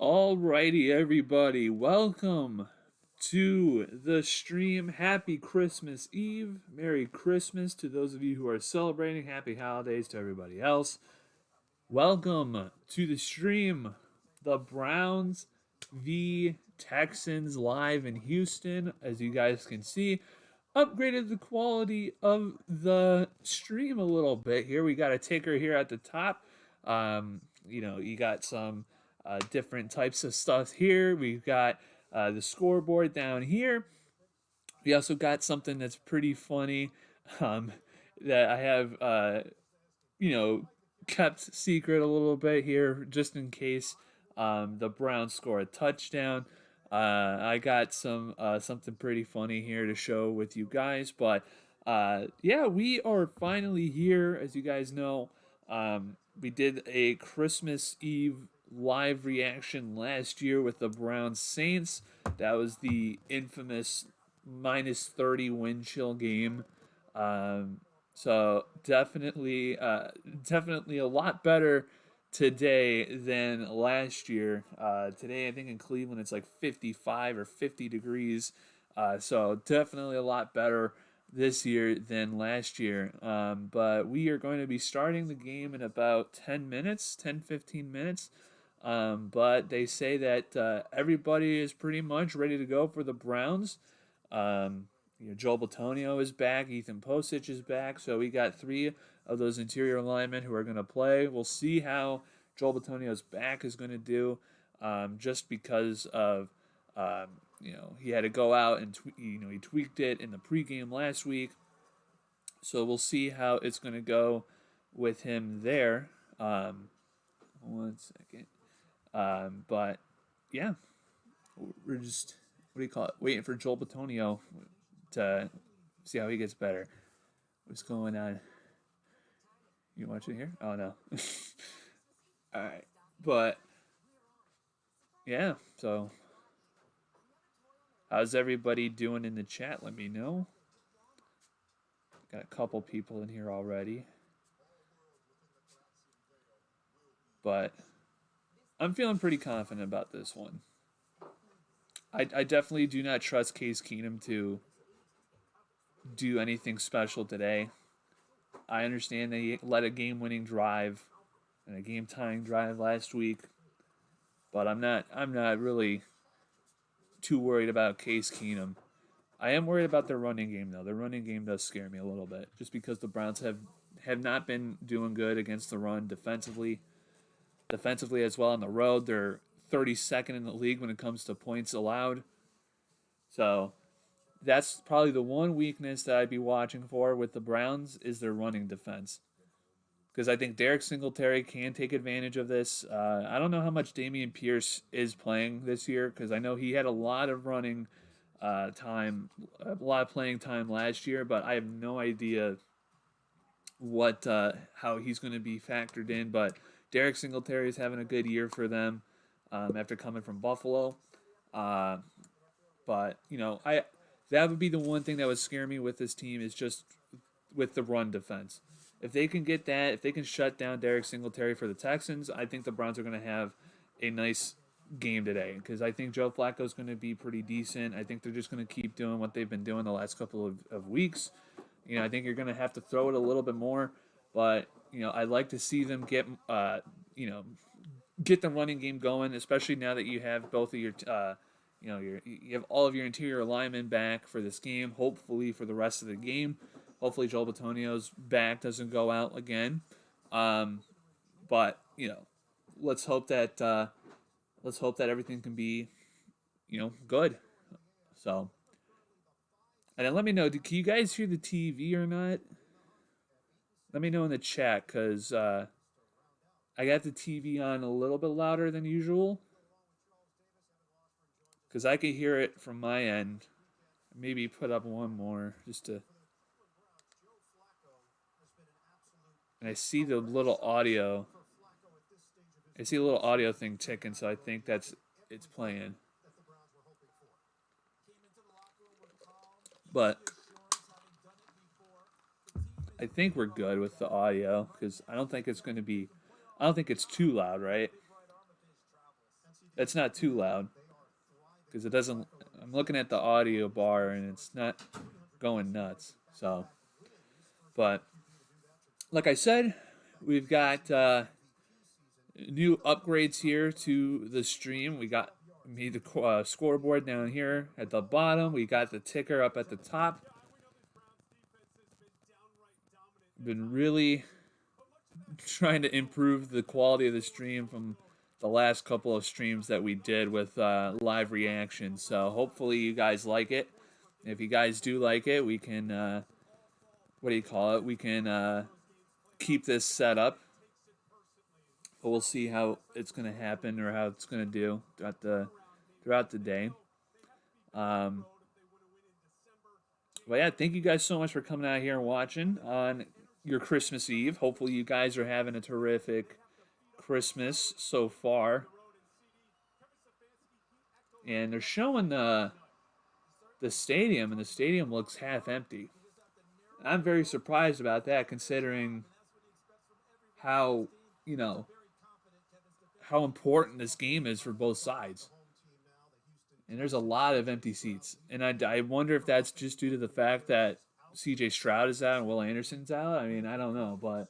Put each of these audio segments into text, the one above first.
Alrighty, everybody, welcome to the stream. Happy Christmas Eve. Merry Christmas to those of you who are celebrating. Happy holidays to everybody else. Welcome to the stream. The Browns v Texans live in Houston. As you guys can see, upgraded the quality of the stream a little bit here. We got a ticker here at the top. You got some different types of stuff here. We've got the scoreboard down here. We also got something that's pretty funny um, that I have, you know, kept secret a little bit here just in case the Browns score a touchdown. I got something pretty funny here to show with you guys, but yeah, we are finally here. As you guys know, we did a Christmas Eve live reaction last year with the Browns Saints. That was the infamous -30 wind chill game. So definitely a lot better today than last year. Today, I think in Cleveland it's like 55 or 50 degrees. So definitely a lot better this year than last year. But we are going to be starting the game in about 10 minutes, 10-15 minutes. But they say that everybody is pretty much ready to go for the Browns. Joel Bitonio is back. Ethan Posich is back. So we got three of those interior linemen who are going to play. We'll see how Joel Bitonio's back is going to do, just because of he had to go out and he tweaked it in the pregame last week. So we'll see how it's going to go with him there. One second. But yeah, we're just waiting for Joel Bitonio to see how he gets better. What's going on? You watching here? Oh no. All right, but yeah. So, how's everybody doing in the chat? Let me know. Got a couple people in here already, but I'm feeling pretty confident about this one. I definitely do not trust Case Keenum to do anything special today. I understand they led a game-winning drive and a game-tying drive last week, but I'm not really too worried about Case Keenum. I am worried about their running game though. Their running game does scare me a little bit, just because the Browns have not been doing good against the run defensively. Defensively as well on the road, they're 32nd in the league when it comes to points allowed. So that's probably the one weakness that I'd be watching for with the Browns is their running defense. Because I think Derek Singletary can take advantage of this. I don't know how much Dameon Pierce is playing this year because I know he had a lot of running time, a lot of playing time last year, but I have no idea what how he's going to be factored in. But Derek Singletary is having a good year for them after coming from Buffalo. But I that would be the one thing that would scare me with this team is just with the run defense. If they can get that, if they can shut down Derek Singletary for the Texans, I think the Browns are going to have a nice game today because I think Joe Flacco is going to be pretty decent. I think they're just going to keep doing what they've been doing the last couple of weeks. I think you're going to have to throw it a little bit more, but I'd like to see them get the running game going, especially now that you have both of your you have all of your interior linemen back for this game. Hopefully for the rest of the game. Hopefully Joel Bitonio's back doesn't go out again. But let's hope that everything can be good. So, and then let me know. Can you guys hear the TV or not? Let me know in the chat because I got the TV on a little bit louder than usual because I could hear it from my end. Maybe put up one more just to. And I see the little audio. I see a little audio thing ticking, so I think it's playing. But I think we're good with the audio because I don't think it's going to be. I don't think it's too loud, right? It's not too loud because it doesn't. I'm looking at the audio bar and it's not going nuts. So, but like I said, we've got new upgrades here to the stream. We got the scoreboard down here at the bottom. We got the ticker up at the top. Been really trying to improve the quality of the stream from the last couple of streams that we did with live reactions. So hopefully you guys like it. If you guys do like it, we can we can keep this set up. But we'll see how it's going to happen or how it's going to do throughout the day. But yeah, thank you guys so much for coming out here and watching on your Christmas Eve. Hopefully you guys are having a terrific Christmas so far. And they're showing the stadium, and the stadium looks half empty. I'm very surprised about that, considering how, how important this game is for both sides. And there's a lot of empty seats. And I wonder if that's just due to the fact that C.J. Stroud is out and Will Anderson's out. I mean, I don't know, but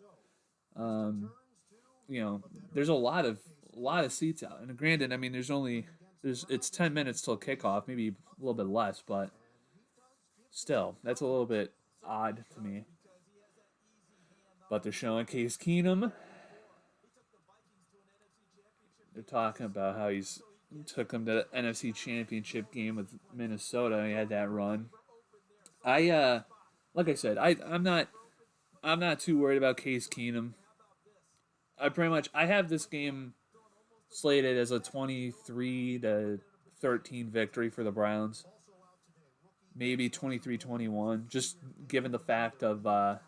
there's a lot of seats out. And granted, I mean, it's 10 minutes till kickoff, maybe a little bit less, but still, that's a little bit odd to me. But they're showing Case Keenum. They're talking about how he's took him to the NFC Championship game with Minnesota. He had that run. Like I said, I'm not too worried about Case Keenum. I have this game slated as a 23-13 victory for the Browns. Maybe 23-21, just given the fact of the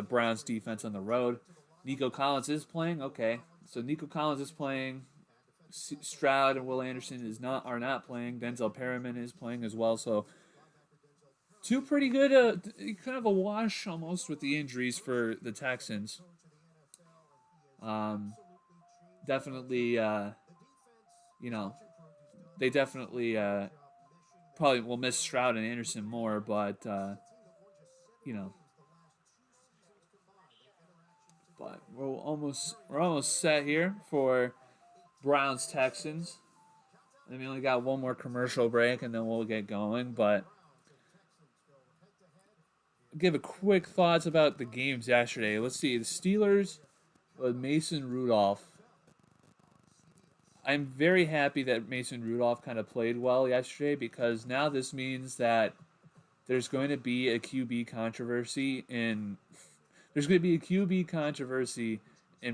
Browns defense on the road. Nico Collins is playing. Okay, so Nico Collins is playing. Stroud and Will Anderson are not playing. Denzel Perryman is playing as well. So two pretty good, kind of a wash almost with the injuries for the Texans. Definitely, they definitely probably will miss Stroud and Anderson more, but but we're almost set here for Browns Texans. And we only got one more commercial break and then we'll get going, but I'll give a quick thoughts about the games yesterday. Let's see, the Steelers with Mason Rudolph. I'm very happy that Mason Rudolph kind of played well yesterday, because now this means that there's going to be a QB controversy in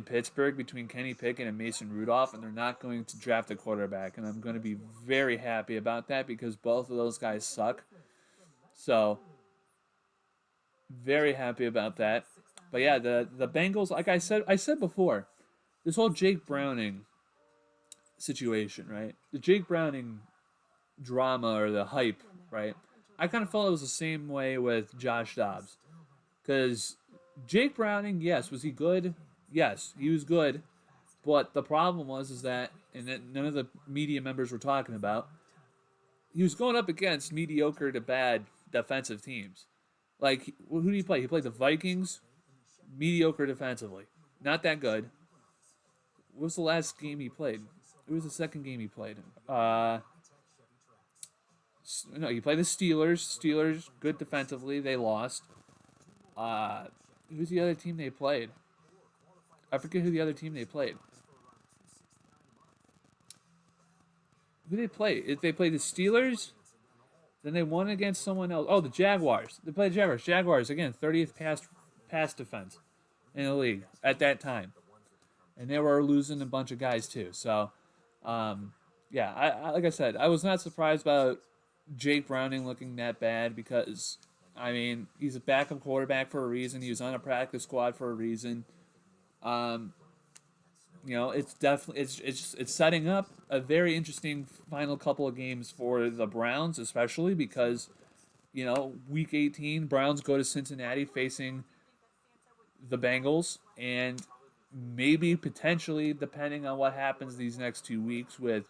Pittsburgh between Kenny Pickett and Mason Rudolph, and they're not going to draft a quarterback. And I'm going to be very happy about that, because both of those guys suck. So, very happy about that. But yeah, the Bengals, like I said before, this whole Jake Browning situation, right? The Jake Browning drama or the hype, right? I kind of felt it was the same way with Josh Dobbs. Because Jake Browning, yes, was he good? Yes, he was good. But the problem was that, and that none of the media members were talking about, he was going up against mediocre to bad defensive teams. Like, who did he play? He played the Vikings, mediocre defensively. Not that good. What was the last game he played? It was the second game he played. No, he played the Steelers. Steelers, good defensively. They lost. Who's the other team they played? I forget who the other team they played. Who did they play? If they played the Steelers, then they won against someone else. Oh, the Jaguars. They played the Jaguars. Jaguars, again, 30th pass defense in the league at that time. And they were losing a bunch of guys too. So, yeah, I like I said, I was not surprised about Jake Browning looking that bad, because, I mean, he's a backup quarterback for a reason. He was on a practice squad for a reason. It's definitely it's setting up a very interesting final couple of games for the Browns, especially because, week 18, Browns go to Cincinnati facing the Bengals, and maybe potentially, depending on what happens these next 2 weeks with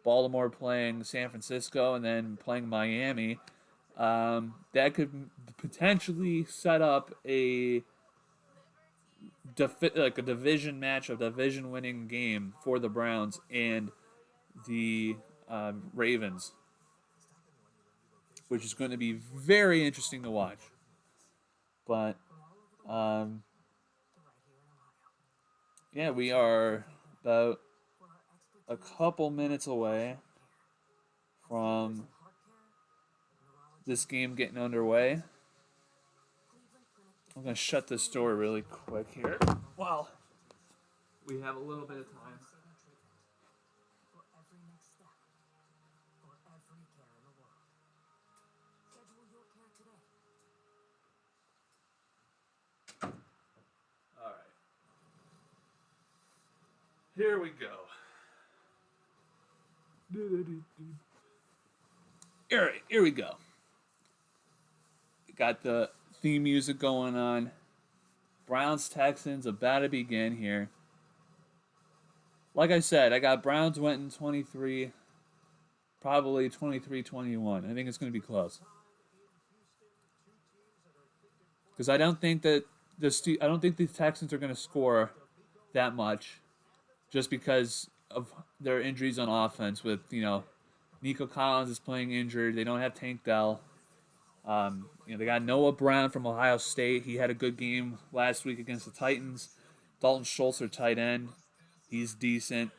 Baltimore playing San Francisco and then playing Miami, that could potentially set up like a division match, a division-winning game for the Browns and the Ravens, which is going to be very interesting to watch. But yeah, we are about a couple minutes away from this game getting underway. I'm going to shut this door really quick here. Wow. We have a little bit of time. All right. Here we go. Here we go. Got the theme music going on. Browns Texans about to begin here. Like I said, I got Browns winning 23, probably 23-21. I think it's going to be close. Because I don't think the Texans are going to score that much, just because of their injuries on offense. With Nico Collins is playing injured. They don't have Tank Dell. They got Noah Brown from Ohio State. He had a good game last week against the Titans. Dalton Schultz, their tight end. He's decent.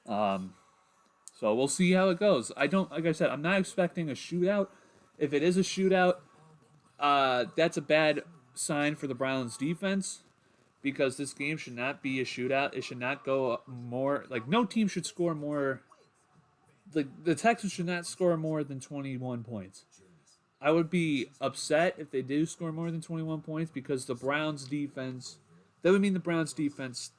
So we'll see how it goes. Like I said, I'm not expecting a shootout. If it is a shootout, that's a bad sign for the Browns defense, because this game should not be a shootout. It should not go more, no team should score more. The Texans should not score more than 21 points. I would be upset if they do score more than 21 points, because that would mean the Browns defense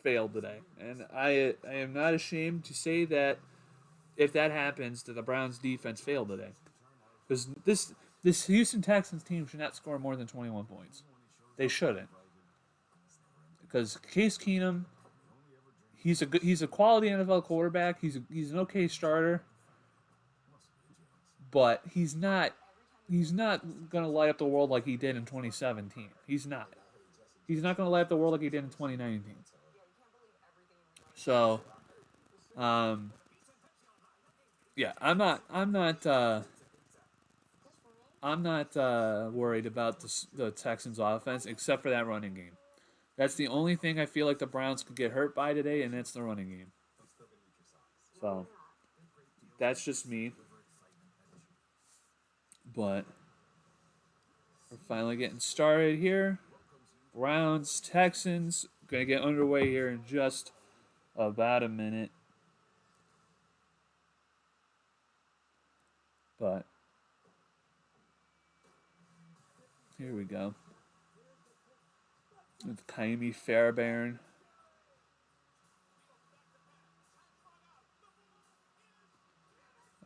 failed today. And I am not ashamed to say that if that happens, that the Browns defense failed today. Because this Houston Texans team should not score more than 21 points. They shouldn't. Because Case Keenum, he's a quality NFL quarterback. He's an okay starter. But he's not going to light up the world like he did in 2017. He's not. He's not going to light up the world like he did in 2019. So, yeah, I'm not worried about the Texans' offense, except for that running game. That's the only thing I feel like the Browns could get hurt by today, and it's the running game. So, that's just me. But we're finally getting started here. Browns, Texans, going to get underway here in just about a minute. But here we go. With Kaimi Fairbairn.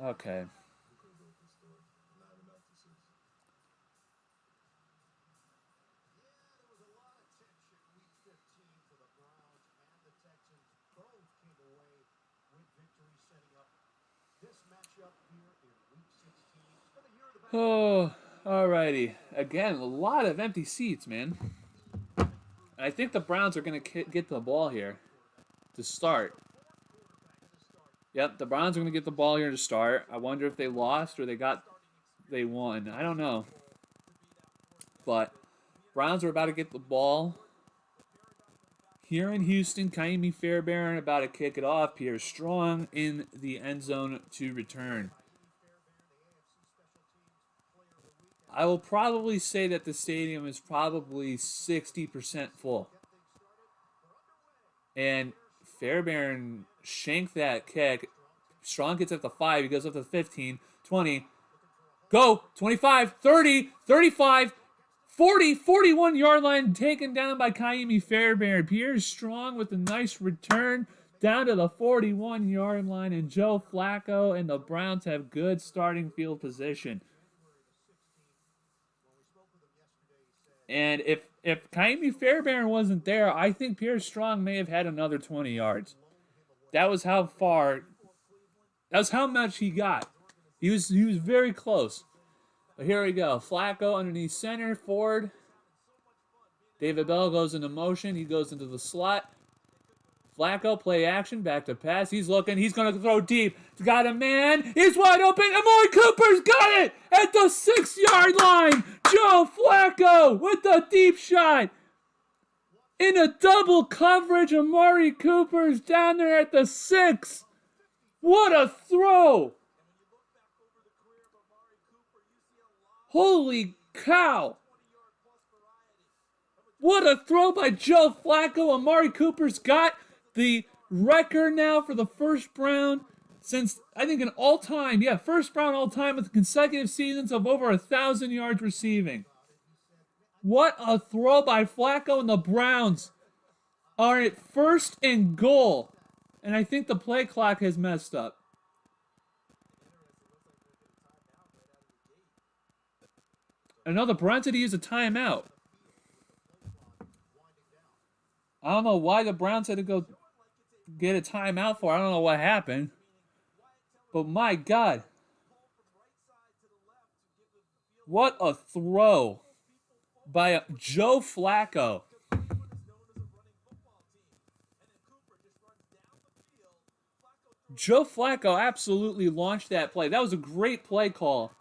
Okay. Oh, alrighty. Again, a lot of empty seats, man. I think the Browns are going to get the ball here to start. Yep, the Browns are going to get the ball here to start. I wonder if they lost or they won. I don't know. But Browns are about to get the ball. Here in Houston, Kaimi Fairbairn about to kick it off. Pierre Strong in the end zone to return. I will probably say that the stadium is probably 60% full. And Fairbairn shanked that kick. Strong gets up to 5. He goes up to 15, 20. Go! 25, 30, 35, 40, 41-yard line taken down by Kaimi Fairbairn. Pierre Strong with a nice return down to the 41-yard line. And Joe Flacco and the Browns have good starting field position. And if Kaimi Fairbairn wasn't there, I think Pierre Strong may have had another 20 yards. That was how far. That was how much he got. He was very close. But here we go. Flacco underneath center, Ford. David Bell goes into motion. He goes into the slot. Flacco, play action, back to pass. He's looking. He's going to throw deep. He's got a man. He's wide open. Amari Cooper's got it at the 6-yard line. Joe Flacco with the deep shot. In a double coverage, Amari Cooper's down there at the 6. What a throw. Holy cow. What a throw by Joe Flacco. Amari Cooper's got the record now for the first Brown since, I think, an all-time, first Brown all-time with consecutive seasons of over 1,000 yards receiving. What a throw by Flacco, and the Browns are at 1st and goal. And I think the play clock has messed up. And now the Browns had to use a timeout. I don't know why the Browns had to go get a timeout for. I don't know what happened. But my God. What a throw by Joe Flacco. Joe Flacco absolutely launched that play. That was a great play call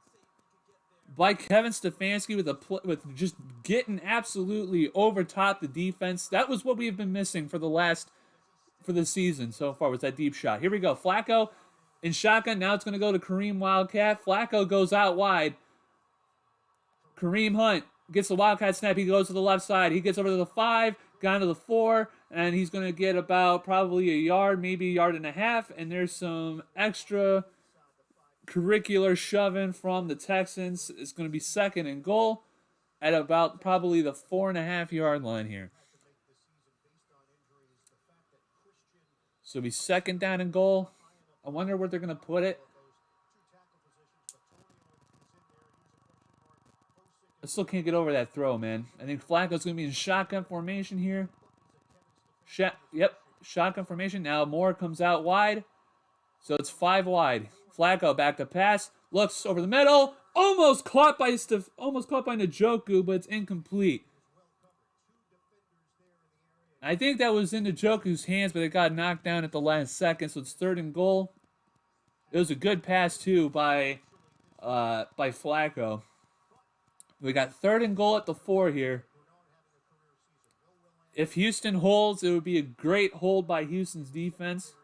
by Kevin Stefanski with just getting absolutely overtop the defense. That was what we have been missing for the season so far, was that deep shot. Here we go. Flacco in shotgun. Now it's going to go to Kareem Wildcat. Flacco goes out wide. Kareem Hunt gets the Wildcat snap. He goes to the left side. He gets over to the 5, down to the 4, and he's going to get about probably a yard, maybe a yard and a half, and there's some extra curricular shoving from the Texans. It's going to be 2nd and goal at about probably the 4.5-yard line here. So it'll be 2nd down and goal. I wonder where they're going to put it. I still can't get over that throw, man. I think Flacco's going to be in shotgun formation here. Shotgun formation. Now Moore comes out wide. So it's 5 wide. Flacco back to pass. Looks over the middle. Almost caught by Njoku, but it's incomplete. I think that was in Njoku's hands, but it got knocked down at the last second, so it's 3rd and goal. It was a good pass, too, by Flacco. We got 3rd and goal at the 4 here. If Houston holds, it would be a great hold by Houston's defense.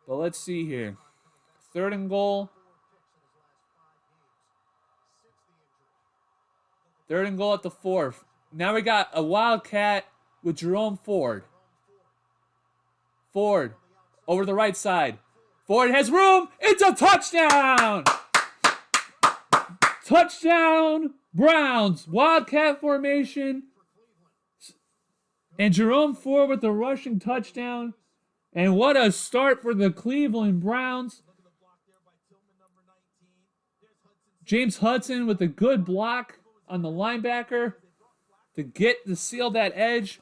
But let's see here. 3rd and goal. 3rd and goal at the 4. Now we got a Wildcat with Jerome Ford. Ford over the right side. Ford has room. It's a touchdown. Touchdown, Browns. Wildcat formation. And Jerome Ford with the rushing touchdown. And what a start for the Cleveland Browns. James Hudson with a good block on the linebacker to seal that edge.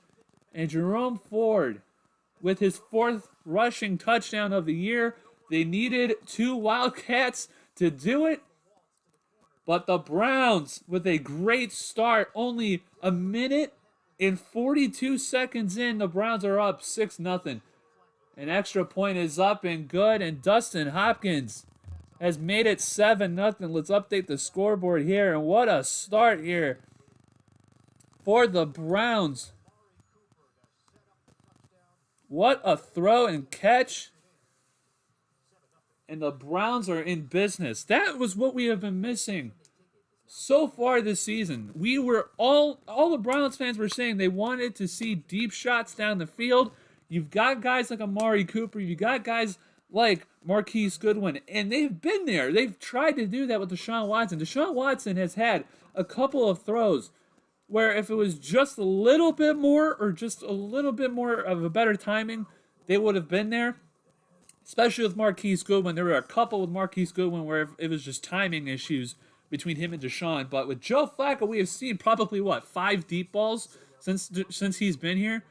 And Jerome Ford with his 4th rushing touchdown of the year. They needed 2 Wildcats to do it. But the Browns with a great start. Only a minute and 42 seconds in, the Browns are up 6-0. An extra point is up and good. And Dustin Hopkins has made it 7-0. Let's update the scoreboard here. And what a start here for the Browns. What a throw and catch. And the Browns are in business. That was what we have been missing so far this season. We were all the Browns fans were saying they wanted to see deep shots down the field. You've got guys like Amari Cooper. You got guys like Marquise Goodwin, and they've been there. They've tried to do that with Deshaun Watson. Deshaun Watson has had a couple of throws where if it was just a little bit more or just a little bit more of a better timing, they would have been there. Especially with Marquise Goodwin. There were a couple with Marquise Goodwin where it was just timing issues between him and Deshaun. But with Joe Flacco, we have seen probably what 5 deep balls since he's been here.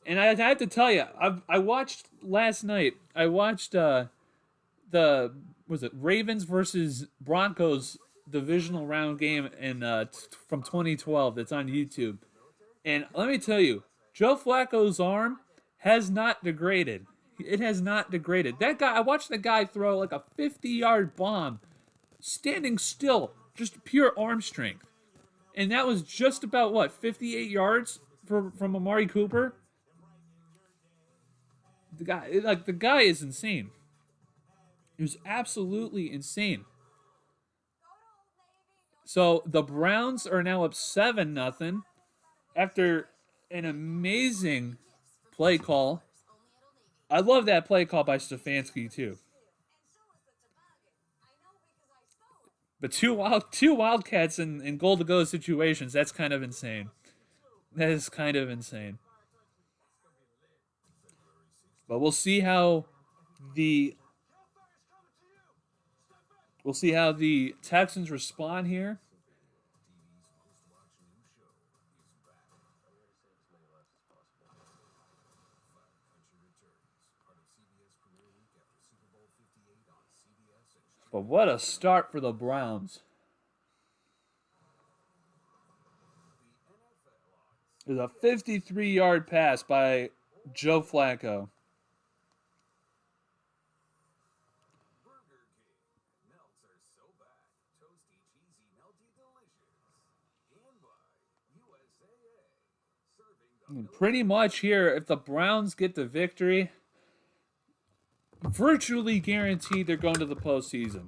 And I have to tell you, I watched last night. I watched the was it Ravens versus Broncos divisional round game in from 2012 that's on YouTube. And let me tell you, Joe Flacco's arm has not degraded. It has not degraded. That guy, I watched the guy throw like a 50-yard bomb, standing still, just pure arm strength. And that was just about what 58 yards from Amari Cooper. The guy is insane. It was absolutely insane. So the Browns are now up 7-0 after an amazing play call. I love that play call by Stefanski too. But two Wildcats in goal to go situations, that's kind of insane. That is kind of insane. But we'll see how the Texans respond here. But what a start for the Browns. There's a 53-yard pass by Joe Flacco. And pretty much here, if the Browns get the victory, virtually guaranteed they're going to the postseason.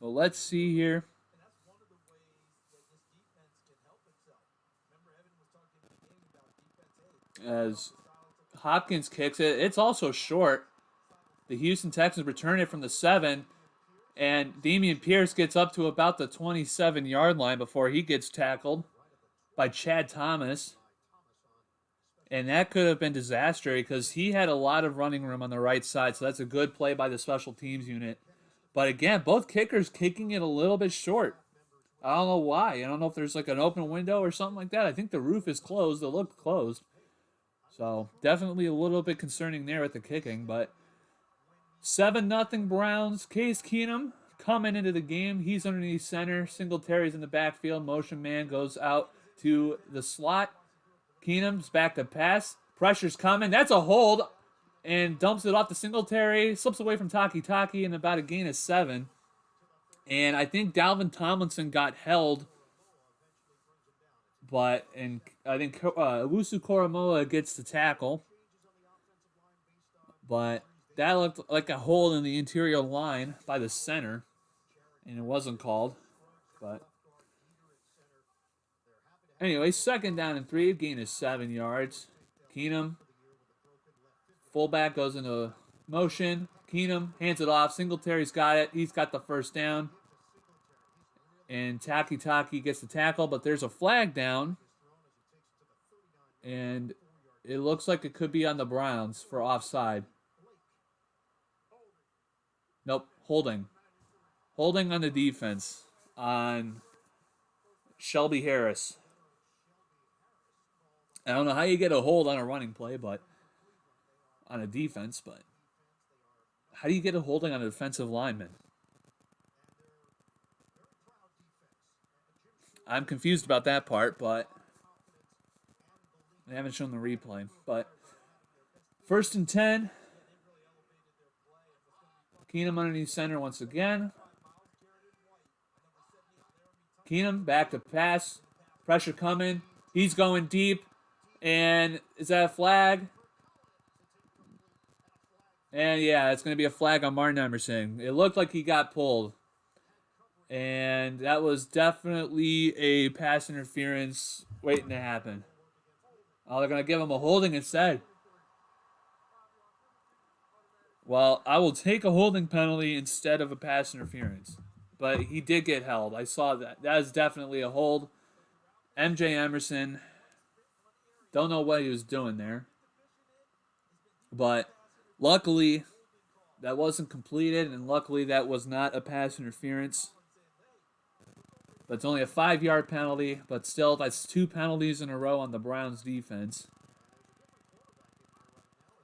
Well, let's see here. As Hopkins kicks it, it's also short. The Houston Texans return it from the 7, and Damian Pierce gets up to about the 27-yard line before he gets tackled by Chad Thomas. And that could have been disastrous because he had a lot of running room on the right side, so that's a good play by the special teams unit. But again, both kickers kicking it a little bit short. I don't know why. I don't know if there's like an open window or something like that. I think the roof is closed. It looked closed. So definitely a little bit concerning there with the kicking, but 7-0 Browns. Case Keenum coming into the game. He's underneath center. Singletary's in the backfield. Motion man goes out to the slot. Keenum's back to pass. Pressure's coming. That's a hold. And dumps it off to Singletary. Slips away from Taki and about a gain of 7. And I think Dalvin Tomlinson got held. But I think Owusu Koromoa gets the tackle. But that looked like a hole in the interior line by the center, and it wasn't called. But anyway, 2nd down and 3, gain is 7 yards. Keenum, fullback goes into motion. Keenum hands it off. Singletary's got it. He's got the 1st down. And Taki gets the tackle, but there's a flag down. And it looks like it could be on the Browns for offside. Nope, holding. Holding on the defense on Shelby Harris. I don't know how you get a hold on a running play, but on a defense, but how do you get a holding on a defensive lineman? I'm confused about that part, but they haven't shown the replay. But 1st and 10. Keenum underneath center once again. Keenum back to pass. Pressure coming. He's going deep. And is that a flag? And yeah, it's going to be a flag on Martin Emerson. It looked like he got pulled. And that was definitely a pass interference waiting to happen. Oh, they're going to give him a holding instead. Well, I will take a holding penalty instead of a pass interference. But he did get held. I saw that. That is definitely a hold. MJ Emerson Don't know what he was doing there. But luckily, that wasn't completed, and luckily that was not a pass interference. But it's only a 5-yard penalty, but still, that's 2 penalties in a row on the Browns defense.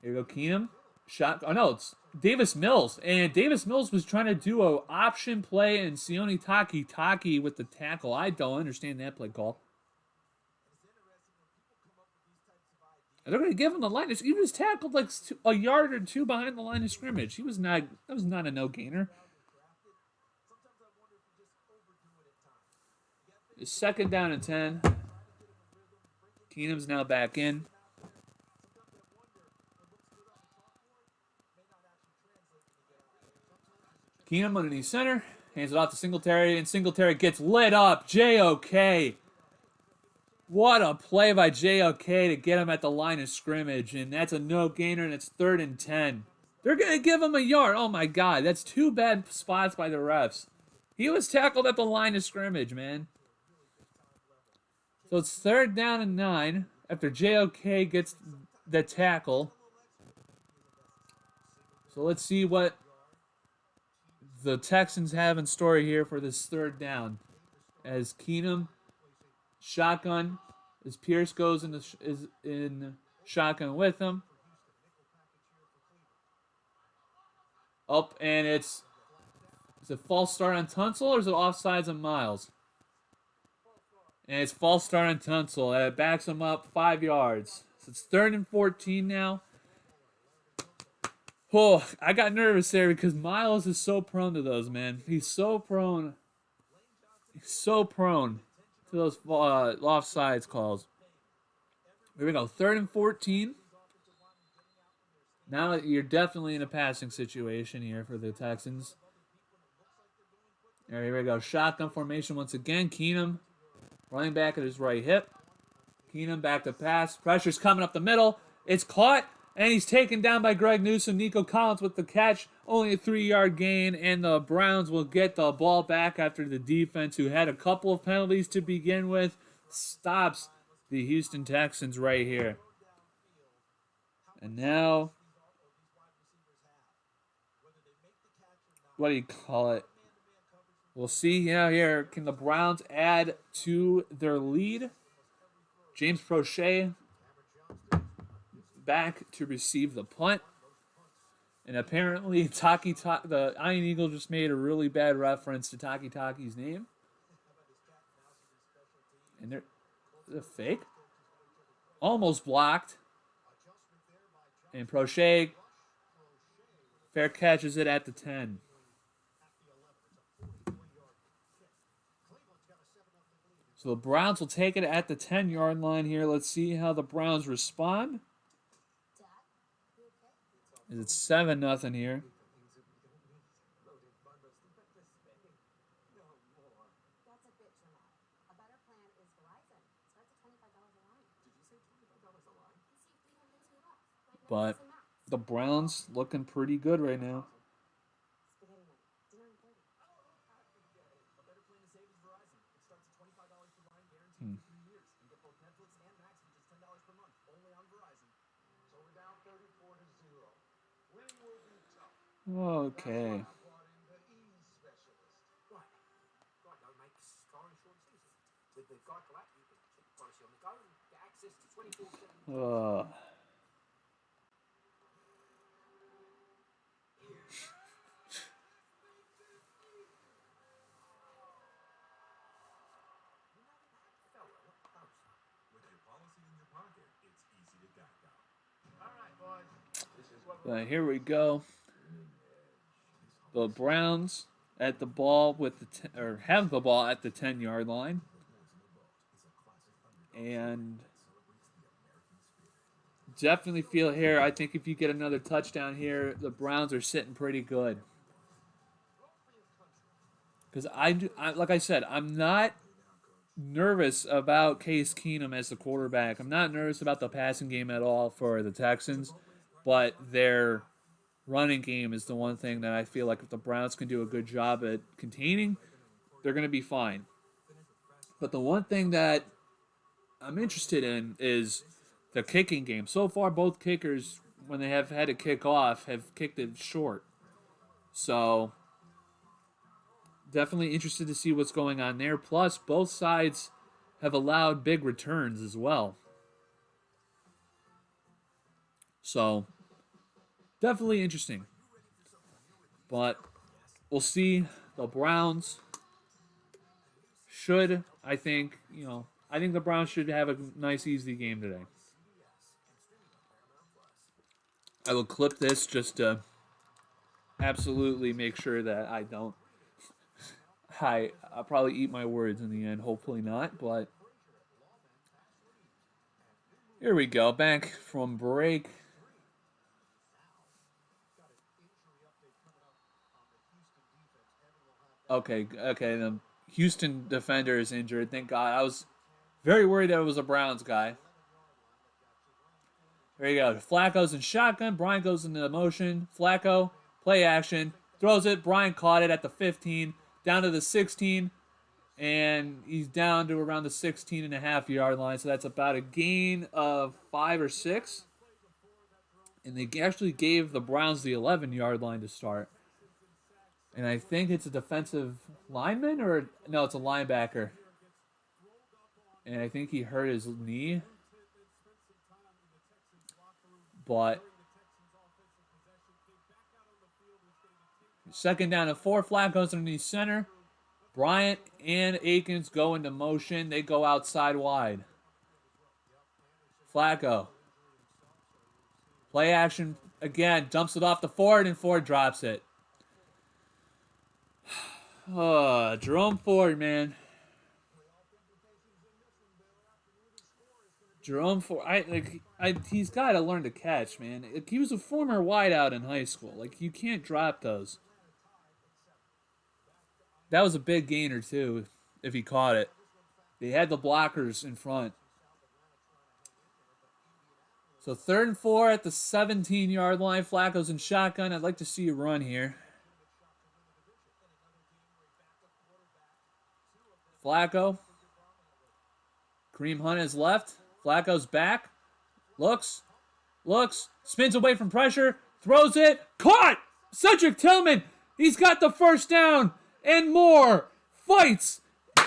Here you go, Keenum. Shot. Oh, no, it's Davis Mills. And Davis Mills was trying to do an option play, and Sione Taki with the tackle. I don't understand that play call. And they're going to give him the line. He was tackled like a yard or 2 behind the line of scrimmage. That was not a no-gainer. It's 2nd down and 10. Keenum's now back in. Keenum underneath center. Hands it off to Singletary, and Singletary gets lit up. JOK. What a play by JOK to get him at the line of scrimmage. And that's a no-gainer, and it's 3rd and 10. They're going to give him a yard. Oh, my God. That's 2 bad spots by the refs. He was tackled at the line of scrimmage, man. So it's 3rd down and 9 after JOK gets the tackle. So let's see what the Texans have in store here for this 3rd down. As Keenum shotgun, as Pierce goes in shotgun with him. Up, and is it false start on Tunsil or is it offsides on Miles? And it's false start on Tunsil. That backs him up 5 yards. So it's 3rd and 14 now. Oh, I got nervous there because Miles is so prone to those, man. He's so prone. He's so prone to those offsides calls. Here we go. 3rd and 14. Now you're definitely in a passing situation here for the Texans. Here we go. Shotgun formation once again. Keenum running back at his right hip. Keenum back to pass. Pressure's coming up the middle. It's caught, and he's taken down by Greg Newsome. Nico Collins with the catch. Only a 3-yard gain, and the Browns will get the ball back after the defense, who had a couple of penalties to begin with, stops the Houston Texans right here. And now, what do you call it? We'll see here. Can the Browns add to their lead? James Prochet back to receive the punt. And apparently, the Iron Eagle just made a really bad reference to Taki's name. And they're a fake. Almost blocked. And Prochet fair catches it at the 10. So the Browns will take it at the 10-yard line here. Let's see how the Browns respond. It's 7-0 here. But the Browns looking pretty good right now. Okay. Here we go. The Browns at the ball with have the ball at the 10-yard line, and definitely feel here. I think if you get another touchdown here, the Browns are sitting pretty good. Because like I said, I'm not nervous about Case Keenum as the quarterback. I'm not nervous about the passing game at all for the Texans, but their running game is the one thing that I feel like if the Browns can do a good job at containing, they're going to be fine. But the one thing that I'm interested in is the kicking game. So far, both kickers, when they have had to kick off, have kicked it short. So, definitely interested to see what's going on there. Plus, both sides have allowed big returns as well. So, definitely interesting. But we'll see. The Browns should, I think the Browns should have a nice, easy game today. I will clip this just to absolutely make sure that I don't. I'll probably eat my words in the end. Hopefully not, but here we go. Back from break. Okay. The Houston defender is injured. Thank God. I was very worried that it was a Browns guy. There you go. Flacco's in shotgun. Bryant goes into motion. Flacco, play action. Throws it. Bryant caught it at the 15. Down to the 16. And he's down to around the 16.5-yard line. So that's about a gain of 5 or 6. And they actually gave the Browns the 11-yard line to start. And I think it's a defensive lineman no, it's a linebacker. And I think he hurt his knee. But second down and 4. Flacco's underneath center. Bryant and Akins go into motion. They go outside wide. Flacco. Play action again. Dumps it off to Ford, and Ford drops it. Jerome Ford, man. Jerome Ford, he's got to learn to catch, man. He was a former wideout in high school. You can't drop those. That was a big gainer, too, if he caught it. They had the blockers in front. So 3rd and 4 at the 17-yard line. Flacco's in shotgun. I'd like to see a run here. Flacco. Kareem Hunt is left. Flacco's back. Looks. Spins away from pressure. Throws it. Caught! Cedric Tillman. He's got the first down and more. Fights.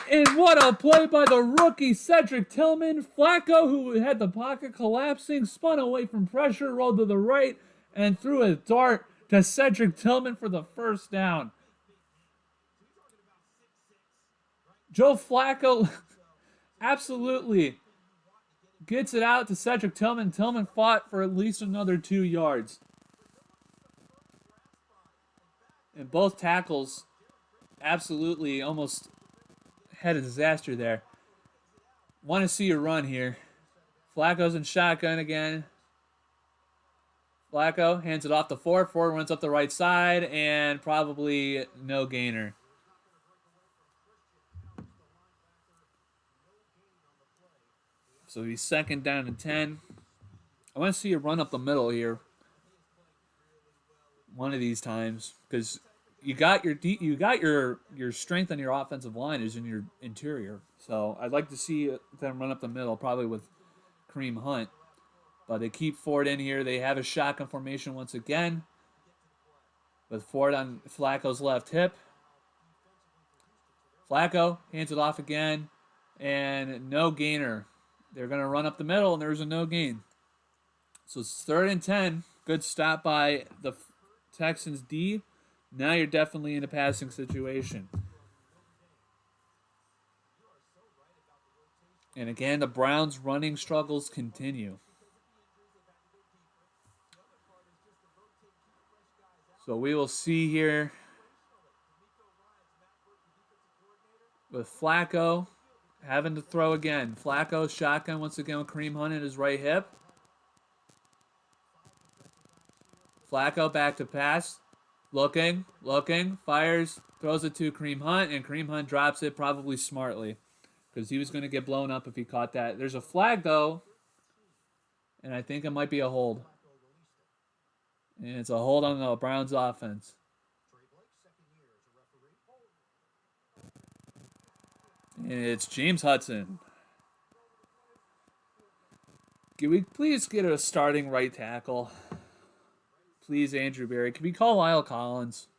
And what a play by the rookie Cedric Tillman. Flacco, who had the pocket collapsing, spun away from pressure, rolled to the right, and threw a dart to Cedric Tillman for the first down. Joe Flacco absolutely gets it out to Cedric Tillman. Tillman fought for at least another 2 yards. And both tackles absolutely almost had a disaster there. Want to see a run here. Flacco's in shotgun again. Flacco hands it off to Ford. Ford runs up the right side, and probably no gainer. So he's 2nd down and 10. I want to see a run up the middle here. One of these times, because you got your strength on your offensive line is in your interior. So I'd like to see them run up the middle, probably with Kareem Hunt. But they keep Ford in here. They have a shotgun formation once again, with Ford on Flacco's left hip. Flacco hands it off again, and no gainer. They're going to run up the middle, and there's a no gain. So it's 3rd and 10. Good stop by the Texans D. Now you're definitely in a passing situation. And again, the Browns' running struggles continue. So we will see here with Flacco having to throw again. Flacco shotgun once again with Kareem Hunt in his right hip. Flacco back to pass. Looking, fires, throws it to Kareem Hunt, and Kareem Hunt drops it probably smartly because he was going to get blown up if he caught that. There's a flag, though, and I think it might be a hold. And it's a hold on the Browns offense. And it's James Hudson. Can we please get a starting right tackle? Please, Andrew Berry. Can we call Lyle Collins?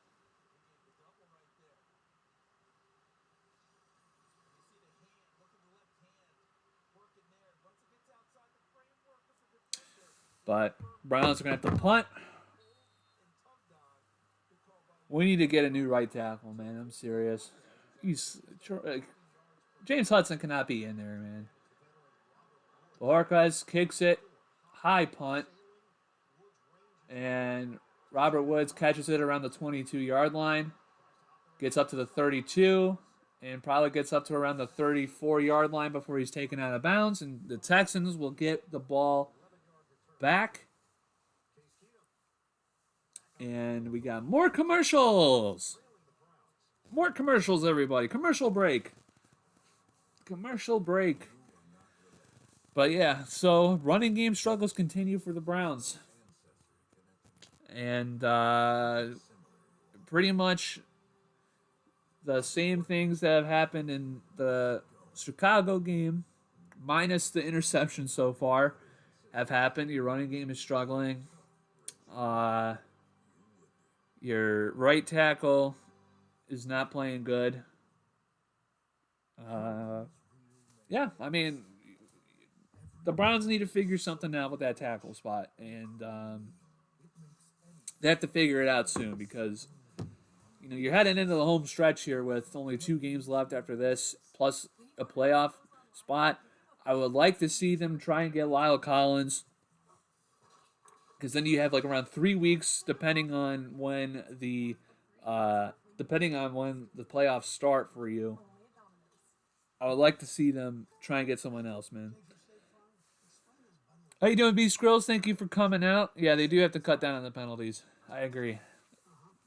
But Browns are going to have to punt. We need to get a new right tackle, man. I'm serious. James Hudson cannot be in there, man. Bojorquez kicks it. High punt. And Robert Woods catches it around the 22-yard line. Gets up to the 32. And probably gets up to around the 34-yard line before he's taken out of bounds. And the Texans will get the ball back. And we got more commercials. More commercials, everybody. Commercial break. Commercial break. But yeah, so running game struggles continue for the Browns. And pretty much the same things that have happened in the Chicago game, minus the interception so far, have happened. Your running game is struggling. Your right tackle is not playing good. Yeah, I mean, the Browns need to figure something out with that tackle spot. And they have to figure it out soon because, you know, you're heading into the home stretch here with only 2 games left after this, plus a playoff spot. I would like to see them try and get Lyle Collins, because then you have like around 3 weeks, depending on when the playoffs start for you. I would like to see them try and get someone else, man. How you doing, B Skrills? Thank you for coming out. Yeah, they do have to cut down on the penalties. I agree.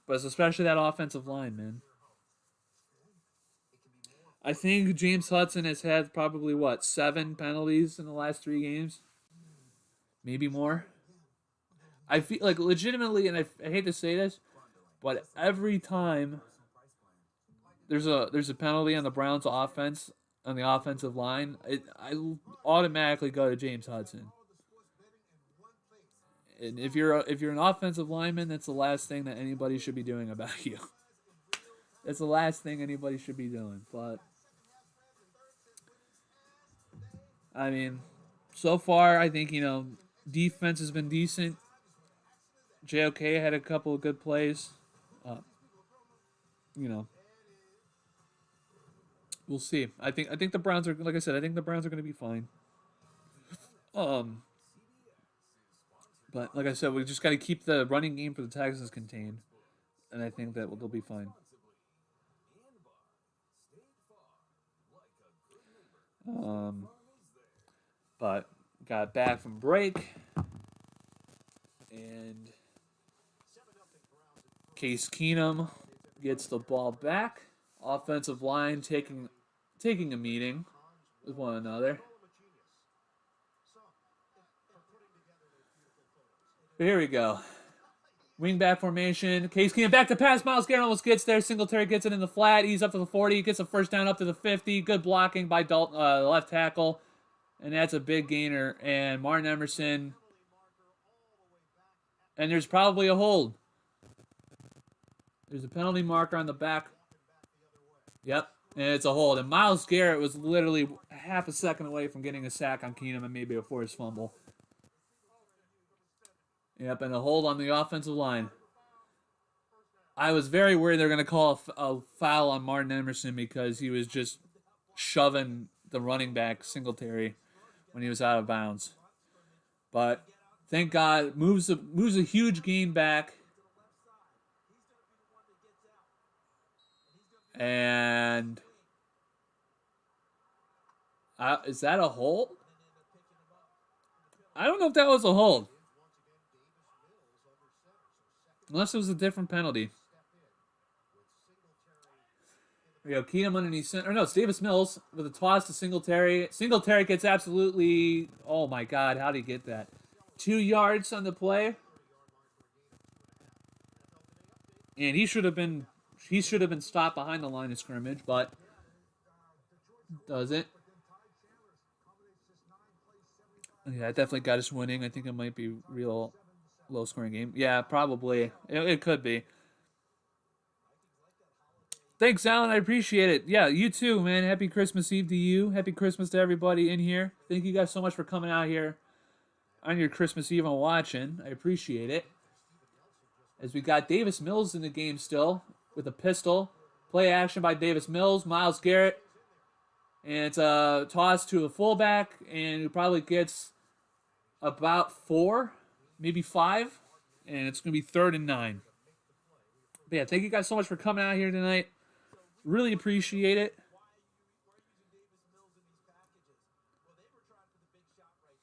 But it's especially that offensive line, man. I think James Hudson has had probably, 7 penalties in the last 3 games? Maybe more. I feel like legitimately, and I hate to say this, but every time there's a penalty on the Browns offense, on the offensive line, I automatically go to James Hudson. And if you're an offensive lineman, that's the last thing that anybody should be doing about you. That's the last thing anybody should be doing. But I mean, so far I think, defense has been decent. JOK had a couple of good plays. We'll see. I think the Browns are, like I said, I think the Browns are going to be fine. But like I said, we just got to keep the running game for the Texans contained, and I think that they'll be fine. But got back from break, and Case Keenum gets the ball back. Offensive line taking a meeting with one another. But here we go. Wingback formation. Case Keenum back to pass. Myles Garrett almost gets there. Singletary gets it in the flat. He's up to the 40. Gets a first down up to the 50. Good blocking by Dalton, left tackle. And that's a big gainer. And Martin Emerson. And there's probably a hold. There's a penalty marker on the back. Yep. And it's a hold. And Myles Garrett was literally half a second away from getting a sack on Keenum and maybe a forced fumble. Yep, and a hold on the offensive line. I was very worried they were going to call a foul on Martin Emerson because he was just shoving the running back Singletary when he was out of bounds. But thank God, moves a huge gain back. And is that a hold? I don't know if that was a hold. Unless it was a different penalty. We go Keenum underneath center. No, it's Davis Mills with a toss to Singletary. Singletary gets absolutely... Oh my God, how did he get that? 2 yards on the play. And he should have been stopped behind the line of scrimmage, but doesn't. Yeah, I definitely got us winning. I think it might be real low scoring game. Yeah, probably. It could be. Thanks, Alan. I appreciate it. Yeah, you too, man. Happy Christmas Eve to you. Happy Christmas to everybody in here. Thank you guys so much for coming out here on your Christmas Eve and watching. I appreciate it. As we got Davis Mills in the game still with a pistol. Play action by Davis Mills. Myles Garrett. And it's a toss to a fullback. And he probably gets about 4, maybe 5. And it's going to be 3rd and 9. But yeah, thank you guys so much for coming out here tonight. Really appreciate it.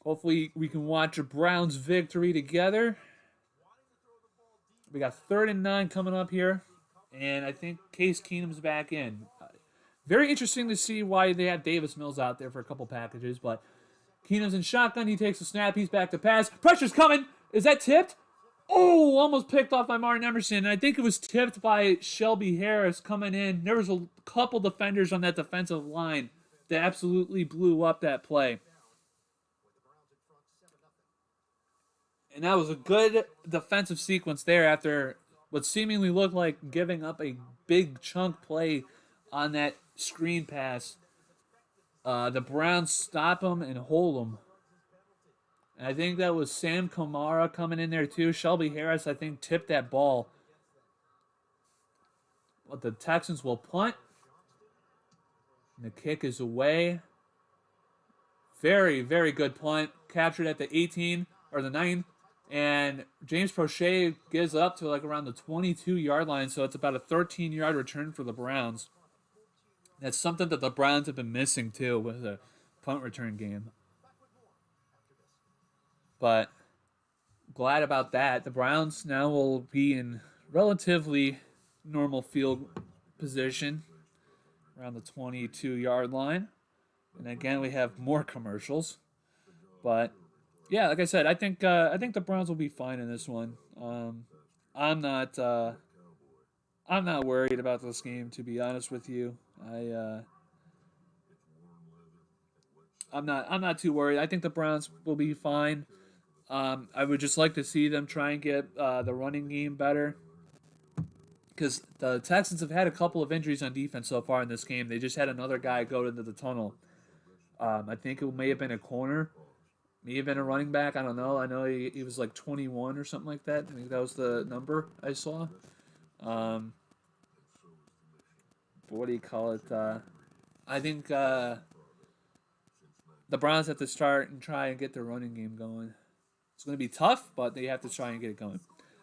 Hopefully we can watch a Browns victory together. We got 3rd and 9 coming up here. And I think Case Keenum's back in. Very interesting to see why they have Davis Mills out there for a couple packages. But Keenum's in shotgun. He takes a snap. He's back to pass. Pressure's coming. Is that tipped? Oh, almost picked off by Martin Emerson. And I think it was tipped by Shelby Harris coming in. There was a couple defenders on that defensive line that absolutely blew up that play. And that was a good defensive sequence there after what seemingly looked like giving up a big chunk play on that screen pass. The Browns stop him and hold him. And I think that was Sam Kamara coming in there too. Shelby Harris, I think, tipped that ball. But the Texans will punt. And the kick is away. Very, very good punt. Captured at the 18 or the 9. And James Prochet gives up to like around the 22-yard line. So it's about a 13-yard return for the Browns. That's something that the Browns have been missing too with the punt return game. But glad about that. The Browns now will be in relatively normal field position around the 22-yard line. And again, we have more commercials. But yeah, like I said, I think the Browns will be fine in this one. I'm not worried about this game, to be honest with you. I'm not too worried. I think the Browns will be fine. I would just like to see them try and get the running game better, because the Texans have had a couple of injuries on defense so far in this game. They just had another guy go into the tunnel. I think it may have been a corner, may have been a running back. I don't know. I know he was like 21 or something like that. I think that was the number I saw. What do you call it? I think the Browns have to start and try and get their running game going. It's going to be tough, but they have to try and get it going.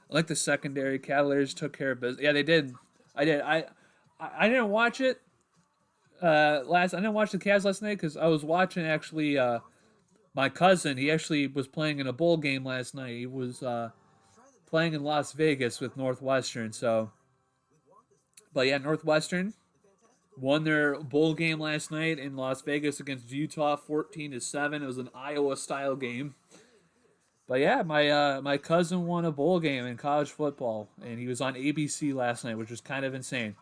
I like the secondary. Cavaliers took care of business. Yeah, they did. I did. I didn't watch it I didn't watch the Cavs last night because I was watching actually my cousin. He actually was playing in a bowl game last night. He was playing in Las Vegas with Northwestern. But yeah, Northwestern won their bowl game last night in Las Vegas against Utah, 14-7. It was an Iowa-style game. But yeah, my cousin won a bowl game in college football, and he was on ABC last night, which was kind of insane.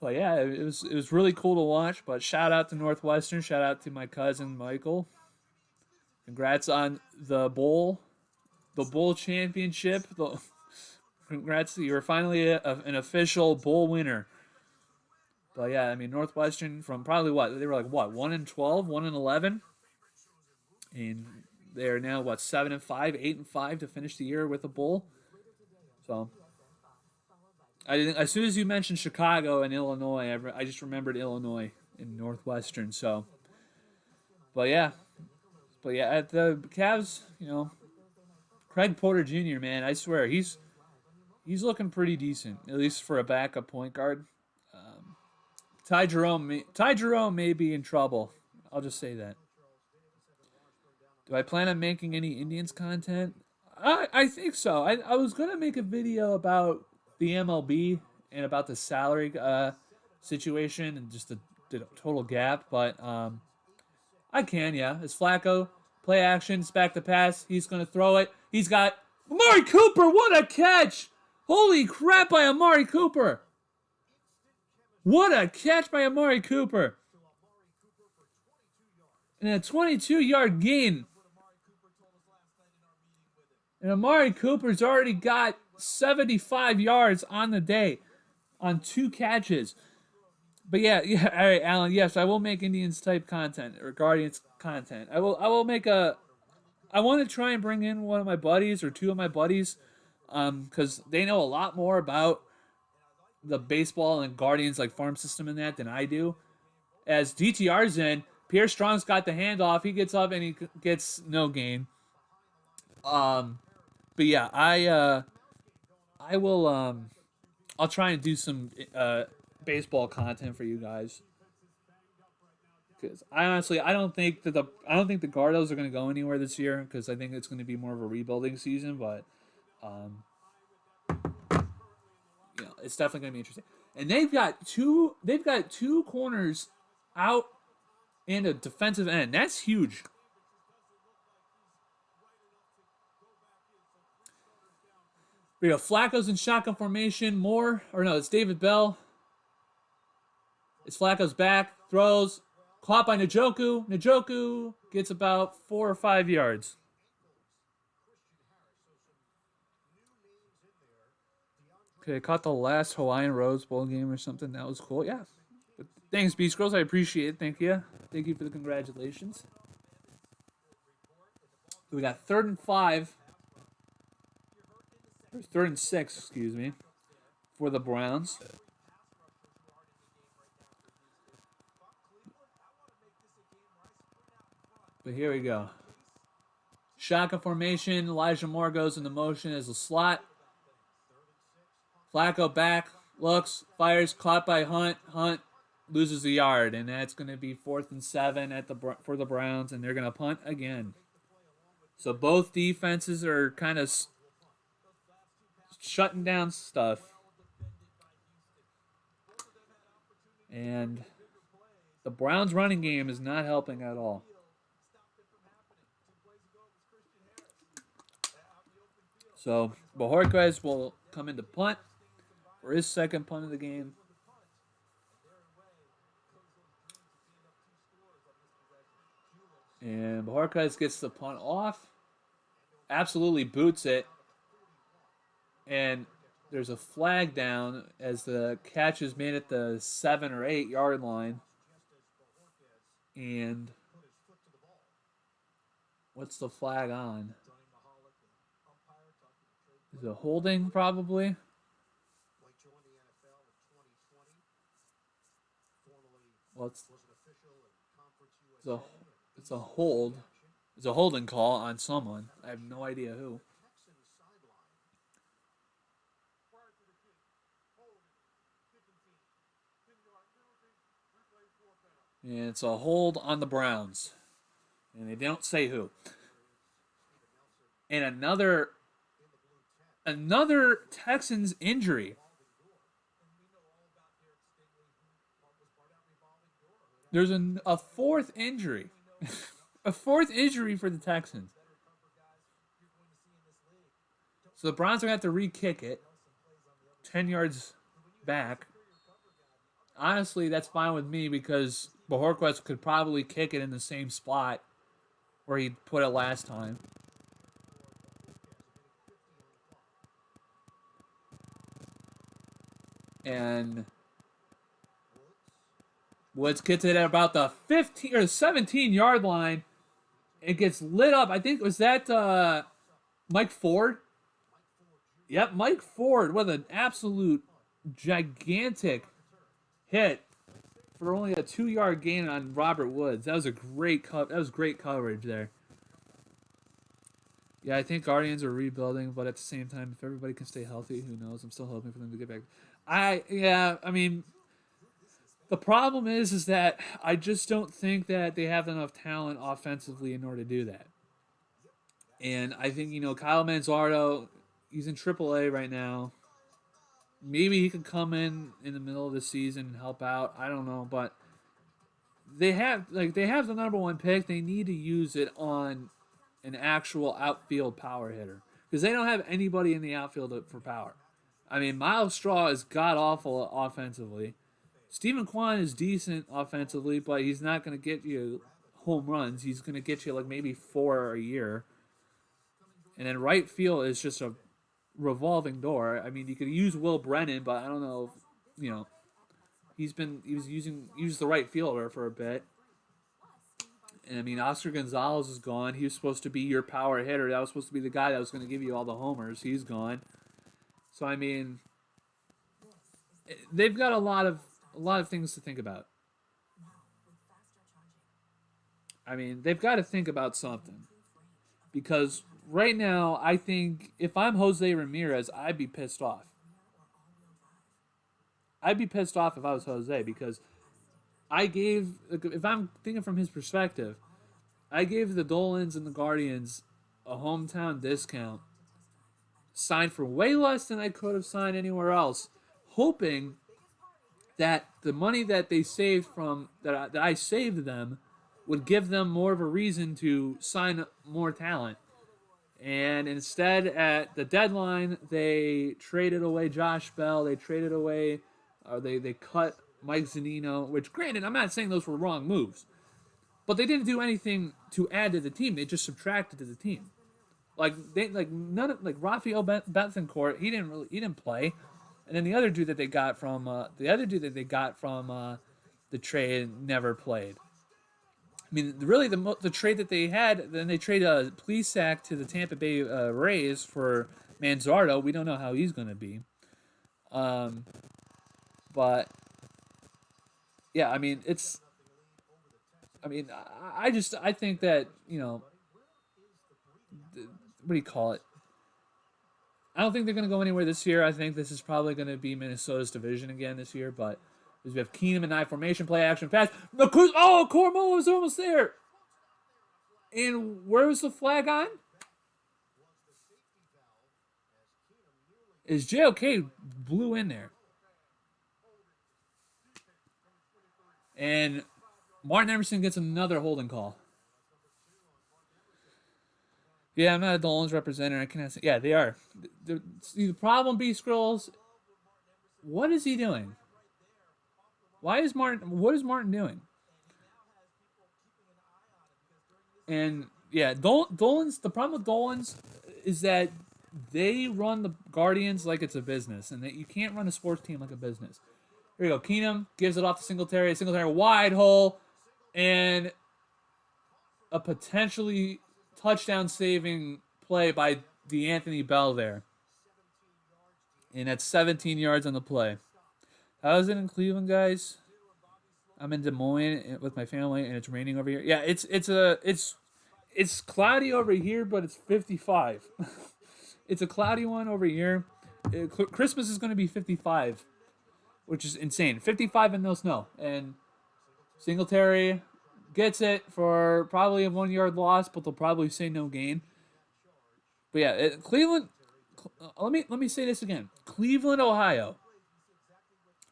But yeah, it was really cool to watch. But shout out to Northwestern, shout out to my cousin Michael. Congrats on the bowl championship. Congrats, you're finally an official bowl winner. But yeah, I mean Northwestern from probably they were like 1-12, 1-11, and they're now 7-5, 8-5 to finish the year with a bowl. So as soon as you mentioned Chicago and Illinois, I just remembered Illinois and Northwestern. So, but yeah, at the Cavs, Craig Porter Jr., man, I swear he's looking pretty decent, at least for a backup point guard. Ty Jerome may be in trouble. I'll just say that. Do I plan on making any Indians content? I think so. I was going to make a video about the MLB and about the salary situation and just the total gap, but I can, yeah. It's Flacco. Play action. It's back to pass. He's going to throw it. He's got Amari Cooper. What a catch! Holy crap by Amari Cooper! What a catch by Amari Cooper! and a 22-yard gain. And Amari Cooper's already got 75 yards on the day on 2 catches. But yeah, all right, Alan. Yes, I will make Indians type content or Guardians content. I will make a. I want to try and bring in one of my buddies or two of my buddies, because they know a lot more about the baseball and Guardians like farm system and that than I do. As DTR's in, Pierre Strong's got the handoff. He gets up and he gets no gain. But yeah, I will I'll try and do some baseball content for you guys. Because I don't think the Gardos are going to go anywhere this year because I think it's going to be more of a rebuilding season. But um, it's definitely going to be interesting. And they've got two corners out and a defensive end. That's huge. We got Flacco's in shotgun formation. It's David Bell. It's Flacco's back. Throws. Caught by Njoku. Njoku gets about 4 or 5 yards. Okay, I caught the last Hawaiian Rose Bowl game or something. That was cool. Yeah. But thanks, Beast Girls. I appreciate it. Thank you. Thank you for the congratulations. We got 3rd and 5. Or 3rd and 6, excuse me, for the Browns. But here we go. Shotgun formation. Elijah Moore goes into motion as a slot. Flacco back, looks, fires, caught by Hunt. Hunt loses a yard, and that's going to be 4th and 7 for the Browns, and they're going to punt again. So both defenses are kind of shutting down stuff. And the Browns' running game is not helping at all. So Bojorquez will come into punt for his 2nd punt of the game. And Bojorquez gets the punt off. Absolutely boots it. And there's a flag down as the catch is made at the 7 or 8 yard line. And what's the flag on? Is it holding, probably? Well, it's a hold. It's a holding call on someone. I have no idea who. And it's a hold on the Browns. And they don't say who. And another Texans injury. There's a 4th injury. A 4th injury for the Texans. So the Browns are going to have to re-kick it 10 yards back. Honestly, that's fine with me because Bojorquez could probably kick it in the same spot where he put it last time. And Woods gets it at about the 15 or 17 yard line. It gets lit up. I think was that Mike Ford? Yep, Mike Ford with an absolute gigantic hit for only a 2 yard gain on Robert Woods. That was great coverage there. Yeah, I think Guardians are rebuilding, but at the same time, if everybody can stay healthy, who knows? I'm still hoping for them to get back. I mean, the problem is that I just don't think that they have enough talent offensively in order to do that. And I think, Kyle Manzardo, he's in AAA right now. Maybe he could come in the middle of the season and help out. I don't know, but they have the number 1 pick. They need to use it on an actual outfield power hitter because they don't have anybody in the outfield for power. I mean, Miles Straw is god-awful offensively. Stephen Kwan is decent offensively, but he's not going to get you home runs. He's going to get you like maybe 4 a year. And then right field is just a revolving door. I mean, you could use Will Brennan, but I don't know if, he was used the right fielder for a bit. And I mean, Oscar Gonzalez is gone. He was supposed to be your power hitter. That was supposed to be the guy that was going to give you all the homers. He's gone. So I mean, they've got a lot of things to think about. I mean, they've got to think about something. Because right now, I think if I'm Jose Ramirez, I'd be pissed off. I'd be pissed off if I was Jose because if I'm thinking from his perspective, I gave the Dolans and the Guardians a hometown discount, signed for way less than I could have signed anywhere else, hoping that the money that they saved that I saved them would give them more of a reason to sign more talent. And instead, at the deadline, they traded away Josh Bell. They traded away, they cut Mike Zunino. Which, granted, I'm not saying those were wrong moves, but they didn't do anything to add to the team. They just subtracted to the team. Rafael Bethencourt, he didn't play, and then the other dude that they got from the trade never played. I mean, really, the trade that they had, then they traded Plesac to the Tampa Bay Rays for Manzardo. We don't know how he's going to be. But, yeah, I mean, I think that, what do you call it? I don't think they're going to go anywhere this year. I think this is probably going to be Minnesota's division again this year, but we have Keenum in I formation, play action pass. Cormo was almost there. And where was the flag on? Is JOK blew in there. And Martin Emerson gets another holding call. Yeah, I'm not a Dolans representative. I cannot say. Yeah, they are. The problem, B-Scrolls, what is he doing? What is Martin doing? And yeah, Dolans. The problem with Dolans is that they run the Guardians like it's a business, and that you can't run a sports team like a business. Here we go. Keenum gives it off to Singletary. Singletary wide hole, and a potentially touchdown-saving play by DeAnthony Bell there. And that's 17 yards on the play. How is it in Cleveland, guys? I'm in Des Moines with my family, and it's raining over here. Yeah, it's cloudy over here, but it's 55. It's a cloudy one over here. Christmas is going to be 55, which is insane. 55 and no snow. And Singletary gets it for probably a 1 yard loss, but they'll probably say no gain. But yeah, Cleveland. Let me say this again. Cleveland, Ohio,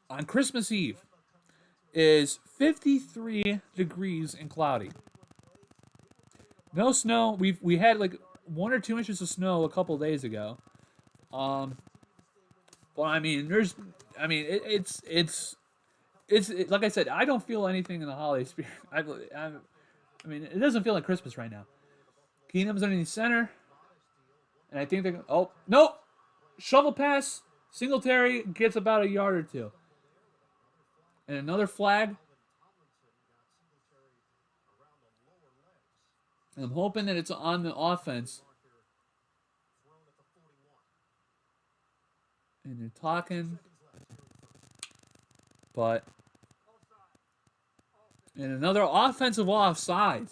on Christmas Eve, is 53 degrees and cloudy. No snow. We had like 1 or 2 inches of snow a couple of days ago. But I mean, it's like I said, I don't feel anything in the holiday spirit. I mean, it doesn't feel like Christmas right now. Keenum's underneath center, and I think they're. Oh nope, shovel pass. Singletary gets about a yard or two, and another flag. And I'm hoping that it's on the offense. And they're talking, but. And another offensive offside.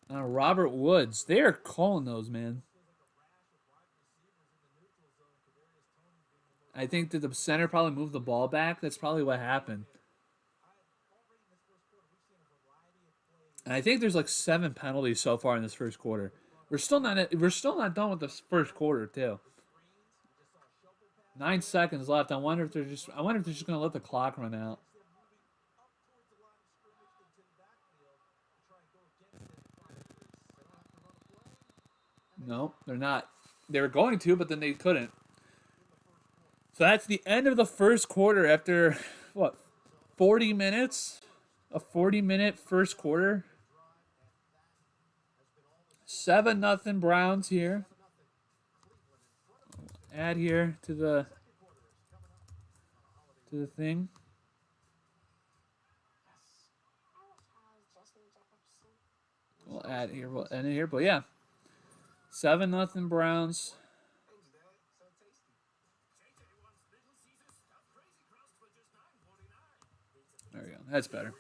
Robert Woods. They are calling those, man. I think that the center probably moved the ball back. That's probably what happened. And I think there's like 7 penalties so far in this first quarter. We're still not done with this first quarter, too. 9 seconds left. I wonder if they're just going to let the clock run out. No, they're not. They were going to, but then they couldn't. So that's the end of the first quarter after, 40 minutes, a 40-minute first quarter. 7-0 Browns here. Add here to the thing. We'll add here. We'll end it here. But yeah, 7-0 Browns. There we go. That's better.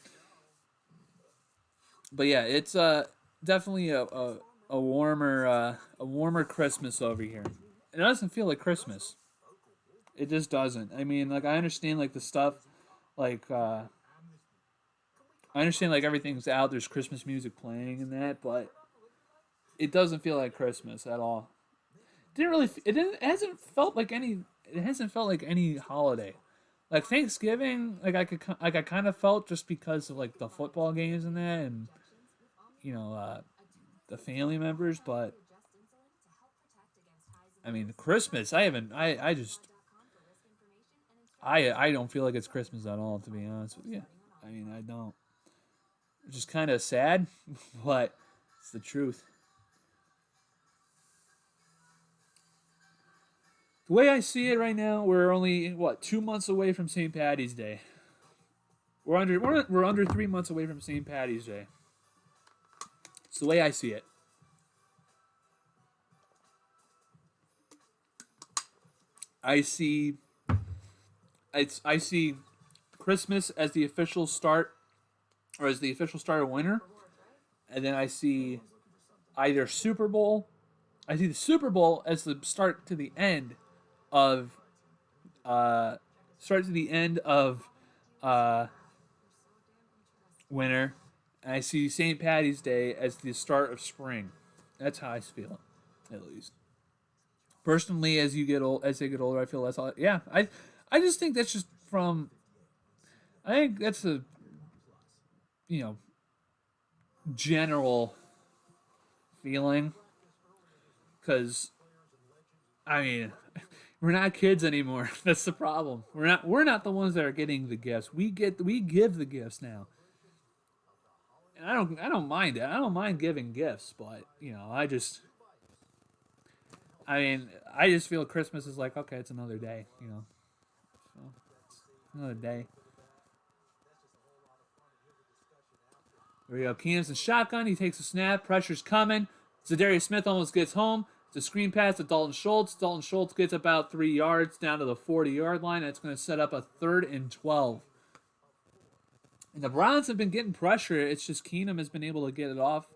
But yeah, it's definitely a warmer Christmas over here. It doesn't feel like Christmas. It just doesn't. I mean, like I understand like the stuff, like I understand like everything's out. There's Christmas music playing and that, but it doesn't feel like Christmas at all. Didn't really. It didn't. It hasn't felt like any. It hasn't felt like any holiday. Like Thanksgiving, I kind of felt just because of like the football games and that, and you know, the family members. But I mean, Christmas, I haven't. I just. I don't feel like it's Christmas at all, to be honest with you. I mean, I don't. Which is kind of sad, but it's the truth. The way I see it right now, we're only 2 months away from St. Patty's Day. We're under 3 months away from St. Patty's Day. It's the way I see it. I see Christmas as the official start, or as the official start of winter, and then I see either Super Bowl. I see the Super Bowl as the start to the end of winter, and I see St. Patty's Day as the start of spring. That's how I feel, at least. Personally, as I get older, I feel less. Yeah, I just think that's just from. I think that's a, you know, general feeling, because, I mean, we're not kids anymore. That's the problem. We're not the ones that are getting the gifts. We give the gifts now. And I don't mind it. I don't mind giving gifts, but I just feel Christmas is like, okay, it's another day, So, it's another day. There we go. Keenum's in shotgun. He takes a snap. Pressure's coming. Zadarius Smith almost gets home. It's a screen pass to Dalton Schultz. Dalton Schultz gets about 3 yards down to the 40-yard line. That's going to set up a 3rd and 12. And the Browns have been getting pressure. It's just Keenum has been able to get it off.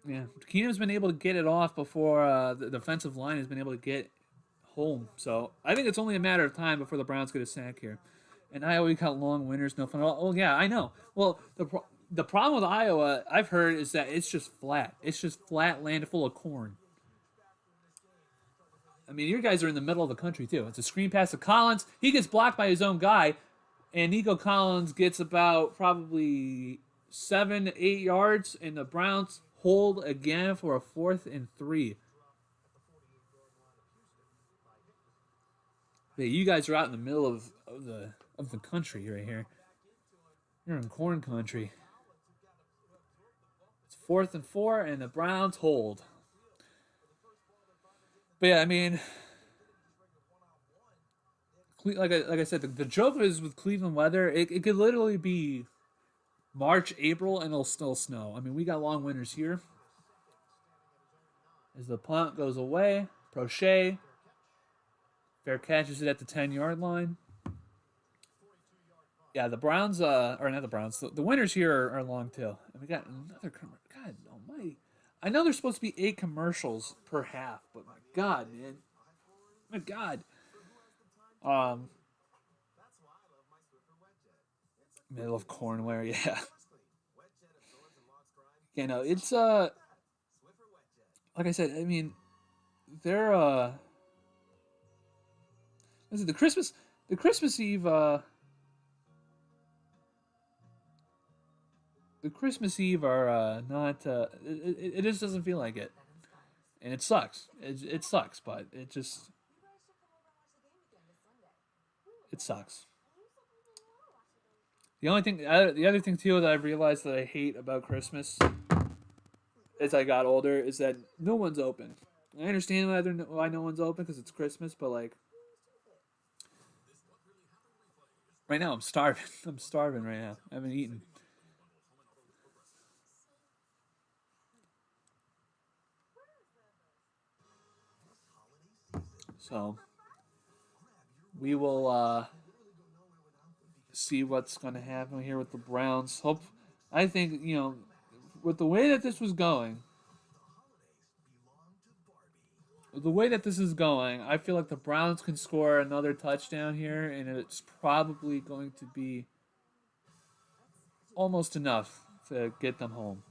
Yeah, Keenum's been able to get it off before the defensive line has been able to get home. So I think it's only a matter of time before the Browns get a sack here. And Iowa got long winters, no fun at all. Oh, yeah, I know. Well, the problem with Iowa, I've heard, is that it's just flat. It's just flat land full of corn. I mean, your guys are in the middle of the country, too. It's a screen pass to Collins. He gets blocked by his own guy, and Nico Collins gets about probably 7 to 8 yards, and the Browns hold again for a 4th and 3. But you guys are out in the middle of the country right here. You're in corn country. It's 4th and 4, and the Browns hold. But yeah, I mean, like I said, the joke is with Cleveland weather. It could literally be March, April, and it'll still snow. I mean, we got long winters here. As the punt goes away, Prochet fair catches it at the 10-yard line. Yeah, the Browns, or not the Browns, the winners here are long too. And we got another, God almighty. I know there's supposed to be 8 commercials per half, but my God, man. My God. Middle of cornware, yeah. You know, it's, like I said, I mean, they're, listen, the Christmas Eve, the Christmas Eve are not. It just doesn't feel like it, and it sucks. It sucks, but it's It sucks. The other thing too that I've realized that I hate about Christmas as I got older is that no one's open. I understand why no one's open because it's Christmas, but like right now I'm starving. I'm starving right now. I haven't eaten. So we will see what's going to happen here with the Browns. I think, with the way that this was going, I feel like the Browns can score another touchdown here, and it's probably going to be almost enough to get them home.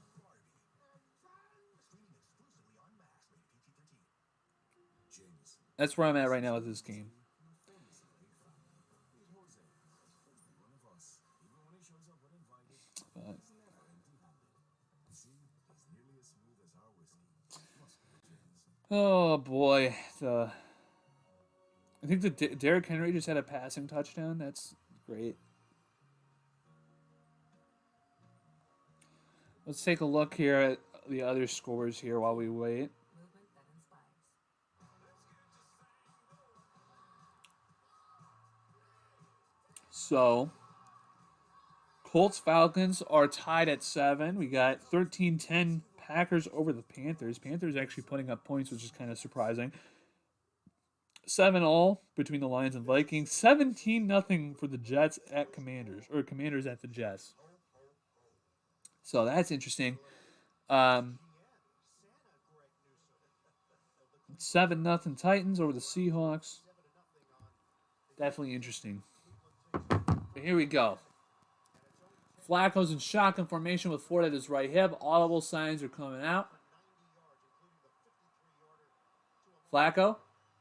That's where I'm at right now with this game. Oh boy, I think the Derrick Henry just had a passing touchdown. That's great. Let's take a look here at the other scores here while we wait. So, Colts Falcons are tied at 7. We got 13-10 Packers over the Panthers. Panthers actually putting up points, which is kind of surprising. 7-all between the Lions and Vikings. 17-0 for the Jets at Commanders, or Commanders at the Jets. So that's interesting. 7-0 Titans over the Seahawks. Definitely interesting. But here we go. Flacco's in shotgun formation with Ford at his right hip. Audible signs are coming out. Flacco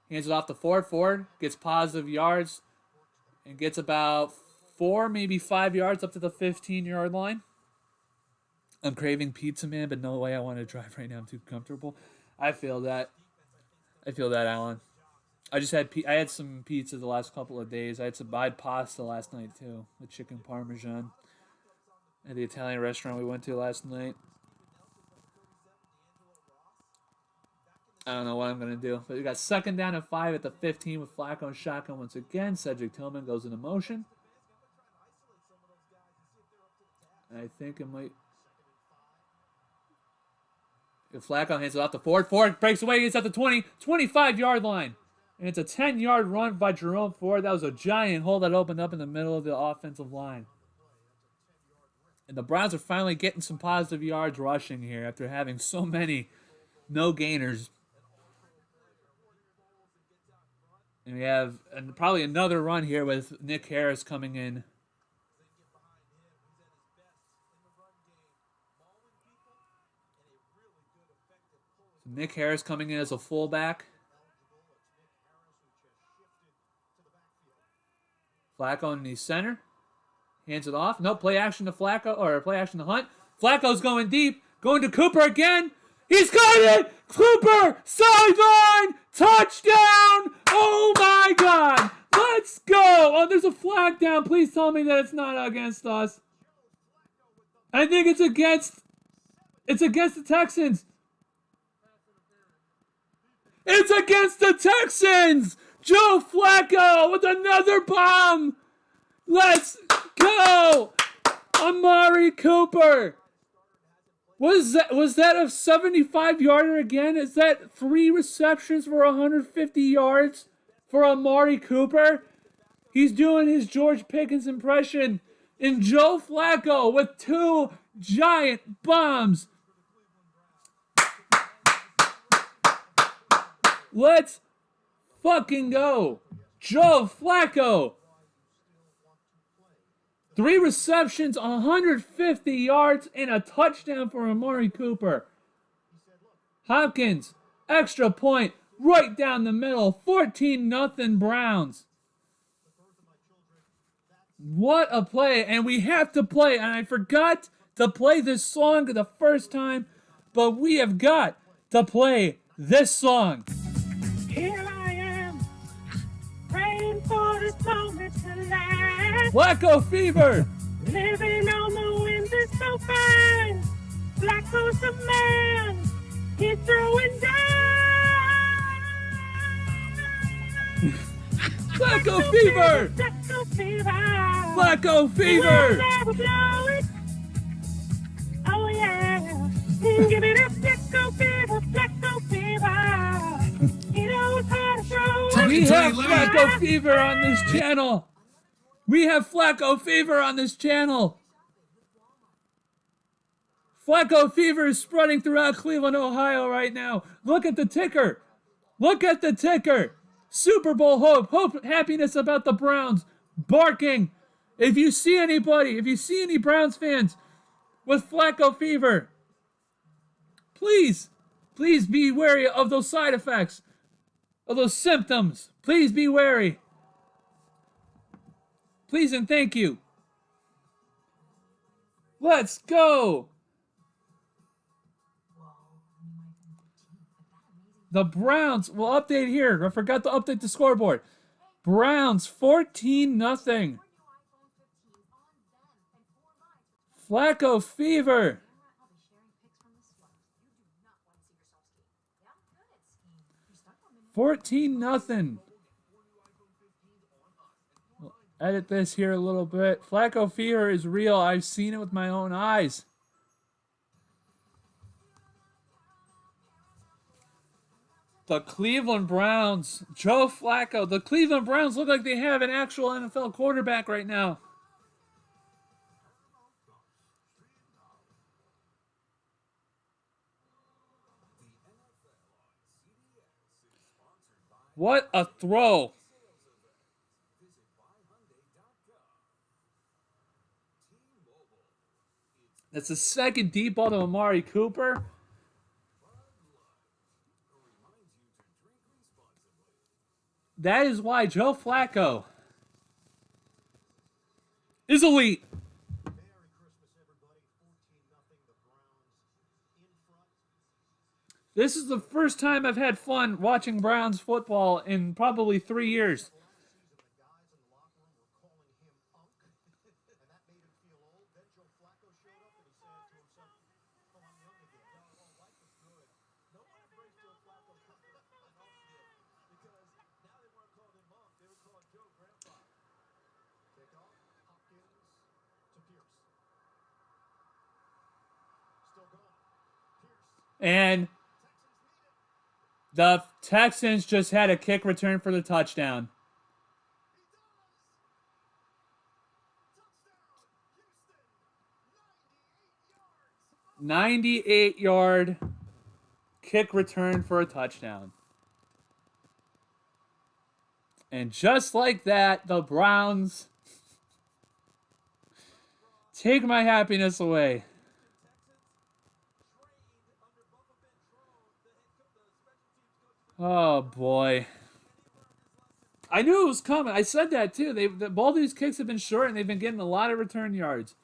hands it off to Ford. Ford gets positive yards and gets about 4, maybe 5 yards up to the 15-yard line. I'm craving pizza, man, but no way I want to drive right now. I'm too comfortable. I feel that, Alan. I had some pizza the last couple of days. I had pasta last night too, with chicken parmesan at the Italian restaurant we went to last night. I don't know what I'm going to do. But we got 2nd down and 5 at the 15 with Flacco and shotgun once again. Cedric Tillman goes into motion. I think it might... If Flacco hands it off to Ford. Ford breaks away. He's at the 25-yard line. And it's a 10-yard run by Jerome Ford. That was a giant hole that opened up in the middle of the offensive line. And the Browns are finally getting some positive yards rushing here after having so many no gainers. And we have probably another run here with Nick Harris coming in. Nick Harris coming in as a fullback. Flacco in the center. Hands it off. No, play action to Flacco, or play action to Hunt. Flacco's going deep. Going to Cooper again. He's got it! Cooper! Sideline! Touchdown! Oh my God! Let's go! Oh, there's a flag down. Please tell me that it's not against us. I think it's against the Texans. It's against the Texans! Joe Flacco with another bomb! Let's go! Amari Cooper! Was that a 75-yarder again? Is that 3 receptions for 150 yards for Amari Cooper? He's doing his George Pickens impression. And Joe Flacco with 2 giant bombs. Let's fucking go. Joe Flacco. 3 receptions, 150 yards, and a touchdown for Amari Cooper. Hopkins, extra point, right down the middle, 14-0 Browns. What a play, and we have to play, and I forgot to play this song the first time, but we have got to play this song. Here I am, praying for this moment to Flacco fever. Living on the wind is so fine. Flacco's the man. He's throwing down. Flacco fever. Flacco fever. Flacco fever. Never blow it. Oh yeah. Give it up, Flacco fever. Flacco fever. He knows how to throw. We have Flacco fever on this channel. We have Flacco fever on this channel. Flacco fever is spreading throughout Cleveland, Ohio right now. Look at the ticker. Look at the ticker. Super Bowl hope, happiness about the Browns, barking. If you see anybody, if you see any Browns fans with Flacco fever, please be wary of those side effects, of those symptoms. Please be wary. Please and thank you. Let's go. The Browns will update here. I forgot to update the scoreboard. Browns 14-0. Flacco fever. $14-0. We'll edit this here a little bit. Flacco fever is real. I've seen it with my own eyes. The Cleveland Browns, Joe Flacco. The Cleveland Browns look like they have an actual NFL quarterback right now. What a throw. That's the second deep ball to Amari Cooper. That is why Joe Flacco is elite. This is the first time I've had fun watching Browns football in probably 3 years. And the Texans just had a kick return for the touchdown. $98-yard kick return for a touchdown. And just like that, the Browns take my happiness away. Oh, boy. I knew it was coming. I said that, too. All these kicks have been short, and they've been getting a lot of return yards.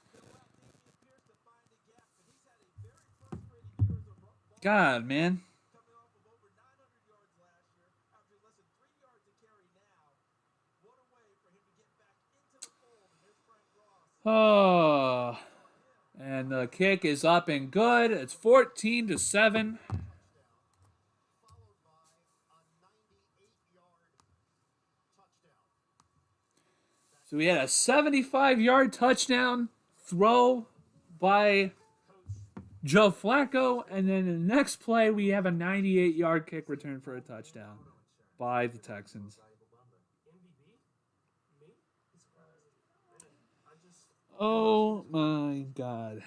God, man. Oh. And the kick is up and good. It's 14-7. So we had a 75-yard touchdown throw by Joe Flacco, and then in the next play we have a 98-yard kick return for a touchdown by the Texans. Oh my God.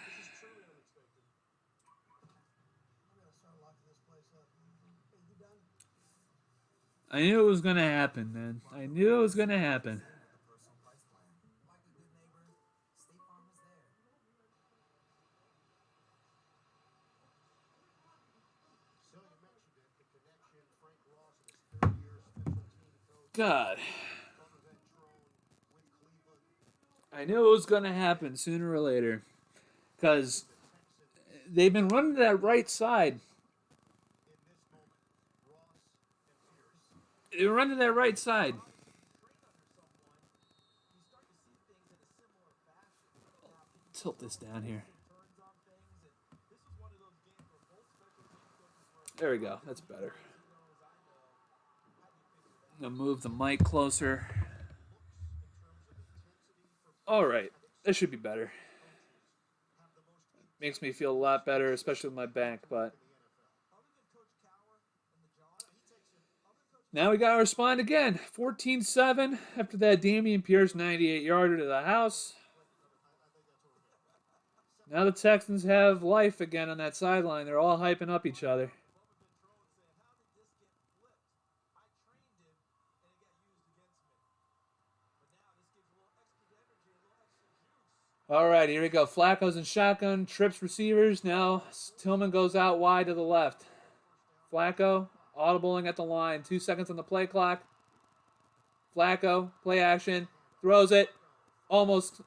I knew it was going to happen, man. I knew it was going to happen. God. I knew it was going to happen sooner or later. Because they've been running to that right side. They're running to that right side. tilt this down here. There we go. That's better. I'm gonna move the mic closer. All right, this should be better. Makes me feel a lot better, especially with my back. But now we got to respond again. 14-7 after that Damian Pierce 98-yarder to the house. Now the Texans have life again on that sideline. They're all hyping up each other. All right, here we go. Flacco's in shotgun, trips receivers. Now Tillman goes out wide to the left. Flacco, audibling at the line. 2 seconds on the play clock. Flacco, play action, throws it. Almost.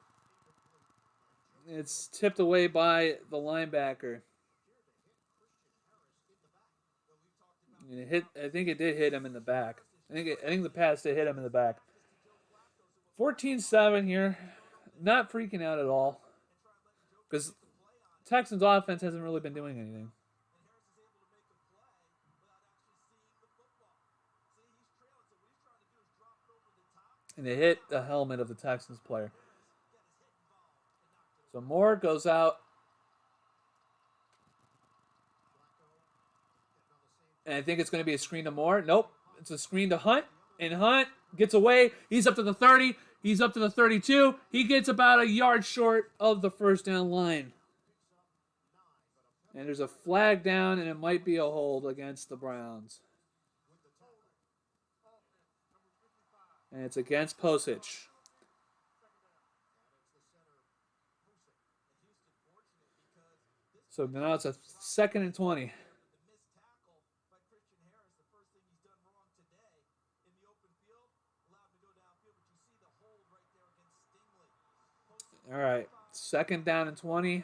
It's tipped away by the linebacker. And it hit. I think it did hit him in the back. I think the pass did hit him in the back. 14-7 here. Not freaking out at all. Because Texans offense hasn't really been doing anything. And they hit the helmet of the Texans player. So Moore goes out. And I think it's going to be a screen to Moore. Nope. It's a screen to Hunt. And Hunt gets away. He's up to the 30. He's up to the 32. He gets about a yard short of the first down line. And there's a flag down, and it might be a hold against the Browns. And it's against Posich. So now it's a 2nd and 20. All right, 2nd down and 20.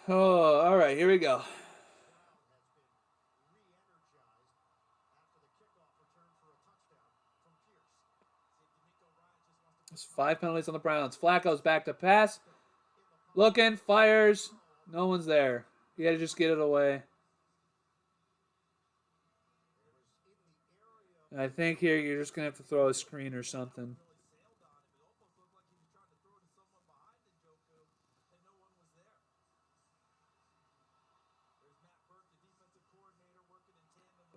Oh, all right, here we go. There's 5 penalties on the Browns. Flacco's back to pass. Looking, fires. No one's there. You got to just get it away. And I think here you're just going to have to throw a screen or something.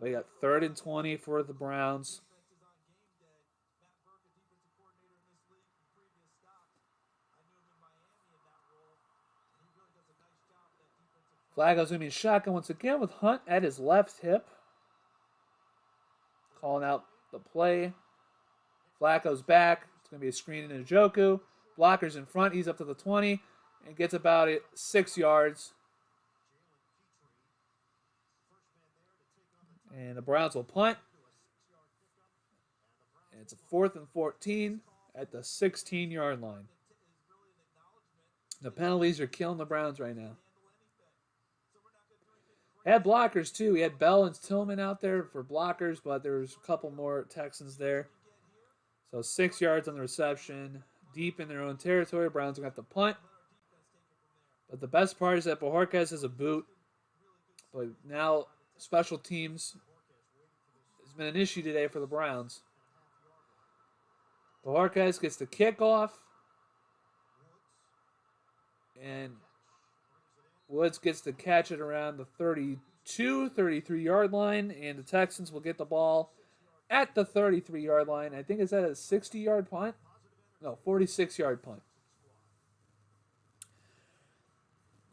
We got 3rd and 20 for the Browns. Flacco's going to be shotgun once again with Hunt at his left hip. Calling out the play. Flacco's back. It's going to be a screen in Njoku. Blocker's in front. He's up to the 20 and gets about 6 yards. And the Browns will punt. And it's a 4th and 14 at the 16-yard line. The penalties are killing the Browns right now. Had blockers too. We had Bell and Tillman out there for blockers, but there was a couple more Texans there. So 6 yards on the reception, deep in their own territory. Browns will have to punt. But the best part is that Bojorquez has a boot. But now special teams has been an issue today for the Browns. Bojorquez gets the kickoff. And Woods gets to catch it around the 32, 33-yard line, and the Texans will get the ball at the 33-yard line. I think is that a 60-yard punt? No, 46-yard punt.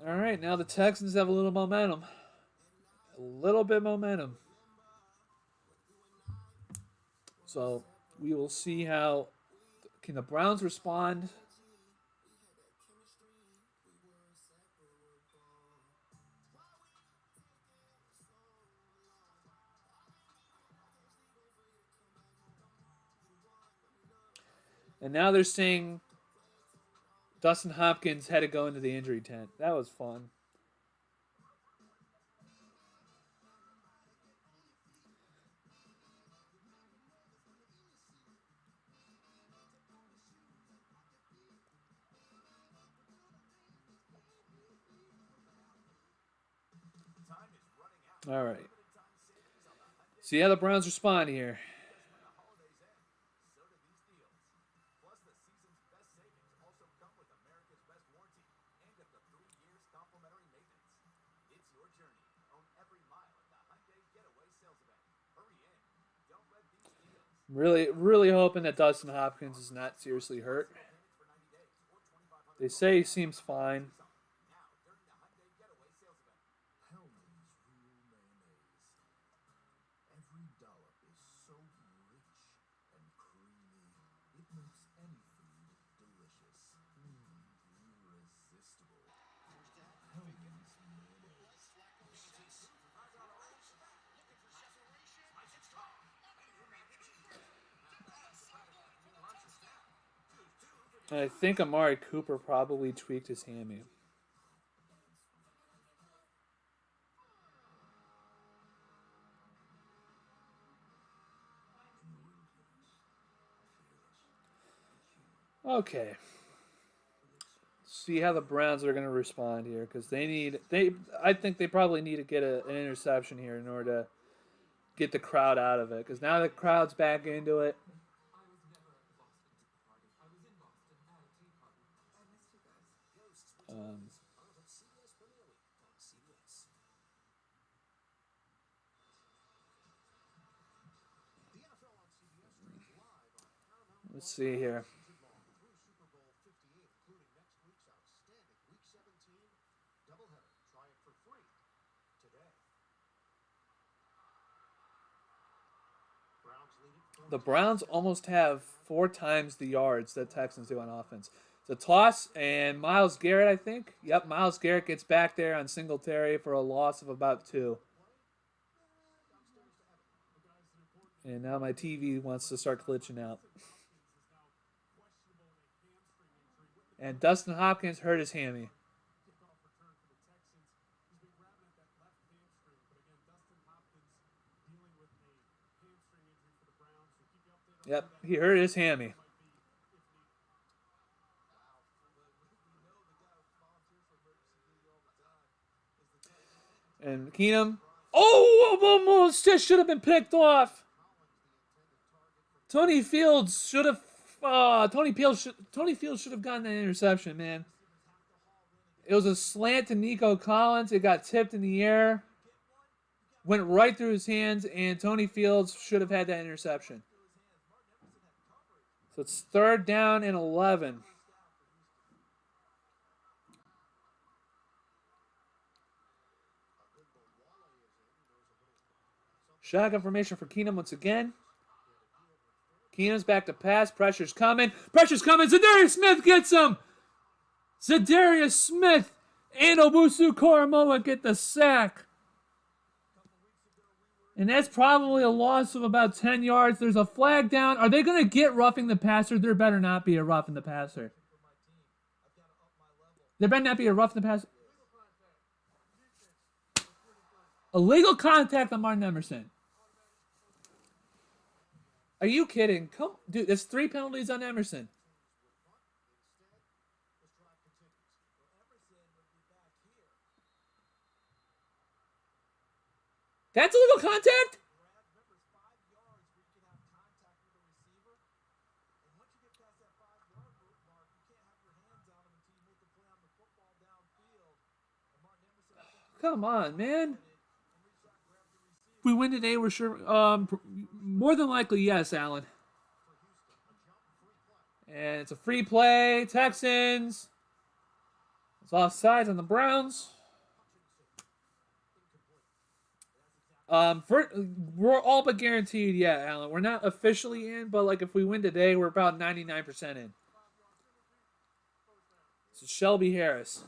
All right, now the Texans have a little momentum. A little bit momentum. So we will see how can the Browns respond. And now they're saying Dustin Hopkins had to go into the injury tent. That was fun. All right. See how the Browns respond here. Really hoping that Dustin Hopkins is not seriously hurt. They say he seems fine. And I think Amari Cooper probably tweaked his hammy. Okay. See how the Browns are going to respond here because I think they probably need to get an interception here in order to get the crowd out of it because now the crowd's back into it. Let's see here. The Browns almost have 4 times the yards that Texans do on offense. It's a toss, and Myles Garrett, I think. Yep, Myles Garrett gets back there on Singletary for a loss of about 2. And now my TV wants to start glitching out. And Dustin Hopkins hurt his hammy. Yep, he hurt his hammy. And Keenum. Oh, almost just should have been picked off. Tony Fields should have. Tony Fields should have gotten that interception, man. It was a slant to Nico Collins. It got tipped in the air, went right through his hands, and Tony Fields should have had that interception. So it's 3rd down and 11. Shotgun formation for Keenum once again. Keenum's back to pass. Pressure's coming. Zadarius Smith gets him. Zadarius Smith and Obusu Koromoa get the sack. And that's probably a loss of about 10 yards. There's a flag down. Are they going to get roughing the passer? There better not be a roughing the passer. There better not be a roughing the passer. Illegal contact on Martin Emerson. Are you kidding? Come, dude, there's 3 penalties on Emerson. That's illegal contact? Come on, man. We win today, we're sure. More than likely, yes, Alan. And it's a free play. Texans. It's offsides on the Browns. We're all but guaranteed, yeah, Alan. We're not officially in, but like if we win today, we're about 99% in. So Shelby Harris.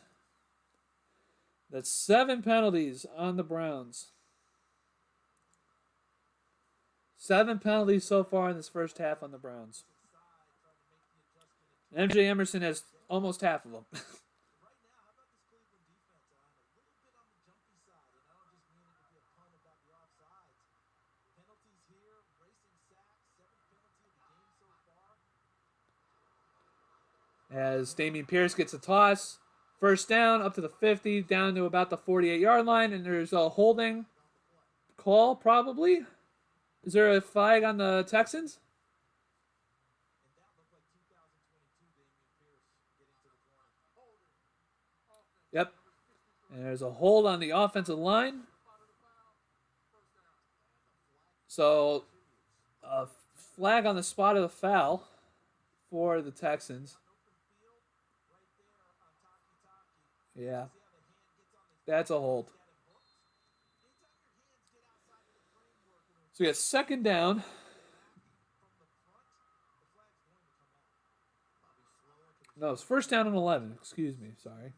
That's 7 penalties on the Browns. 7 penalties so far in this first half on the Browns. MJ Emerson has almost half of them. As Dameon Pierce gets a toss. 1st down, up to the 50, down to about the 48-yard line, and there's a holding call, probably. Is there a flag on the Texans? Yep. And there's a hold on the offensive line. So, a flag on the spot of the foul for the Texans. Yeah. That's a hold. So we got second down. No, it's first down and 11. Excuse me. Sorry.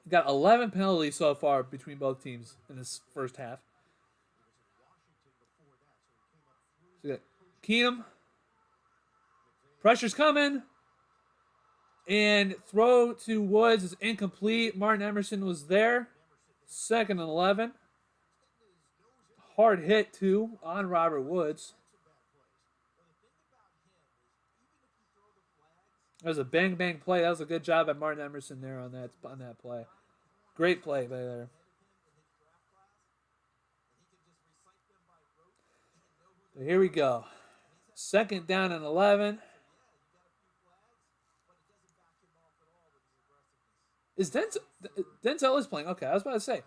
Got 11 penalties so far between both teams in this first half. So we got Keenum. Pressure's coming. And throw to Woods is incomplete. Martin Emerson was there. Second and 11. Hard hit, too, on Robert Woods. That was a bang-bang play. That was a good job by Martin Emerson there on that play. Great play by there. So here we go. Second down and 11. Is Denzel is playing? Okay, I was about to say.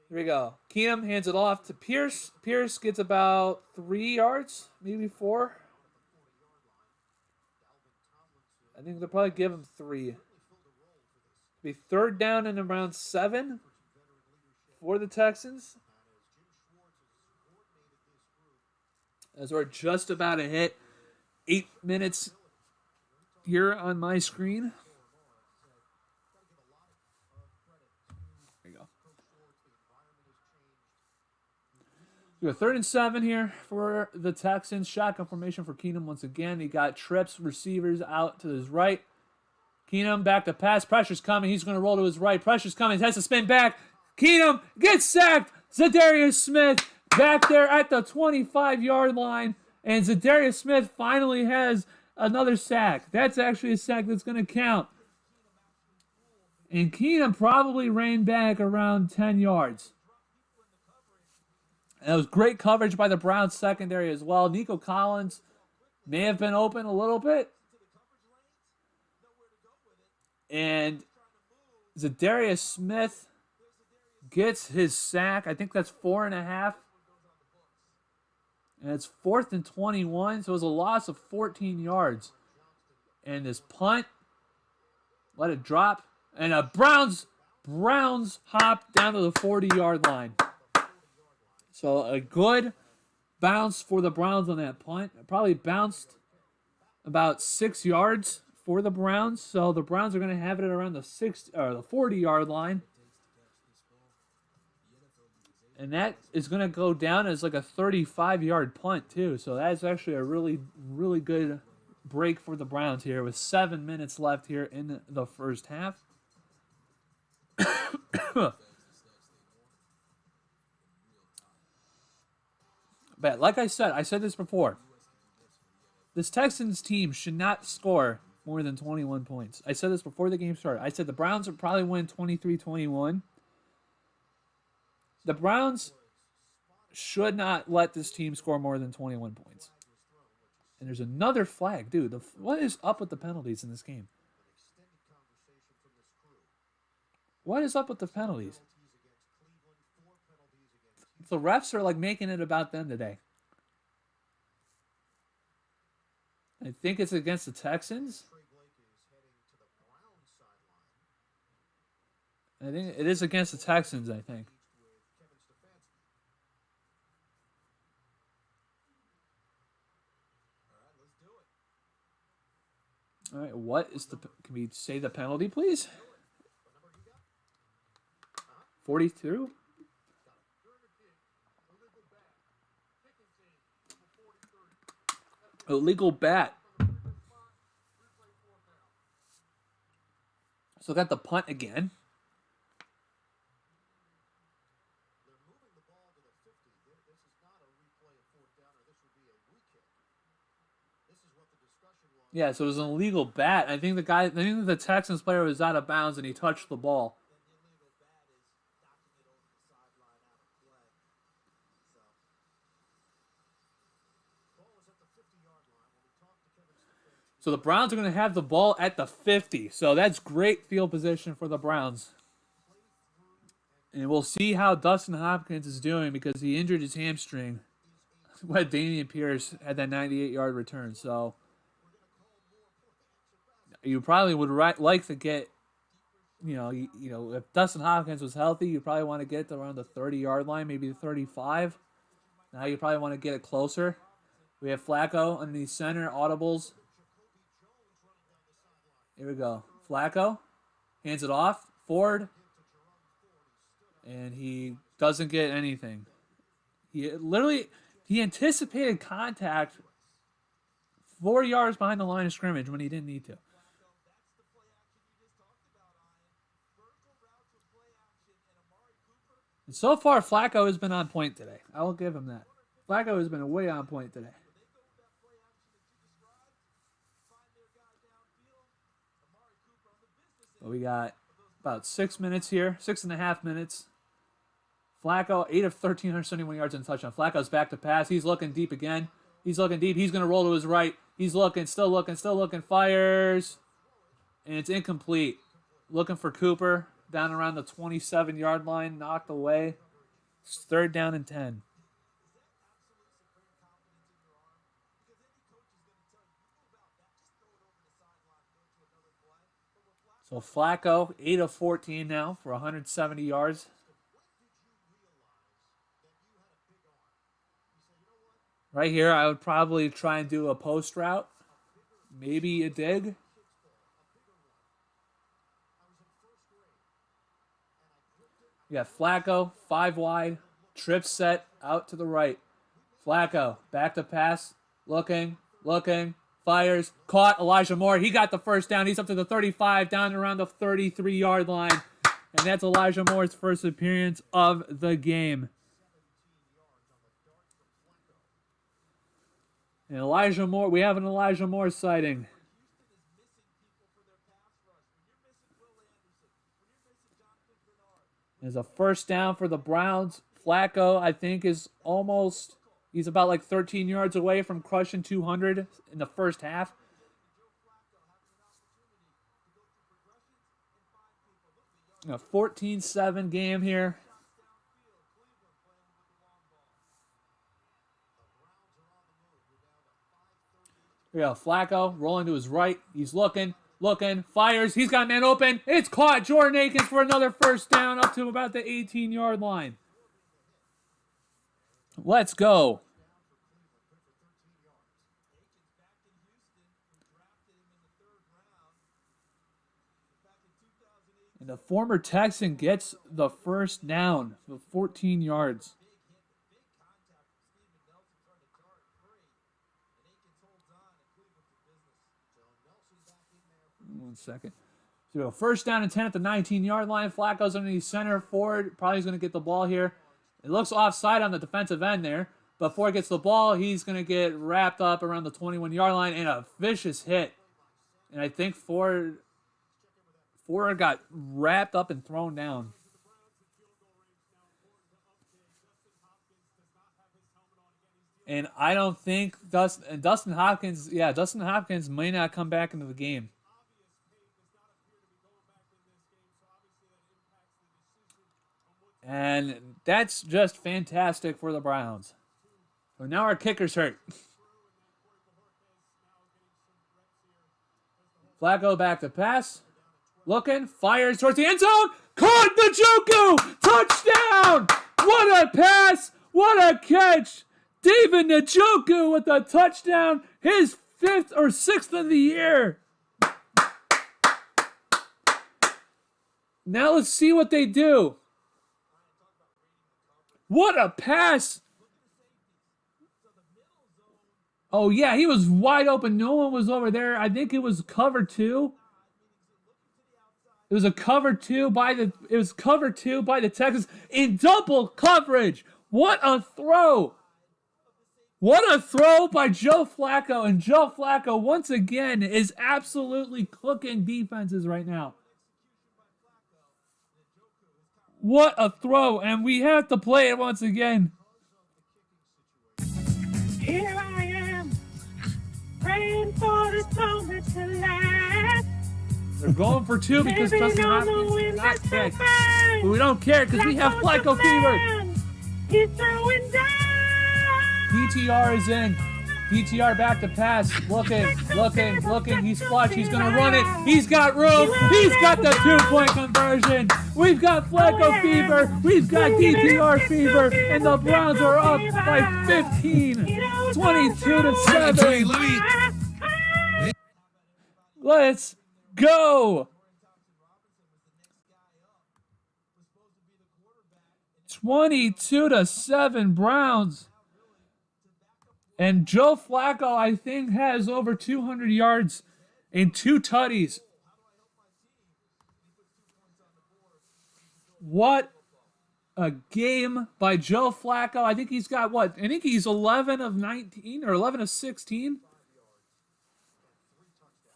Here we go. Keenum hands it off to Pierce. Pierce gets about 3 yards, maybe 4. I think they'll probably give him 3. Be third down and around 7 for the Texans. As we're just about to hit 8 minutes here on my screen. There you go. We got 3rd and 7 here for the Texans. Shotgun formation for Keenum once again. He got trips, receivers out to his right. Keenum back to pass. Pressure's coming. He's going to roll to his right. Pressure's coming. He has to spin back. Keenum gets sacked. Zadarius Smith back there at the 25-yard line. And Zadarius Smith finally has another sack. That's actually a sack that's going to count. And Keenum probably ran back around 10 yards. And it was great coverage by the Browns secondary as well. Nico Collins may have been open a little bit. And Zadarius Smith gets his sack. I think that's 4.5. And it's 4th and 21. So it was a loss of 14 yards. And this punt, let it drop. And a Browns hop down to the 40-yard line. So a good bounce for the Browns on that punt. It probably bounced about 6 yards for the Browns. So the Browns are going to have it around the 40-yard line. And that is going to go down as like a 35-yard punt too. So that's actually a really, really good break for the Browns here with 7 minutes left here in the first half. But like I said this before. This Texans team should not score more than 21 points. I said this before the game started. I said the Browns would probably win 23-21. The Browns should not let this team score more than 21 points. And there's another flag. Dude, what is up with the penalties in this game? What is up with the penalties? The refs are like making it about them today. I think it's against the Texans. I think it is against the Texans, I think. All right, what is the... Can we say the penalty, please? 42? Illegal bat. So got the punt again. Yeah, so it was an illegal bat. I think the Texans player was out of bounds and he touched the ball. So the Browns are going to have the ball at the 50. So that's great field position for the Browns. And we'll see how Dustin Hopkins is doing because he injured his hamstring when Dameon Pierce had that 98-yard return. So you probably would like to get, if Dustin Hopkins was healthy, you probably want to get to around the 30-yard line, maybe the 35. Now you probably want to get it closer. We have Flacco underneath center, audibles. Here we go. Flacco hands it off. Ford. And he doesn't get anything. He anticipated contact 4 yards behind the line of scrimmage when he didn't need to. And so far, Flacco has been on point today. I will give him that. Flacco has been way on point today. But we got about 6 minutes here, 6.5 minutes. Flacco, 8 of 13, 171 yards and a touchdown. Flacco's back to pass. He's looking deep again. He's looking deep. He's going to roll to his right. He's looking, still looking, fires. And it's incomplete. Looking for Cooper down around the 27-yard line, knocked away. It's 3rd down and 10. So Flacco, 8 of 14 now for 170 yards. Right here, I would probably try and do a post route. Maybe a dig. We got Flacco, 5 wide. Trip set out to the right. Flacco, back to pass. Looking. Fires. Caught Elijah Moore. He got the first down. He's up to the 35, down around the 33-yard line. And that's Elijah Moore's first appearance of the game. And Elijah Moore, we have an Elijah Moore sighting. There's a first down for the Browns. Flacco, I think, is almost, he's about like 13 yards away from crushing 200 in the first half. A 14-7 game here. We got Flacco rolling to his right. He's looking, fires. He's got a man open. It's caught. Jordan Akins for another first down up to about the 18-yard line. Let's go. And the former Texan gets the first down for 14 yards. One second. So first down and 10 at the 19-yard line. Flacco's underneath center. Ford probably is going to get the ball here. It looks offside on the defensive end there. But Ford gets the ball. He's going to get wrapped up around the 21-yard line and a vicious hit. And I think Ford got wrapped up and thrown down. And I don't think Dustin Hopkins may not come back into the game. And that's just fantastic for the Browns. So now our kicker's hurt. Flacco back to pass. Looking, fires towards the end zone. Caught Njoku! Touchdown! What a pass! What a catch! David Njoku with a touchdown. His 5th or 6th of the year. Now let's see what they do. What a pass! Oh yeah, he was wide open. No one was over there. I think it was cover 2. It was cover 2 by the Texans in double coverage. What a throw! What a throw by Joe Flacco. And Joe Flacco once again is absolutely cooking defenses right now. What a throw, and we have to play it once again. Here I am, praying for this moment to last. They're going for two because Living Justin on the Hopkins wind cannot that's kick. fine. But we don't care because we have Flacco fever. He's throwing down. DTR is in. DTR back to pass. Looking. He's flush. He's going to run it. He's got room. He's got the 2-point conversion. We've got Flacco fever. We've got DTR fever. And the Browns are up by 15. 22-7. Let's go. 22-7 Browns. And Joe Flacco, I think, has over 200 yards and 2 tutties. What a game by Joe Flacco. I think he's got what? I think he's 11 of 19 or 11 of 16.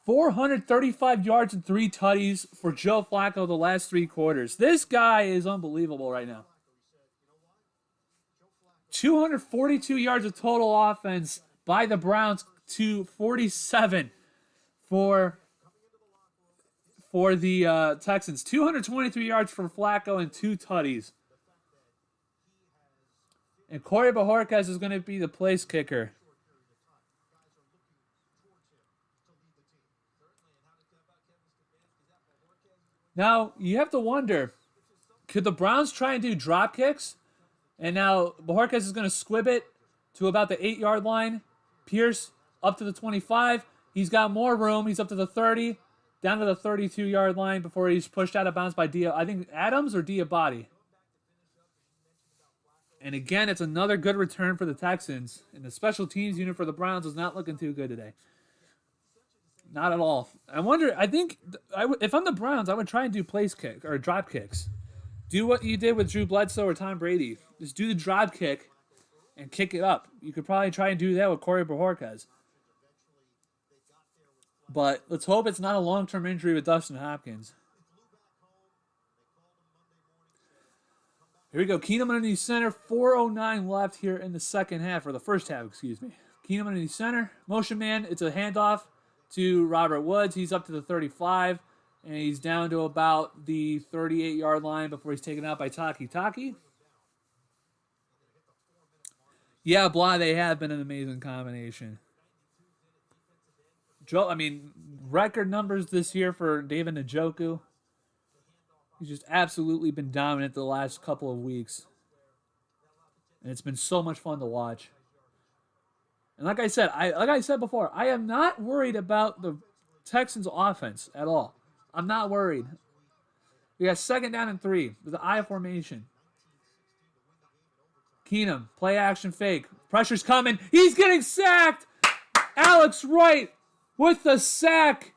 435 yards and 3 tutties for Joe Flacco the last 3 quarters. This guy is unbelievable right now. 242 yards of total offense by the Browns to 47 for the Texans. 223 yards for Flacco and 2 tutties. And Corey Bojorquez is going to be the place kicker. Now, you have to wonder, could the Browns try and do drop kicks? And now Bojorquez is going to squib it to about the 8-yard line. Pierce up to the 25. He's got more room. He's up to the 30, down to the 32-yard line before he's pushed out of bounds by I think Adams or Diabate. And again, it's another good return for the Texans. And the special teams unit for the Browns is not looking too good today. Not at all. I think if I'm the Browns, I would try and do place kick or drop kicks. Do what you did with Drew Bledsoe or Tom Brady. Just do the drop kick and kick it up. You could probably try and do that with Corey Bojorquez. But let's hope it's not a long-term injury with Dustin Hopkins. Here we go. Keenum underneath center. 4:09 left here in the second half, or the first half, excuse me. Keenum underneath center. Motion man. It's a handoff to Robert Woods. He's up to the 35. And he's down to about the 38-yard line before he's taken out by Taki. Yeah, blah, they have been an amazing combination. Record numbers this year for David Njoku. He's just absolutely been dominant the last couple of weeks. And it's been so much fun to watch. And like I said before, I am not worried about the Texans' offense at all. I'm not worried. We got 2nd down and 3 with the I formation. Keenum, play action fake. Pressure's coming. He's getting sacked. Alex Wright with the sack.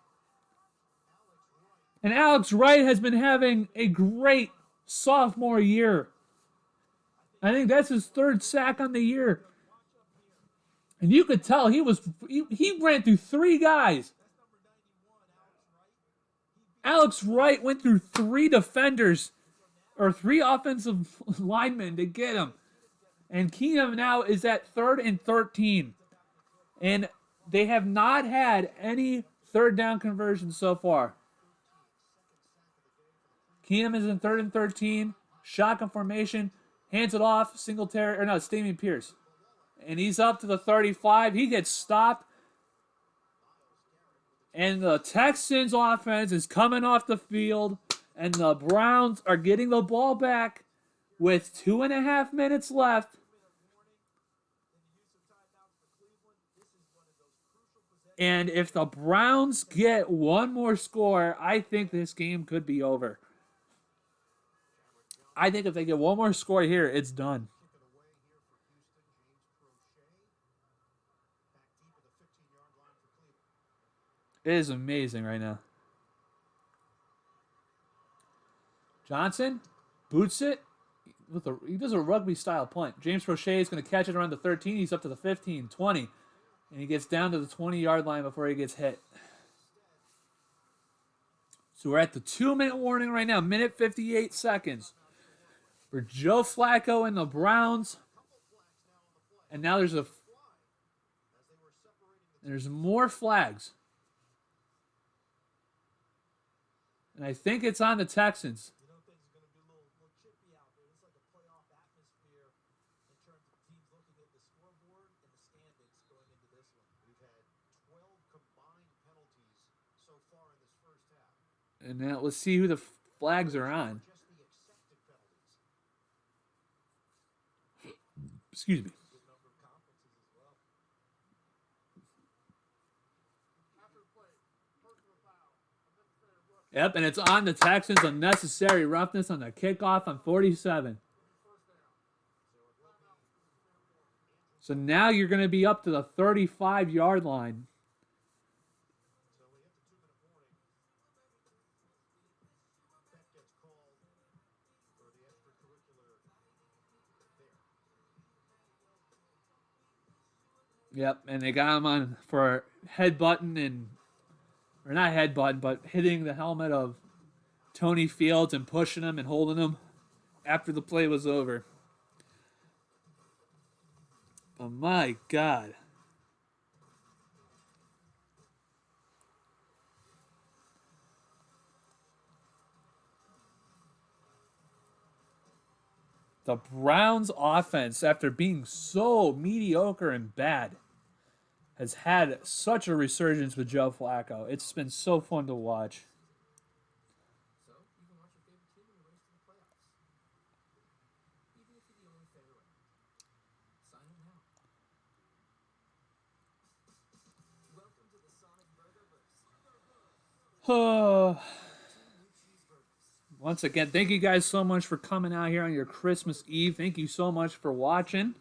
And Alex Wright has been having a great sophomore year. I think that's his 3rd sack on the year. And you could tell he ran through 3 guys. Alex Wright went through 3 defenders or 3 offensive linemen to get him. And Keenum now is at 3rd and 13. And they have not had any 3rd down conversions so far. Keenum is in 3rd and 13. Shotgun formation. Hands it off. It's Damian Pierce. And he's up to the 35. He gets stopped. And the Texans offense is coming off the field. And the Browns are getting the ball back with 2.5 minutes left. And if the Browns get one more score, I think this game could be over. I think if they get one more score here, it's done. It is amazing right now. Johnson boots it. He does a rugby-style punt. James Prochet is going to catch it around the 13. He's up to the 15, 20. And he gets down to the 20-yard line before he gets hit. So we're at the 2-minute warning right now. 1:58 seconds. For Joe Flacco and the Browns. And now there's more flags. And I think it's on the Texans. You know, things are going to be a little chippy out there. It's like a playoff atmosphere in terms of teams looking at the scoreboard and the standings going into this one. We've had 12 combined penalties so far in this first half. And now let's see who the flags are on. Just the accepted penalties. Excuse me. Good number of conferences as well. After the play, personal foul. Unnecessary roughness. Yep, and it's on the Texans. Unnecessary roughness on the kickoff on 47. So now you're going to be up to the 35-yard line. So we hit the 2-minute warning. That gets called for the extracurricular there. Yep, and they got him on for headbutting or not headbutting, but hitting the helmet of Tony Fields and pushing him and holding him after the play was over. But my God. The Browns offense, after being so mediocre and bad, has had such a resurgence with Joe Flacco. It's been so fun to watch. So you can watch your favorite team in the race to the playoffs. Even if you're the only fan around. Sign up now. Welcome to the Sonic Burger Verse. Once again, thank you guys so much for coming out here on your Christmas Eve. Thank you so much for watching.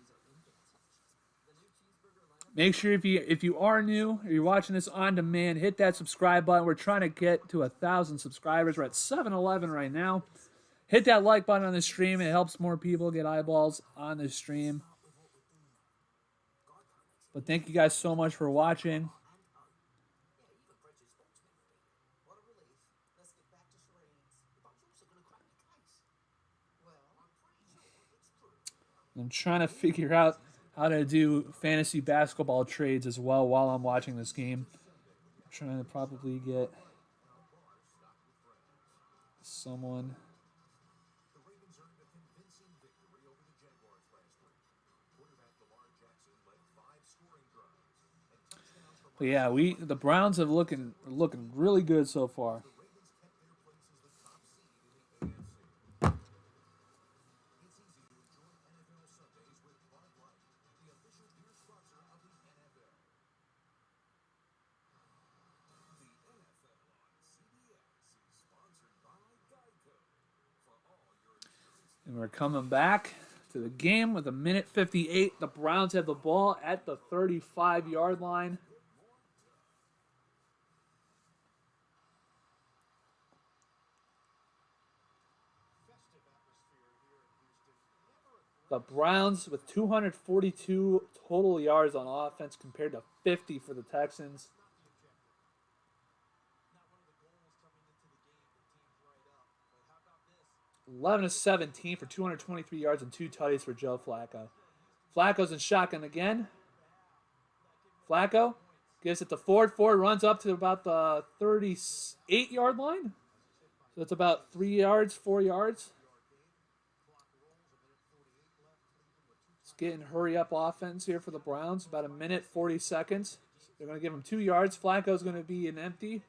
Make sure if you are new or you're watching this on demand, hit that subscribe button. We're trying to get to 1,000 subscribers. We're at 711 right now. Hit that like button on the stream. It helps more people get eyeballs on the stream. But thank you guys so much for watching. I'm trying to figure out how to do fantasy basketball trades as well while I'm watching this game. I'm trying to probably get someone. But yeah, the Browns have looking really good so far. And we're coming back to the game with 1:58. The Browns have the ball at the 35-yard line. The Browns with 242 total yards on offense compared to 50 for the Texans. 11-17 for 223 yards and 2 tutties for Joe Flacco. Flacco's in shotgun again. Flacco gives it to Ford. Ford runs up to about the 38-yard line. So it's about 3 yards, 4 yards. It's getting hurry-up offense here for the Browns. About 1:40 seconds. They're going to give him 2 yards. Flacco's going to be an empty.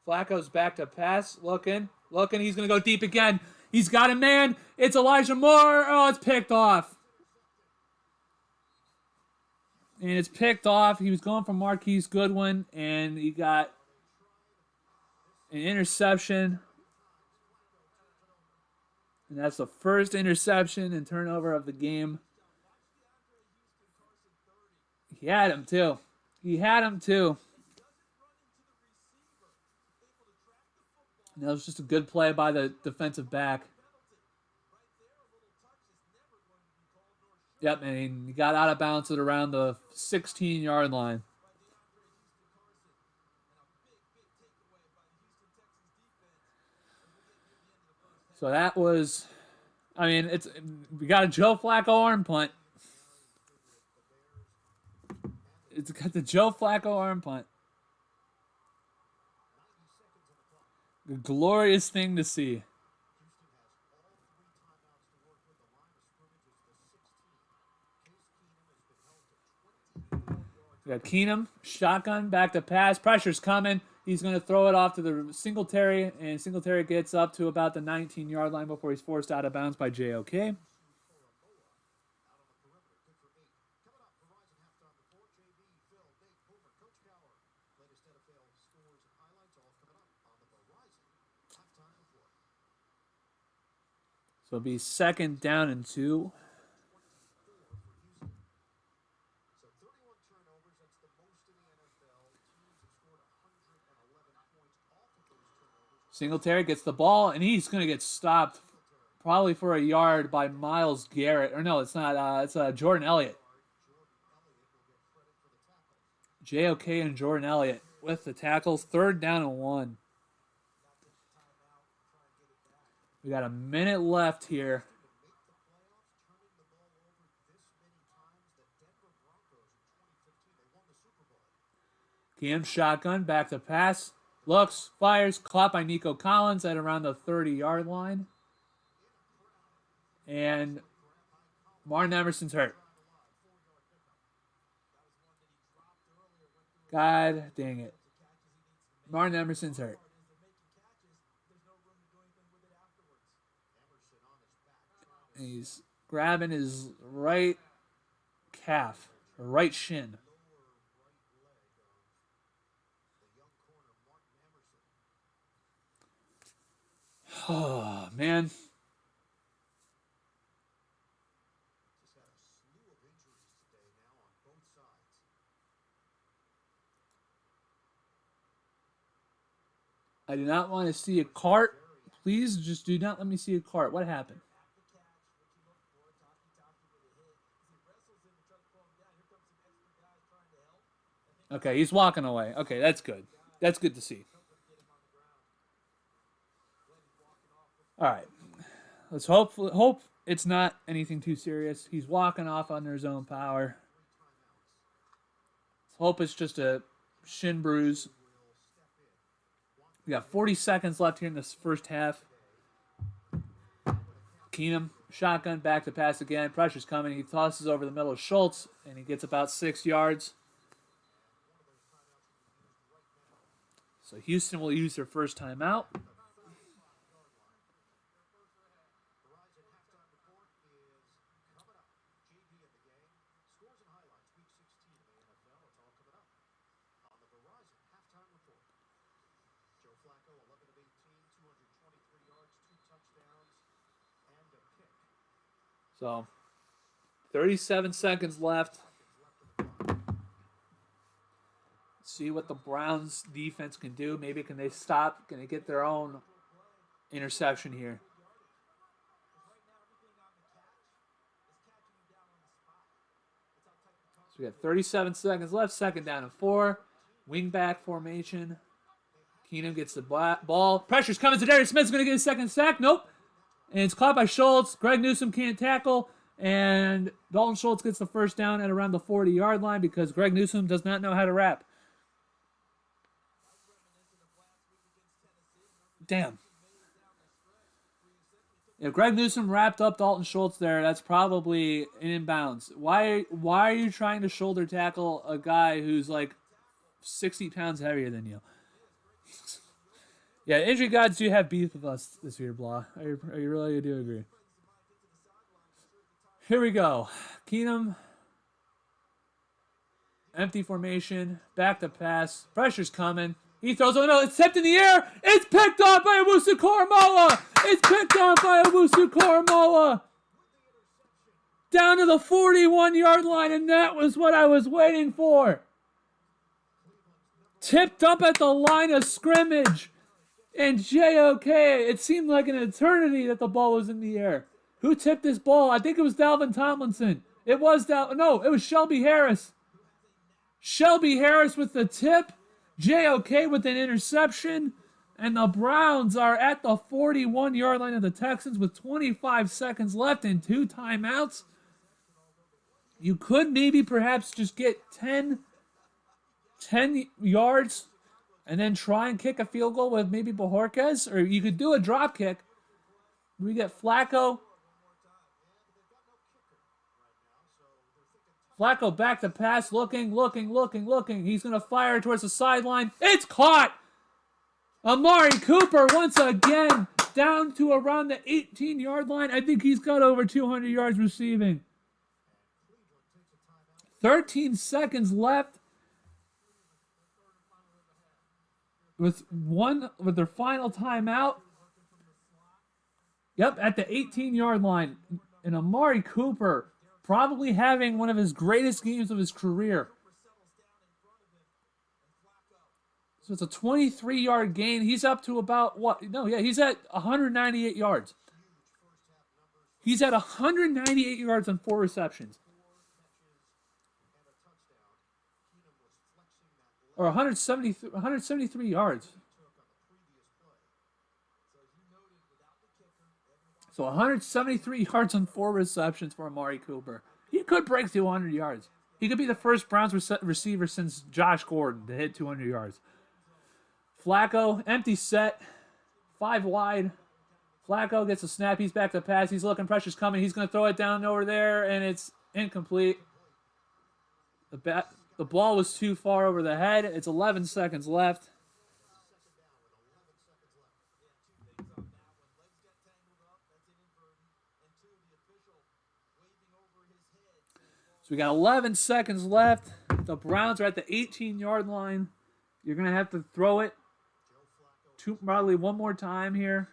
Flacco's back to pass. Looking. He's going to go deep again. He's got a man. It's Elijah Moore. Oh, it's picked off. And it's picked off. He was going for Marquise Goodwin, and he got an interception. And that's the first interception and turnover of the game. He had him, too. And that was just a good play by the defensive back. Yep, and he got out of bounds at around the 16-yard line. So that was, we got a Joe Flacco arm punt. It's got the Joe Flacco arm punt. A glorious thing to see. We got Keenum, shotgun, back to pass. Pressure's coming. He's going to throw it off to the Singletary, and Singletary gets up to about the 19-yard line before he's forced out of bounds by JOK. So it'll be 2nd down and 2. Singletary gets the ball, and he's going to get stopped probably for a yard by Myles Garrett. Or no, it's not. It's Jordan Elliott. JOK and Jordan Elliott with the tackles. 3rd down and 1. We got a minute left here. Cam shotgun, back to pass. Looks, fires, caught by Nico Collins at around the 30-yard line. And Martin Emerson's hurt. God dang it. Martin Emerson's hurt. And he's grabbing his right calf, or right shin. Oh, man. I do not want to see a cart. Please just do not let me see a cart. What happened? Okay, he's walking away. Okay, that's good. That's good to see. All right. Let's hope it's not anything too serious. He's walking off under his own power. Let's hope it's just a shin bruise. We got 40 seconds left here in this first half. Keenum, shotgun, back to pass again. Pressure's coming. He tosses over the middle of Schultz, and he gets about 6 yards. So Houston will use their first timeout. So, 37 seconds left. See what the Browns defense can do. Maybe can they stop? Can they get their own interception here? So we got 37 seconds left. 2nd down and 4. Wingback formation. Keenum gets the ball. Pressure's coming to Darius Smith's going to get a second sack. Nope. And it's caught by Schultz. Greg Newsome can't tackle. And Dalton Schultz gets the first down at around the 40-yard line because Greg Newsome does not know how to rap. Damn. If Greg Newsome wrapped up Dalton Schultz there, that's probably an inbounds. Why are you trying to shoulder tackle a guy who's like 60 pounds heavier than you? Yeah, injury gods do have beef with us this year, Blah. I really do agree. Here we go. Keenum. Empty formation. Back to pass. Pressure's coming. He throws it. No, it's tipped in the air. It's picked off by Owusu Koromoa. It's picked off by Owusu Koromoa. Down to the 41-yard line, and that was what I was waiting for. Tipped up at the line of scrimmage. And JOK, it seemed like an eternity that the ball was in the air. Who tipped this ball? I think it was Dalvin Tomlinson. It was Shelby Harris. Shelby Harris with the tip. JOK with an interception. And the Browns are at the 41-yard line of the Texans with 25 seconds left and 2 timeouts. You could maybe perhaps just get 10 yards and then try and kick a field goal with maybe Bojorquez, or you could do a drop kick. We get Flacco. Flacco back to pass, looking. He's going to fire towards the sideline. It's caught! Amari Cooper once again down to around the 18-yard line. I think he's got over 200 yards receiving. 13 seconds left. With their final timeout. Yep, at the 18-yard line. And Amari Cooper probably having one of his greatest games of his career. So it's a 23-yard gain. He's up to about what? No, yeah, he's at 198 yards. He's at 198 yards on 4 receptions. Or 173 yards. So 173 yards on 4 receptions for Amari Cooper. He could break 200 yards. He could be the first Browns receiver since Josh Gordon to hit 200 yards. Flacco, empty set, 5 wide. Flacco gets a snap. He's back to pass. He's looking. Pressure's coming. He's going to throw it down over there, and it's incomplete. The ball was too far over the head. It's 11 seconds left. So we got 11 seconds left. The Browns are at the 18-yard line. You're going to have to throw it probably one more time here.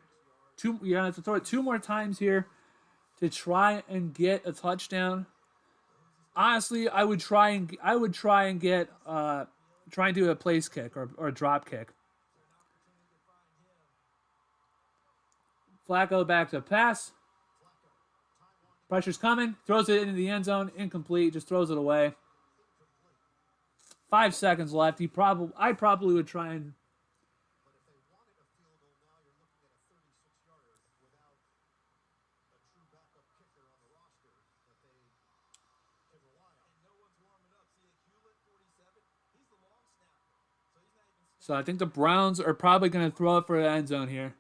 You're going to have to throw it 2 more times here to try and get a touchdown. Honestly, I would try and do a place kick or a drop kick. Flacco back to pass. Pressure's coming. Throws it into the end zone. Incomplete. Just throws it away. 5 seconds left. I probably would try and. So I think the Browns are probably going to throw it for the end zone here.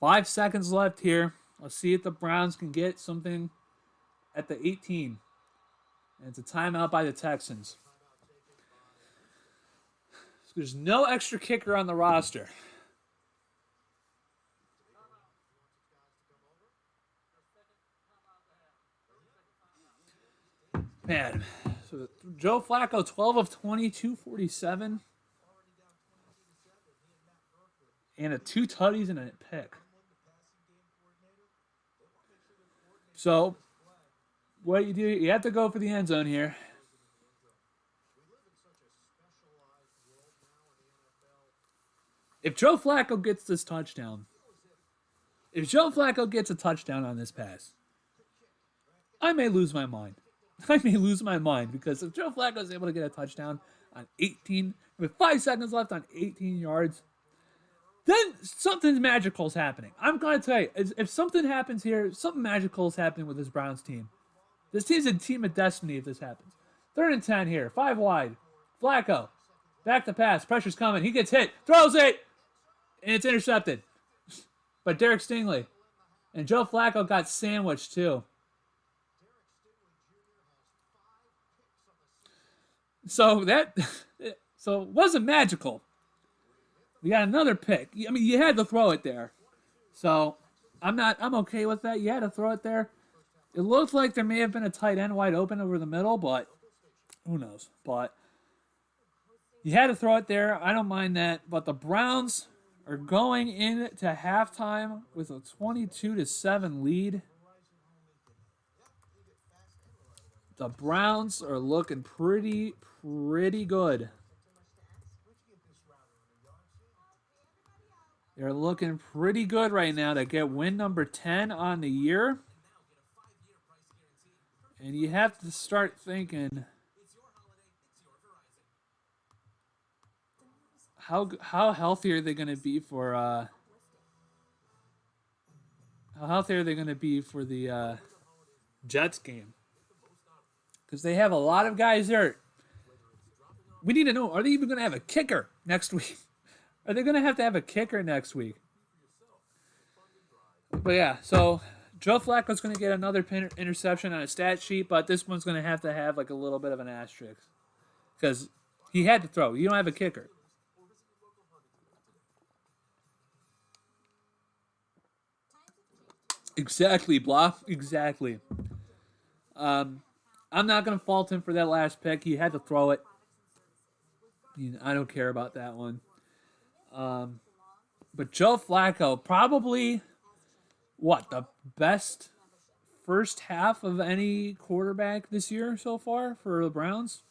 5 seconds left here. Let's see if the Browns can get something at the 18. And it's a timeout by the Texans. So there's no extra kicker on the roster. Man, so Joe Flacco, 12 of 20, 247. And a 2 tutties and a pick. So, what you do, you have to go for the end zone here. If Joe Flacco gets this touchdown, if Joe Flacco gets a touchdown on this pass, I may lose my mind. I may lose my mind because if Joe Flacco is able to get a touchdown on 18, with 5 seconds left on 18 yards, then something magical is happening. I'm going to tell you, if something happens here, something magical is happening with this Browns team. This team's a team of destiny if this happens. 3rd and 10 here, 5 wide. Flacco, back to pass, pressure's coming. He gets hit, throws it, and it's intercepted. But Derek Stingley and Joe Flacco got sandwiched too. So it wasn't magical. We got another pick. I mean, you had to throw it there. So I'm okay with that. You had to throw it there. It looked like there may have been a tight end wide open over the middle, but who knows? But you had to throw it there. I don't mind that. But the Browns are going into halftime with a 22-7 lead. The Browns are looking pretty good. They're looking pretty good right now to get win number 10 on the year. And you have to start thinking, how healthy are they going to be for the Jets game? because they have a lot of guys there. We need to know, are they even going to have a kicker next week? Are they going to have a kicker next week? But yeah, so Joe Flacco's going to get another interception on a stat sheet, but this one's going to have like a little bit of an asterisk because he had to throw. You don't have a kicker. Exactly, Blah. Exactly. I'm not going to fault him for that last pick. He had to throw it. I don't care about that one. But Joe Flacco, probably, the best first half of any quarterback this year so far for the Browns?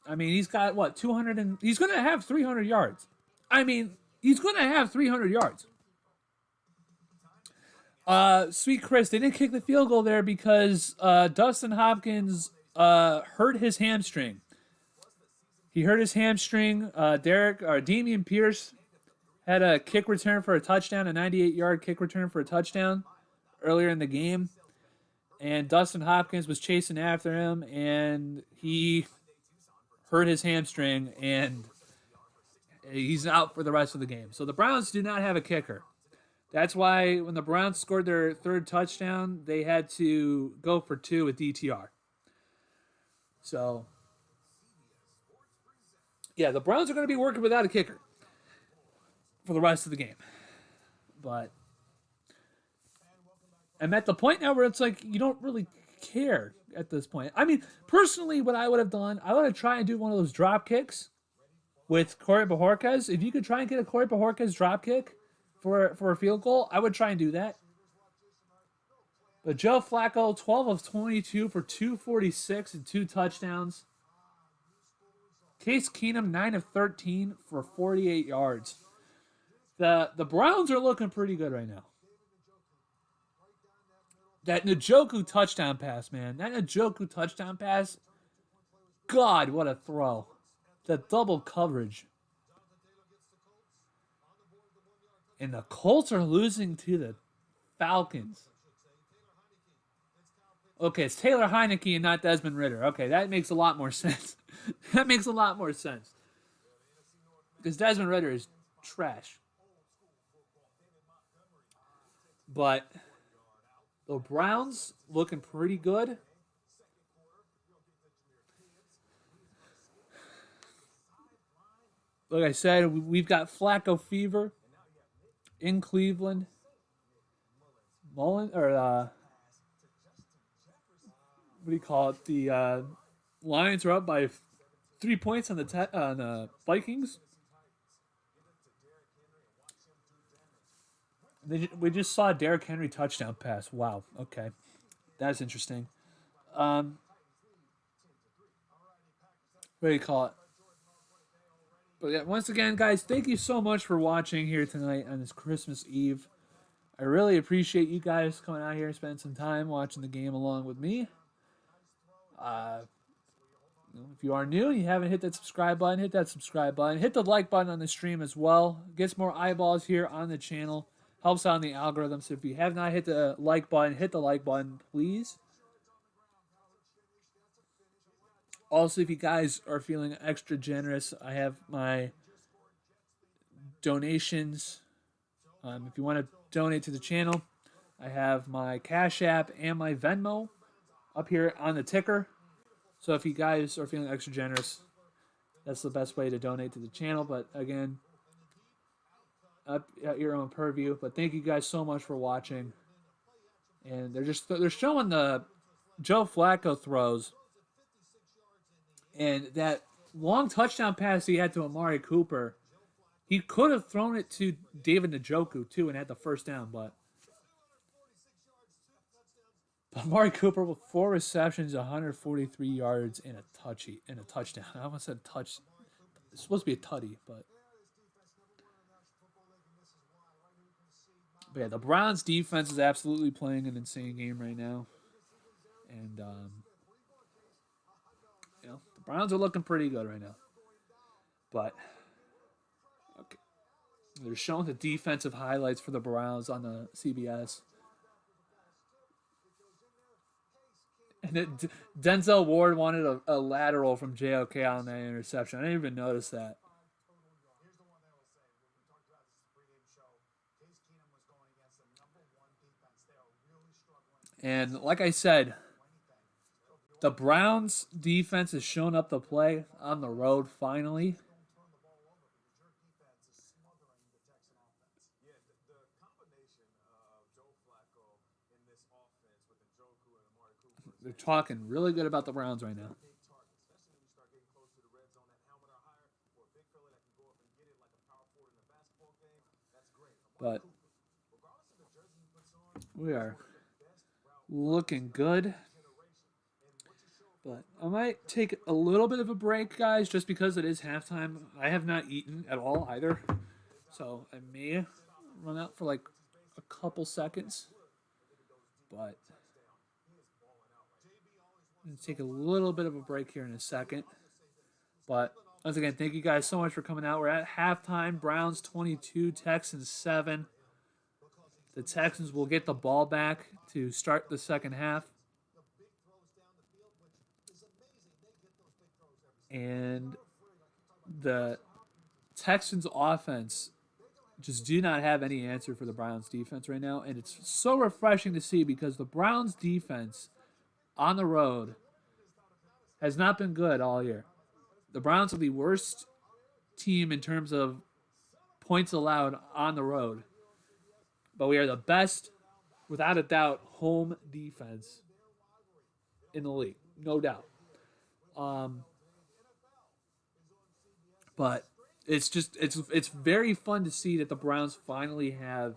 I mean, he's got, 200 and... He's going to have 300 yards. I mean, he's going to have 300 yards. Sweet Chris, they didn't kick the field goal there because Dustin Hopkins hurt his hamstring. He hurt his hamstring. Damian Pierce had a kick return for a touchdown, a 98-yard kick return for a touchdown earlier in the game. And Dustin Hopkins was chasing after him, and he hurt his hamstring, and he's out for the rest of the game. So the Browns do not have a kicker. That's why when the Browns scored their third touchdown, they had to go for 2 with DTR. So, yeah, the Browns are going to be working without a kicker for the rest of the game. But I'm at the point now where it's like you don't really care at this point. I mean, personally, what I would have done, I would have tried and do one of those drop kicks with Corey Bajorquez. If you could try and get a Corey Bajorquez drop kick for a field goal, I would try and do that. But Joe Flacco, 12 of 22 for 246 and 2 touchdowns. Case Keenum, 9 of 13 for 48 yards. The Browns are looking pretty good right now. That Njoku touchdown pass, man. That Njoku touchdown pass. God, what a throw. The double coverage. And the Colts are losing to the Falcons. Okay, it's Taylor Heineke and not Desmond Ridder. Okay, that makes a lot more sense. That makes a lot more sense. Because Desmond Ridder is trash. But the Browns looking pretty good. Like I said, we've got Flacco fever in Cleveland. What do you call it? The Lions are up by 3 points on the Vikings. We just saw a Derrick Henry touchdown pass. Wow. Okay, that's interesting. What do you call it? But yeah, once again, guys, thank you so much for watching here tonight on this Christmas Eve. I really appreciate you guys coming out here and spending some time watching the game along with me. If you are new and you haven't hit that subscribe button, hit that subscribe button. Hit the like button on the stream as well. Gets more eyeballs here on the channel. Helps out on the algorithm. So if you have not hit the like button, hit the like button, please. Also, if you guys are feeling extra generous, I have my donations. If you want to donate to the channel, I have my Cash App and my Venmo up here on the ticker. So if you guys are feeling extra generous, that's the best way to donate to the channel. But again, up at your own purview. But thank you guys so much for watching. And they're showing the Joe Flacco throws. And that long touchdown pass he had to Amari Cooper, he could have thrown it to David Njoku too and had the first down, but Amari Cooper with 4 receptions, 143 yards, and a touchdown. I almost said touch. It's supposed to be a tutty, but yeah, the Browns defense is absolutely playing an insane game right now, and the Browns are looking pretty good right now. But okay, they're showing the defensive highlights for the Browns on the CBS. Denzel Ward wanted a lateral from JOK on that interception. I didn't even notice that. Here's the one that I was saying when we talked about this pregame show. Case Keenum was going against the #1 defense. They are really struggling. And like I said, the Browns defense has shown up to play on the road finally. Don't turn the ball over because your defense is smothering the Texan offense. Yeah, the combination of Joe Flacco in this offense with Njoku and Amari Cooper They're talking really good about the Browns right now. big target, especially when you start getting close to the red zone, that helmet or higher, or a big fella that can go up and get it like a power forward in a basketball game. That's great. But Regardless of the jersey he puts on, we are best route looking good. generation. And what you show But I might take a little bit of a break, guys, just because it is halftime. I have not eaten at all either. So I may run out for like a couple seconds. But I'm going to take a little bit of a break here in a second. But once again, thank you guys so much for coming out. We're at halftime. Browns 22, Texans 7. The Texans will get the ball back to start the second half. The big throws down the field, which is amazing. They get those big throws every single And the Texans offense just do not have any answer for the Browns defense right now. And it's so refreshing to see because the Browns defense on the road has not been good all year. The Browns are the worst team in terms of points allowed on the road. But we are the best, without a doubt, home defense in the league. No doubt. But it's very fun to see that the Browns finally have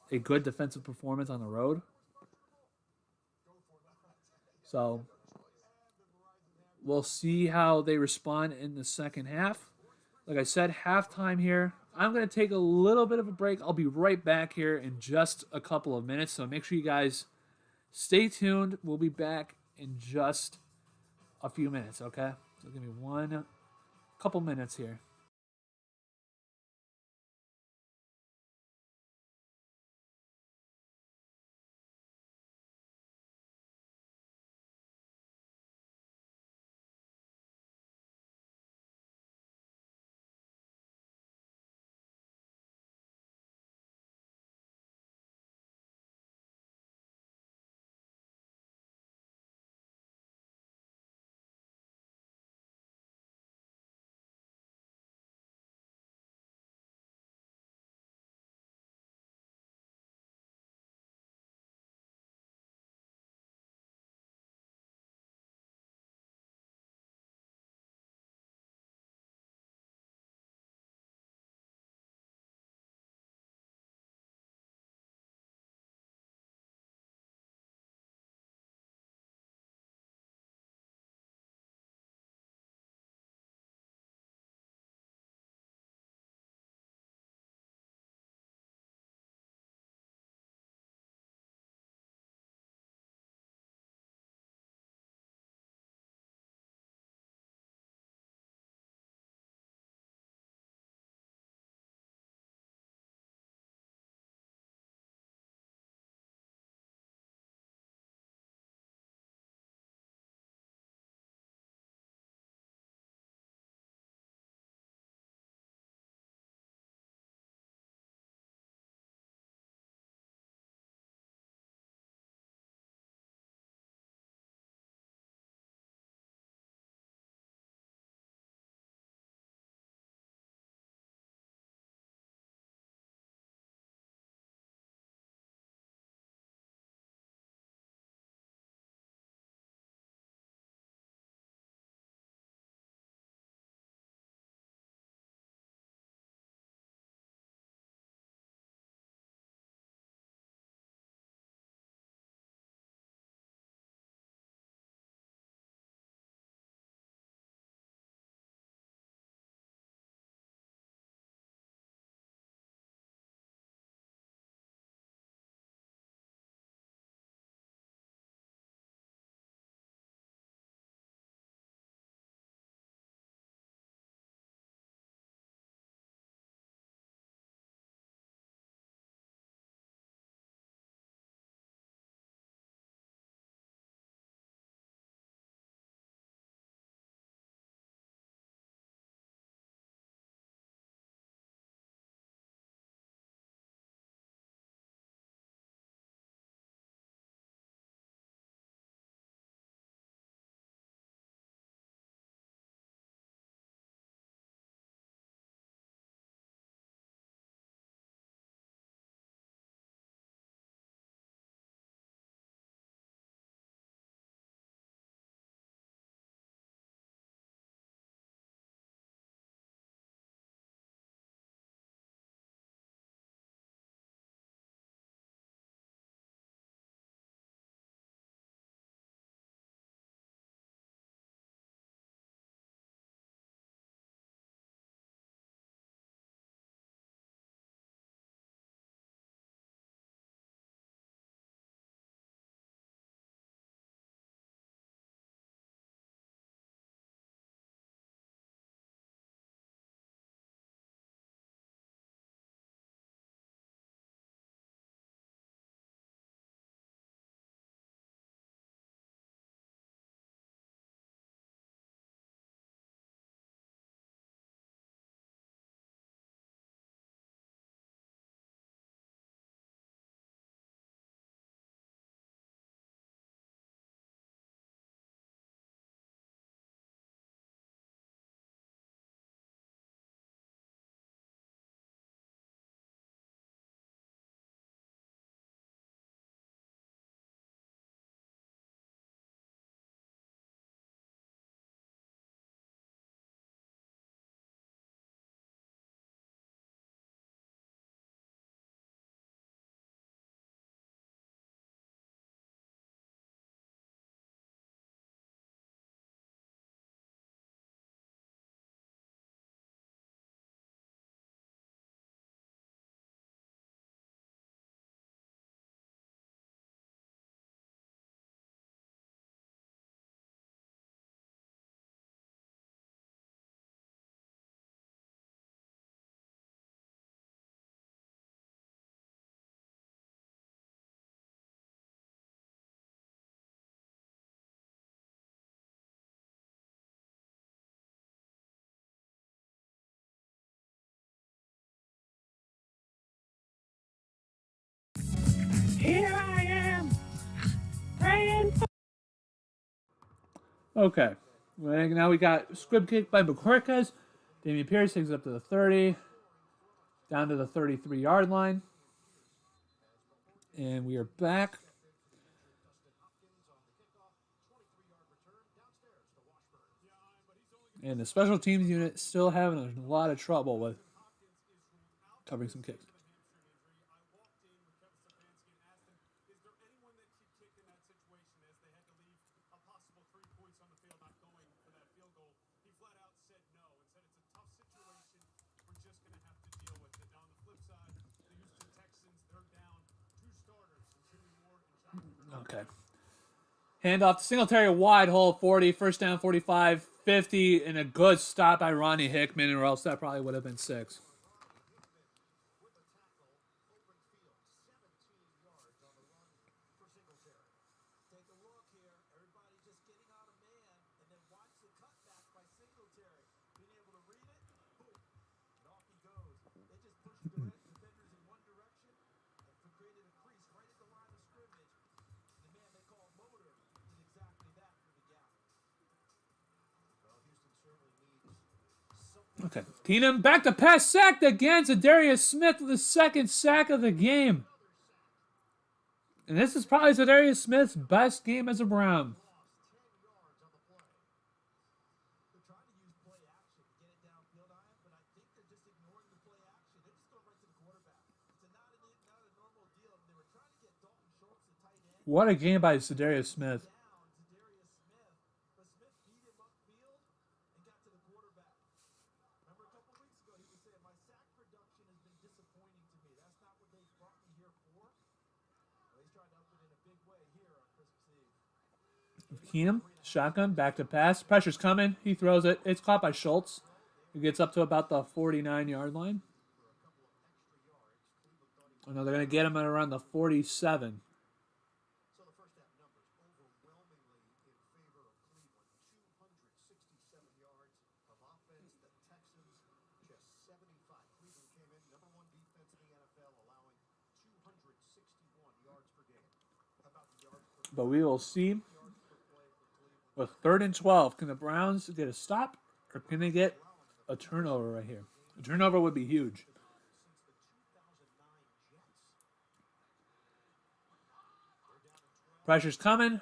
a good defensive performance on the road. So we'll see how they respond in the second half. Like I said, halftime here. I'm going to take a little bit of a break. I'll be right back here in just a couple of minutes. So make sure you guys stay tuned. We'll be back in just a few minutes, okay? So give me one couple minutes here. Okay. Now we got squib kick by Bajorquez. Damian Pierce takes it up to the 30, down to the 33-yard line. And we are back. And the special teams unit still having a lot of trouble with covering some kicks. Okay. Handoff to Singletary, wide hole, 40, first down, 45, 50, and a good stop by Ronnie Hickman, or else that probably would have been 6. Take a look here. Everybody just getting on a man, and then watch the cutback by Singletary. Being able to read it, boom, and off he goes. They just pushed the defenders in one direction and created a crease right at the line of scrimmage. The man they call Motor did exactly that through the gap. Well, Houston certainly needs something. Okay. Keenum back to pass, sacked again. Zadarius Smith with the second sack of the game. And this is probably Zadarius Smith's best game as a Brown. They're trying to use play action to get it downfield on him, but I think they're just ignoring the play action. They're just going right to the quarterback. It's not a normal deal. They were trying to get Dalton Schultz, the tight end. What a game by Zadarius Smith. Zadarius Smith, but Smith beat him upfield and got to the quarterback. Remember a couple weeks ago, he was saying, my sack production has been disappointing to me. That's not what they brought me here for. Well, he's trying to up it in a big way here on Christmas Eve. Keenum, shotgun, back to pass. Pressure's coming. He throws it. It's caught by Schultz. He gets up to about the 49-yard line. Oh, no, they're going to get him at around the 47. So the first half numbers overwhelmingly in favor of Cleveland. 267 yards of offense. The Texans just 75. Cleveland came in number 1 defense in the NFL, allowing 261 yards per game. How about the yards per But we will see play for Cleveland? with 3rd and 12. Can the Browns get a stop or can they get a turnover right here? A turnover would be huge. Pressure's coming.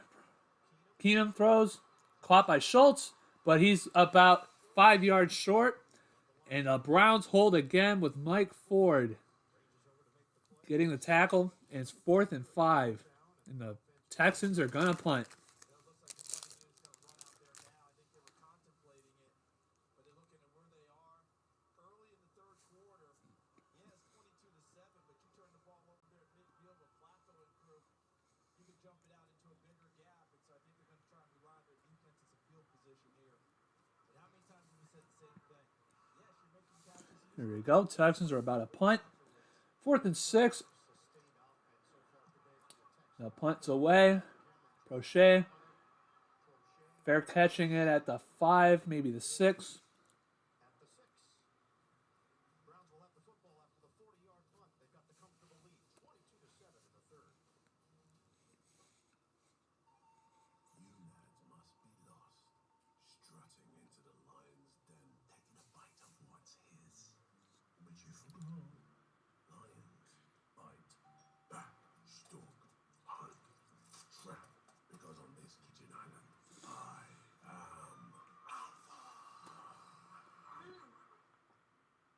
Keenum throws. Caught by Schultz, but he's about 5 yards short. And the Browns hold again with Mike Ford getting the tackle. And it's 4th and 5. And the Texans are going to punt. Here we go. Texans are about a punt. 4th and 6. The punt's away. Prochet. Fair catching it at the 5, maybe the 6. Browns will have the football after the 40-yard punt. They've got the comfortable lead, 22-7 in the third. You lads must be lost, strutting into the lion's den, taking a bite of what's his. But you've forgotten. Lions bite, back, stalk, hunt, trap, because on this kitchen island, I am Alpha.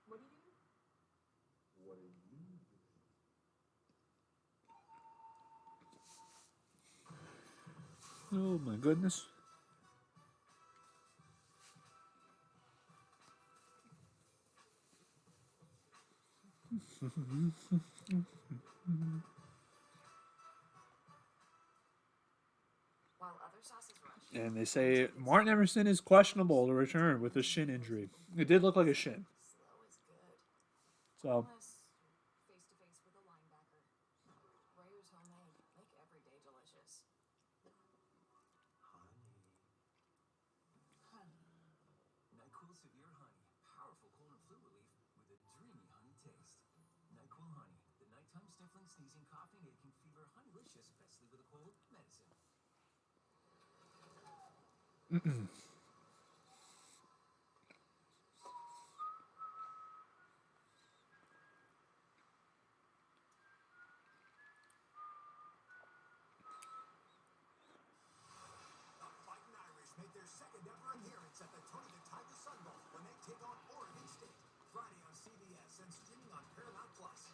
What are you doing? What are you doing? Oh my goodness. While other sauces rush. And they say Martin Emerson is questionable to return with a shin injury. It did look like a shin. Slow is good. So, Unless face to face with a linebacker. Rayer's homemade. Make every day delicious. Honey. NyQuil Severe Honey, powerful cold and flu relief with a dreamy honey taste. NyQuil Honey, the nighttime sniffling, sneezing, coughing, aching, fever, honeylicious, best sleep with a cold medicine. Fighting Irish make their second ever appearance at the Tony the Tiger Sun Bowl when they take on Oregon State. Friday on CBS and streaming on Paramount Plus.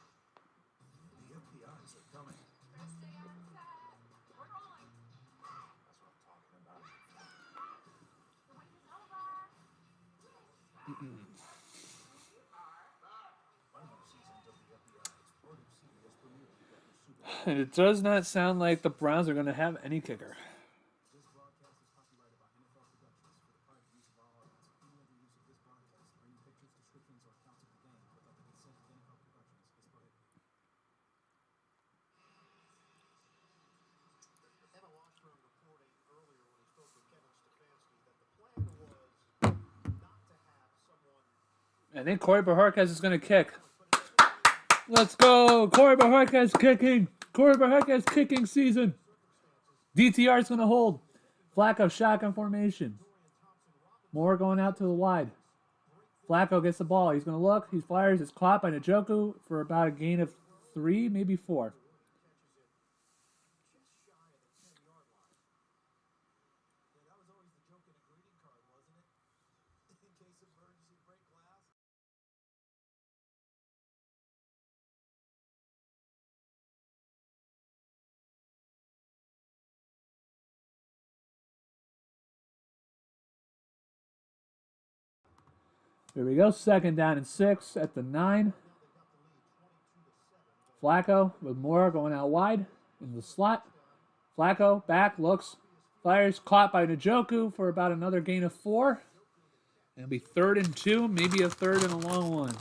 The FBI's are coming. Better stay on set. We're rolling. That's what I'm talking about. The wait is over. Final season of the FBI is part of CBS premiere that was super. And it does not sound like the Browns are going to have any kicker. This broadcast is copyrighted by NFL Productions for the private use of all rights. Any other use of this broadcast, or any pictures, descriptions, or accounts of the game without the consent of NFL Productions is prohibited. Emma Washburn reporting earlier when he spoke with Kevin Stefanski that the plan was not to have someone. I think Corey Baharkas is going to kick. Let's go! Corey Baharkas kicking! Corey Baharkas kicking season! DTR is going to hold. Flacco shotgun formation. Moore going out to the wide. Flacco gets the ball. He's going to look. He fires. It's caught by Njoku for about a gain of 3, maybe 4. Yeah, that was always the joke in a greeting card, wasn't it? In case of emergency, break glass. Here we go. 2nd down and 6 at the 9. Flacco with Moore going out wide in the slot. Flacco back, looks, fires, caught by Njoku for about another gain of 4. It'll be 3rd and 2, maybe a 3rd and a long one.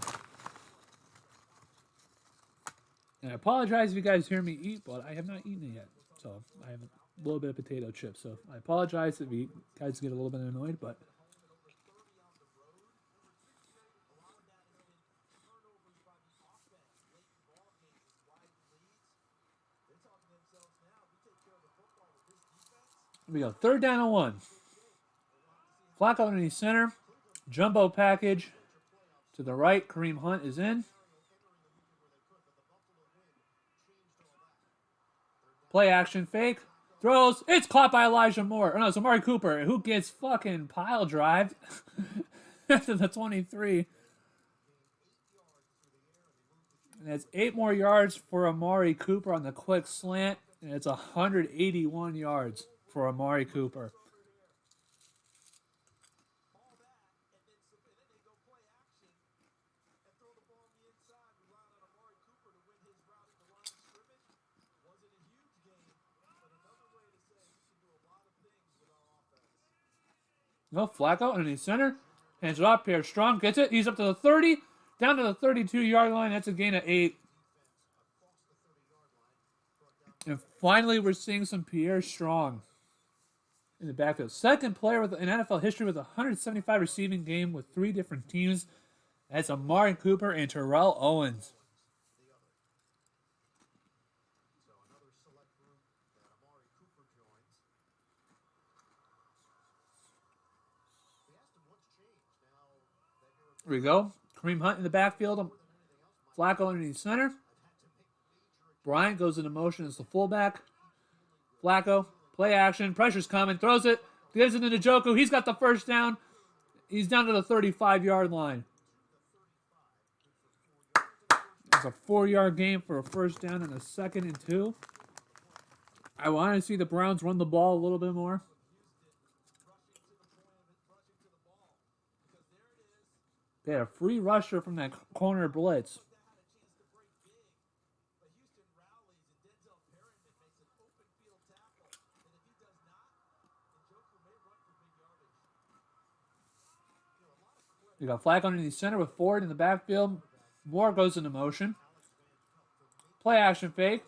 And I apologize if you guys hear me eat, but I have not eaten it yet. So I have a little bit of potato chips. So I apologize if you guys get a little bit annoyed, but here we go. 3rd down and 1. Flacco underneath center. Jumbo package to the right. Kareem Hunt is in. Play action fake. Throws. It's caught by Elijah Moore. Oh no, it's Amari Cooper, who gets fucking pile drived to the 23. And that's 8 more yards for Amari Cooper on the quick slant. And it's 181 yards for Amari Cooper. No, Flacco underneath center. Hands it off. Pierre Strong gets it. He's up to the 30. Down to the 32-yard line. That's a gain of 8. And finally, we're seeing some Pierre Strong in the backfield. Second player in NFL history with a 175 receiving game with 3 different teams. That's Amari Cooper and Terrell Owens. So another select group that Amari Cooper joins. We asked him what's changed now that you're Here we go. Kareem Hunt in the backfield. Flacco underneath center. Bryant goes into motion as the fullback. Flacco, play action, pressure's coming, throws it, gives it to Njoku. He's got the first down. He's down to the 35-yard line. It's a 4-yard game for a first down and a 2nd and 2. I want to see the Browns run the ball a little bit more. They had a free rusher from that corner blitz. You got Flacco underneath center with Ford in the backfield. Moore goes into motion. Play action fake.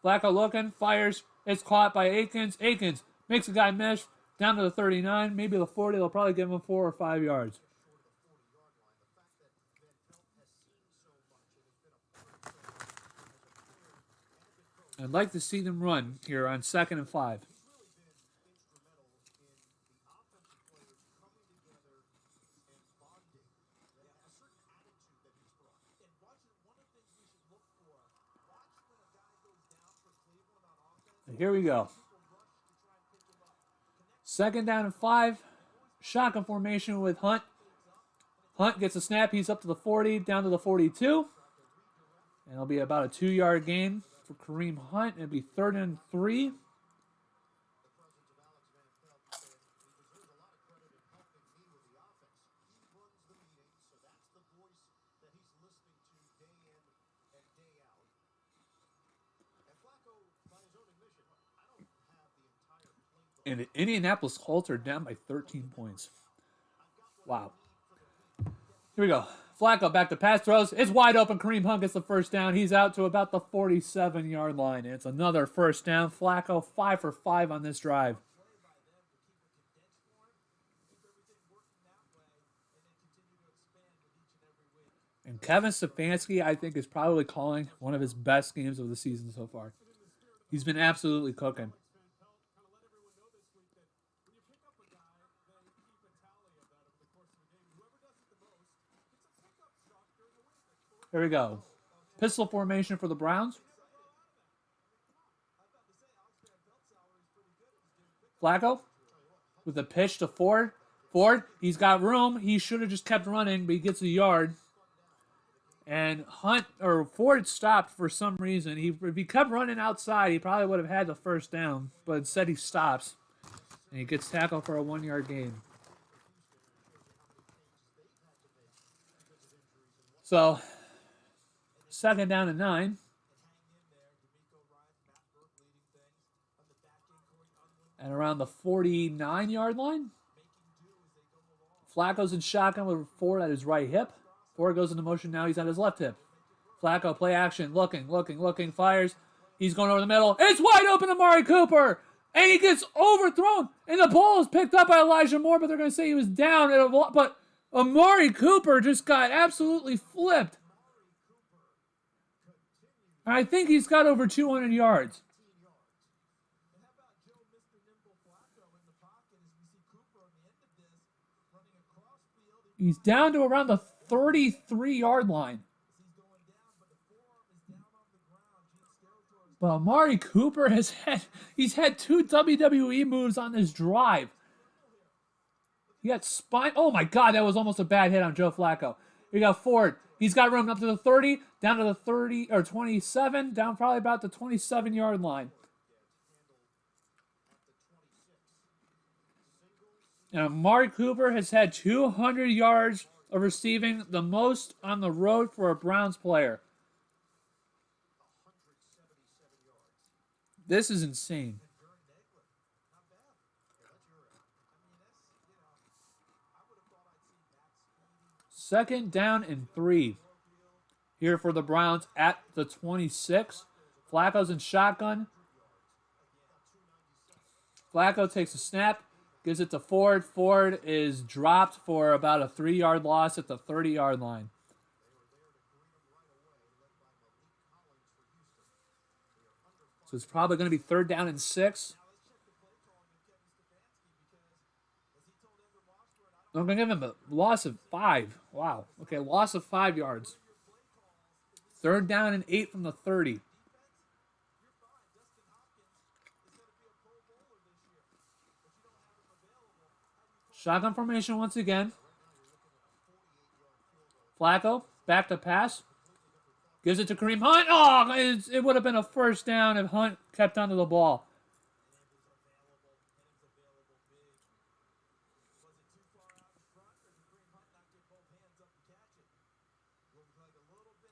Flacco looking, fires. It's caught by Akins. Akins makes a guy miss. Down to the 39, maybe the 40. They'll probably give him 4 or 5 yards. I'd like to see them run here on 2nd and 5. Here we go. 2nd down and 5. Shotgun formation with Hunt. Hunt gets a snap. He's up to the 40, down to the 42. And it'll be about a 2-yard gain for Kareem Hunt. It'll be 3rd and 3. And the Indianapolis Colts are down by 13 points. Wow. Here we go. Flacco back to pass throws. It's wide open. Kareem Hunt gets the first down. He's out to about the 47-yard line. And it's another first down. Flacco 5 for 5 on this drive. And Kevin Stefanski, I think, is probably calling one of his best games of the season so far. He's been absolutely cooking. Here we go. Pistol formation for the Browns. Flacco with a pitch to Ford. Ford, he's got room. He should have just kept running, but he gets a yard. And Ford stopped for some reason. If he kept running outside, he probably would have had the first down. But instead he stops. And he gets tackled for a 1-yard gain. So, 2nd down and 9. And around the 49-yard line. Flacco's in shotgun with Ford at his right hip. Ford goes into motion now. He's on his left hip. Flacco, play action. Looking. Fires. He's going over the middle. It's wide open, Amari Cooper. And he gets overthrown. And the ball is picked up by Elijah Moore, but they're going to say he was down. But Amari Cooper just got absolutely flipped. I think he's got over 200 yards. He's down to around the 33-yard line. But Amari Cooper he's had 2 WWE moves on this drive. He got spine. Oh my God, that was almost a bad hit on Joe Flacco. We got Ford. He's got room up to the 30, down to the 30 or 27, down probably about the 27-yard line. And Amari Cooper has had 200 yards of receiving, the most on the road for a Browns player. This is insane. Second down and 3 here for the Browns at the 26. Flacco's in shotgun. Flacco takes a snap, gives it to Ford. Ford is dropped for about a 3-yard loss at the 30-yard line. So it's probably going to be 3rd down and 6. I'm going to give him a loss of 5. Wow. Okay, loss of 5 yards. 3rd down and 8 from the 30. Shotgun formation once again. Flacco, back to pass. Gives it to Kareem Hunt. Oh, it would have been a first down if Hunt kept onto the ball.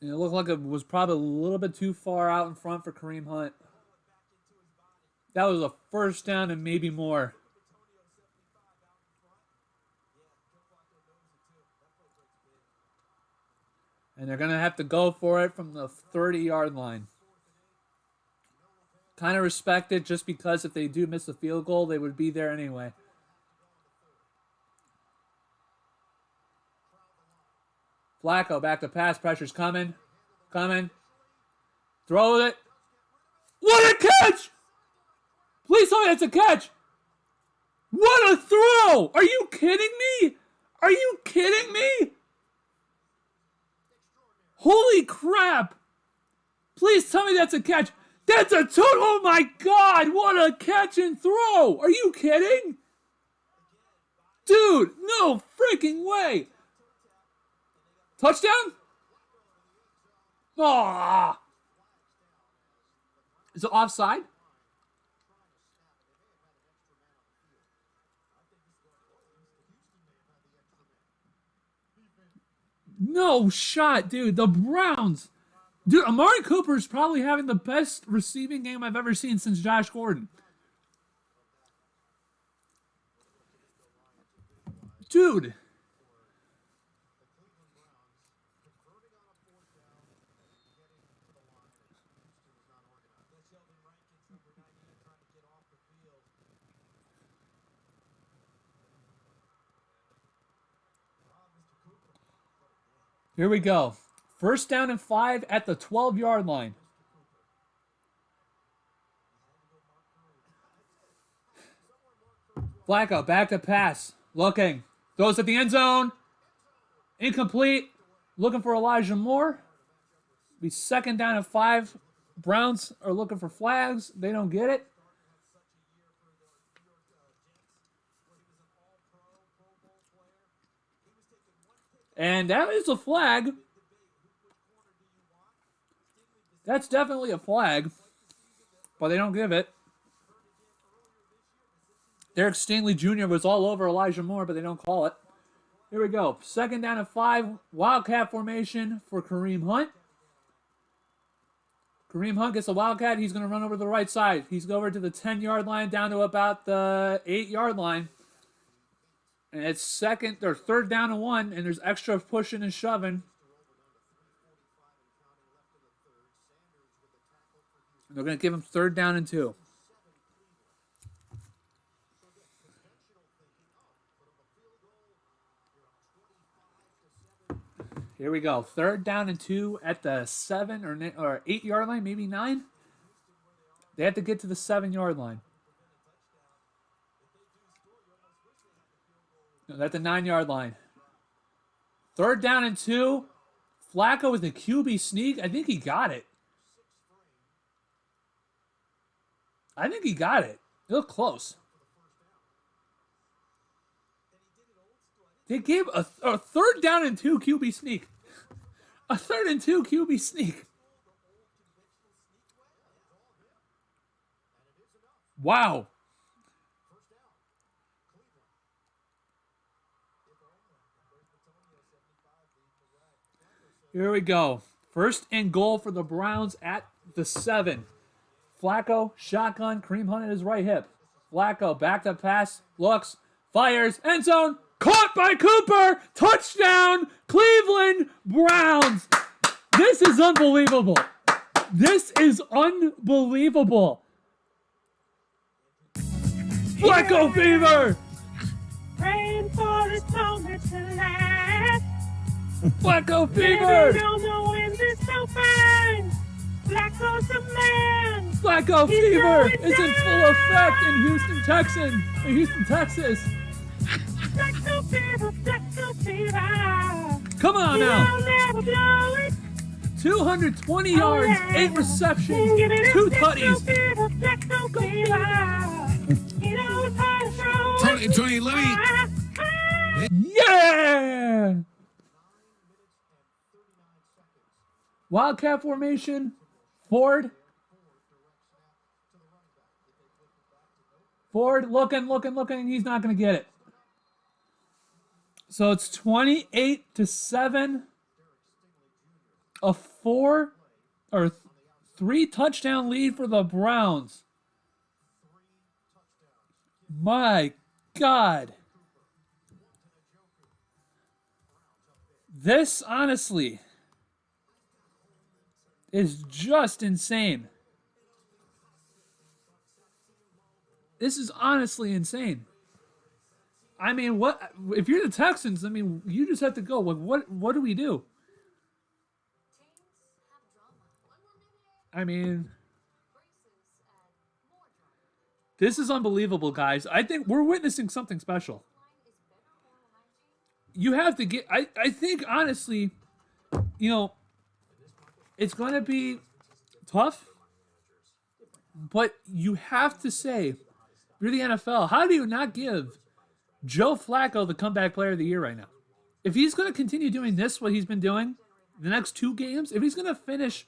And it looked like it was probably a little bit too far out in front for Kareem Hunt. That was a first down and maybe more. And they're going to have to go for it from the 30-yard line. Kind of respect it just because if they do miss a field goal, they would be there anyway. Flacco back to pass. Pressure's coming. Throw it. What a catch! Please tell me that's a catch. What a throw! Are you kidding me? Holy crap! Please tell me that's a catch. That's a total. Oh my God! What a catch and throw! Are you kidding? Dude, no freaking way! Touchdown? Ah! Is it offside? No shot, dude. The Browns. Dude, Amari Cooper is probably having the best receiving game I've ever seen since Josh Gordon. Dude. Here we go. First down and 5 at the 12-yard line. Flacco, back to pass. Looking. Throws at the end zone. Incomplete. Looking for Elijah Moore. Be second down and 5. Browns are looking for flags. They don't get it. And that is a flag. That's definitely a flag. But they don't give it. Derek Stingley Jr. was all over Elijah Moore, but they don't call it. Here we go. Second down and 5. Wildcat formation for Kareem Hunt. Kareem Hunt gets a wildcat. He's going to run over to the right side. He's over to the 10-yard line down to about the 8-yard line. And it's second or third down and 1, and there's extra pushing and shoving. And they're going to give him third down and 2. Here we go. Third down and 2 at the 7 or 8-yard line, maybe 9. They have to get to the 7-yard line. No, at the 9-yard line. Third down and 2. Flacco with the QB sneak. I think he got it. It looked close. They gave a third down and 2 QB sneak. A third and 2 QB sneak. Wow. Here we go. First and goal for the Browns at the 7. Flacco, shotgun, Kareem Hunt at his right hip. Flacco, back to pass, looks, fires, end zone, caught by Cooper, touchdown, Cleveland Browns. This is unbelievable. This is unbelievable. Flacco fever. Praying for this moment to last. Flacco fever. Baby, don't know when this will find. Flacco's the man. Flacco fever is in full effect in Houston, Texas. Flacco fever, Flacco fever. Come on now. Never blow it. 220 yards, 8 receptions, 2 tutties. Flacco fever. You know it's hard to throw. Tony, let me. Yeah! Wildcat formation. Ford looking. He's not going to get it. So it's 28-7. A 3 touchdown lead for the Browns. My God. This, honestly, is just insane. This is honestly insane. I mean, what if you're the Texans? I mean, you just have to go. What do we do? I mean, this is unbelievable, guys. I think we're witnessing something special. You have to get. I think honestly, you know, it's going to be tough. But you have to say, you're the NFL. How do you not give Joe Flacco the comeback player of the year right now? If he's going to continue doing this, what he's been doing the next 2 games, if he's going to finish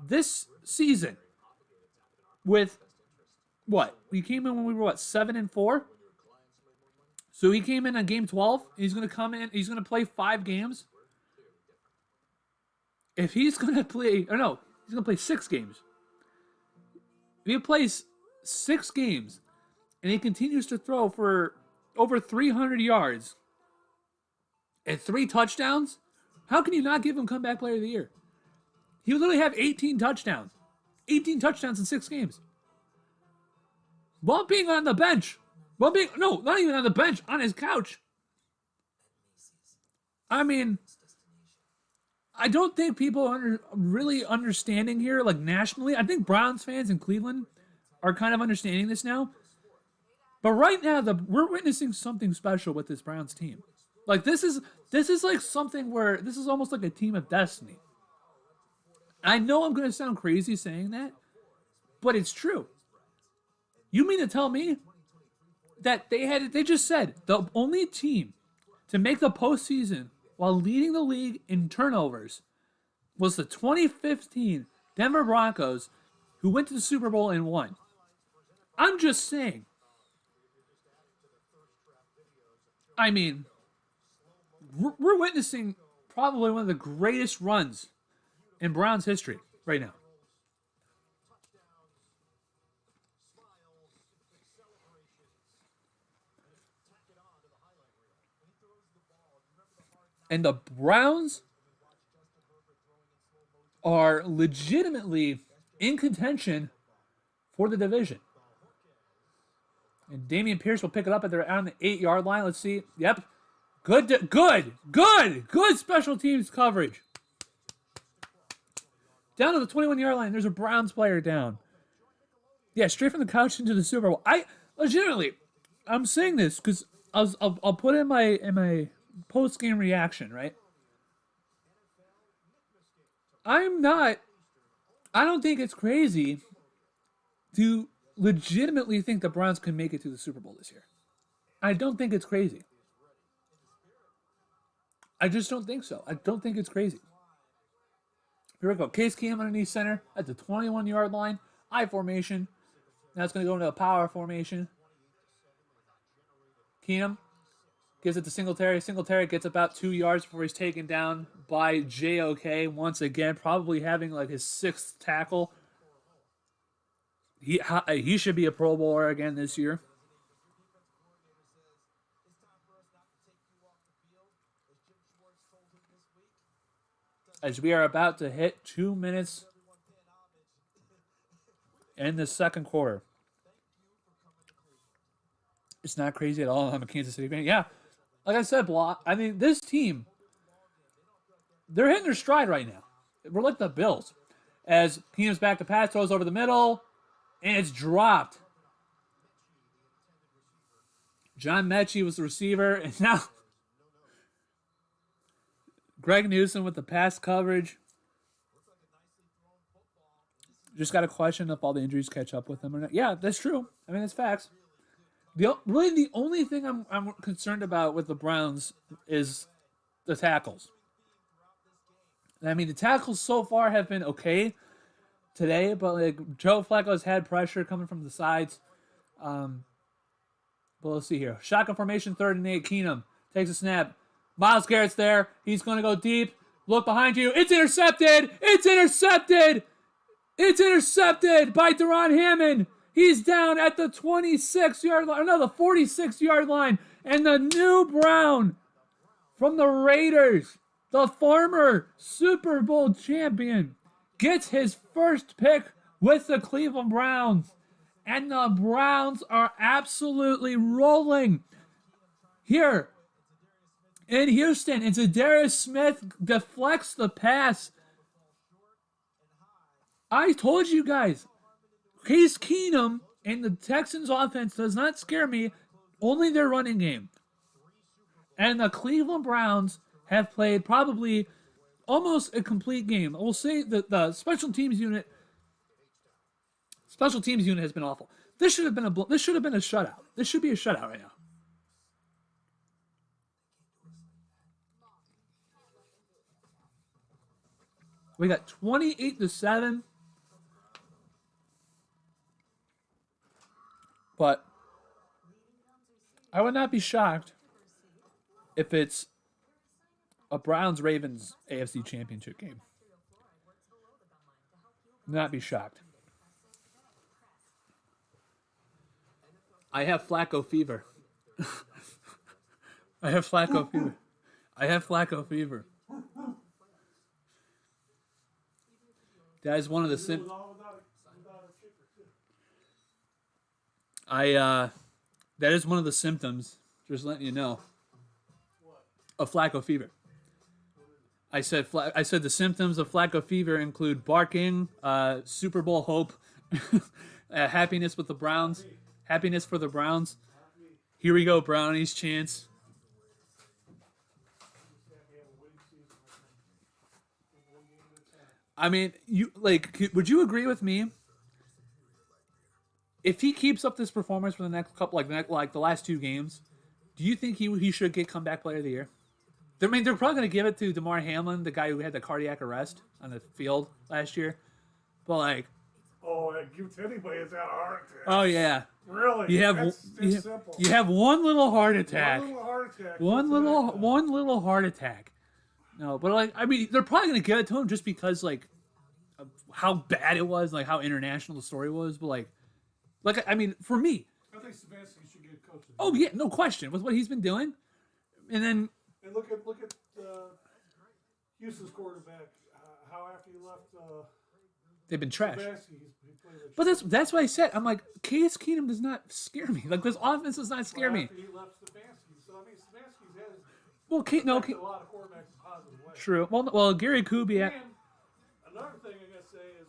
this season with what? We came in when we were 7-4? So he came in on game 12. He's going to come in. He's going to play 5 games. If he's going to play, or no, he's going to play 6 games. If he plays 6 games and he continues to throw for over 300 yards and 3 touchdowns, how can you not give him comeback player of the year? He would literally have 18 touchdowns. 18 touchdowns in 6 games. While being on the bench. Not even on the bench, on his couch. I mean, I don't think people are really understanding here, like nationally. I think Browns fans in Cleveland are kind of understanding this now. But right now, we're witnessing something special with this Browns team. Like this is like something where this is almost like a team of destiny. I know I'm going to sound crazy saying that, but it's true. You mean to tell me that they just said the only team to make the postseason while leading the league in turnovers was the 2015 Denver Broncos, who went to the Super Bowl and won? I'm just saying. I mean, we're witnessing probably one of the greatest runs in Browns history right now. And the Browns are legitimately in contention for the division. And Dameon Pierce will pick it up on the 8-yard line. Let's see. Yep. Good special teams coverage. Down to the 21-yard line, there's a Browns player down. Yeah, straight from the couch into the Super Bowl. I'm saying this because I'll put in my post-game reaction, right? I don't think it's crazy to legitimately think the Browns can make it to the Super Bowl this year. I don't think it's crazy. I just don't think so. I don't think it's crazy. Here we go. Case Keenum underneath center at the 21-yard line. I formation. Now it's going to go into a power formation. Keenum gives it to Singletary. Singletary gets about 2 yards before he's taken down by JOK once again, probably having like his 6th tackle. He should be a Pro Bowler again this year. As we are about to hit 2 minutes in the second quarter. It's not crazy at all. I'm a Kansas City fan. Yeah, like I said, Block. I mean, this team, they're hitting their stride right now. We're like the Bills. As Keenum's back to pass, throws over the middle, and it's dropped. John Mechie was the receiver, and now Greg Newsom with the pass coverage. Just got a question if all the injuries catch up with him or not. Yeah, that's true. I mean, that's facts. Really, the only thing I'm concerned about with the Browns is the tackles. I mean, the tackles so far have been okay today, but like Joe Flacco's had pressure coming from the sides. But let's see here. Shotgun formation, 3rd and 8. Keenum takes a snap. Myles Garrett's there. He's going to go deep. Look behind you. It's intercepted. It's intercepted. It's intercepted by Deron Hammond. He's down at the 26-yard line. No, the 46-yard line. And the new Brown from the Raiders, the former Super Bowl champion, gets his first pick with the Cleveland Browns. And the Browns are absolutely rolling. Here in Houston, and Zadarius Smith deflects the pass. I told you guys, Case Keenum and the Texans offense does not scare me, only their running game. And the Cleveland Browns have played probably almost a complete game. We'll say that the special teams unit Special teams unit has been awful. This should have been a shutout. This should be a shutout right now. We got 28-7. But I would not be shocked if it's a Browns-Ravens AFC Championship game. Not be shocked. I have Flacco fever. I have Flacco fever. I have Flacco fever. That is one of the that is one of the symptoms, just letting you know, of Flacco fever. I said the symptoms of Flacco fever include barking, Super Bowl hope, happiness with the Browns, happiness for the Browns. Here we go, Brownies chants. I mean, would you agree with me? If he keeps up this performance for the next couple, like the last 2 games, do you think he should get comeback player of the year? I mean, they're probably going to give it to DeMar Hamlin, the guy who had the cardiac arrest on the field last year. But like, give it to anybody that's had a heart attack. Oh yeah, really? It's simple. You have one little heart attack. One One little heart attack. No, but like, I mean, they're probably going to give it to him just because like of how bad it was, like how international the story was. But like I mean, for me, I think Stefanski should get coached. Oh yeah, no question with what he's been doing, and then. And look at Houston's quarterback. How after he left, they've been trash. He But that's what I said. I'm like, Case Keenum does not scare me. Like this offense does not scare me. After he left Stefanski, so I mean Stefanski's had a lot of quarterbacks in positive ways. True. Well, Gary Kubiak. And another thing I gotta say is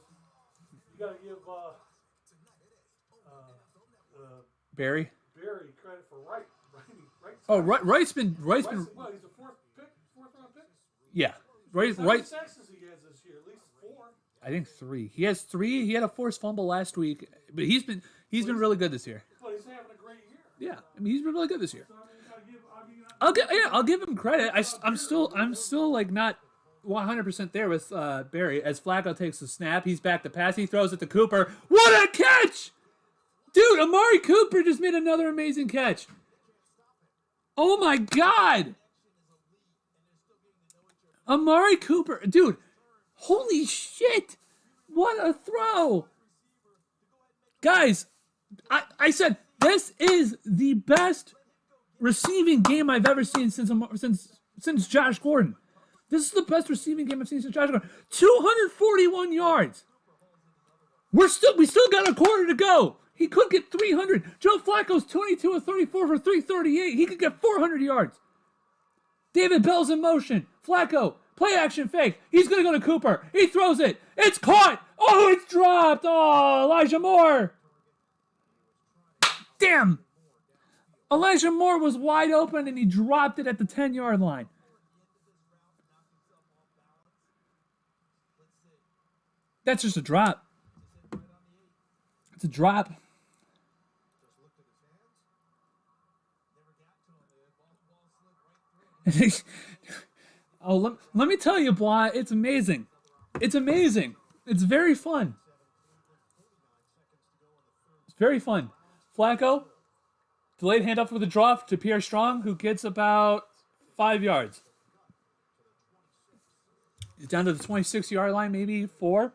you gotta give Barry credit for Wright. Oh, Wright's been. Well, he's a fourth round pick. Yeah, Wright. How many sacks he has this year? At least 4. I think 3. He has 3. He had a forced fumble last week, but he's been really good this year. But he's having a great year. Yeah, I mean he's been really good this year. So, I mean, I'll give him credit. I'm still like not 100% there with Barry as Flacco takes the snap. He's back to pass. He throws it to Cooper. What a catch! Dude, Amari Cooper just made another amazing catch. Oh my God! Amari Cooper, dude, holy shit! What a throw! Guys, I said this is the best receiving game I've ever seen since Josh Gordon. This is the best receiving game I've seen since Josh Gordon. 241 yards. We still got a quarter to go. He could get 300. Joe Flacco's 22 of 34 for 338. He could get 400 yards. David Bell's in motion. Flacco, play action fake. He's going to go to Cooper. He throws it. It's caught. Oh, it's dropped. Oh, Elijah Moore. Damn. Elijah Moore was wide open and he dropped it at the 10-yard line. That's just a drop. It's a drop. Let me tell you, Blah, it's amazing. It's amazing. It's very fun. It's very fun. Flacco, delayed handoff with a draw to Pierre Strong, who gets about 5 yards. He's down to the 26-yard line, maybe 4.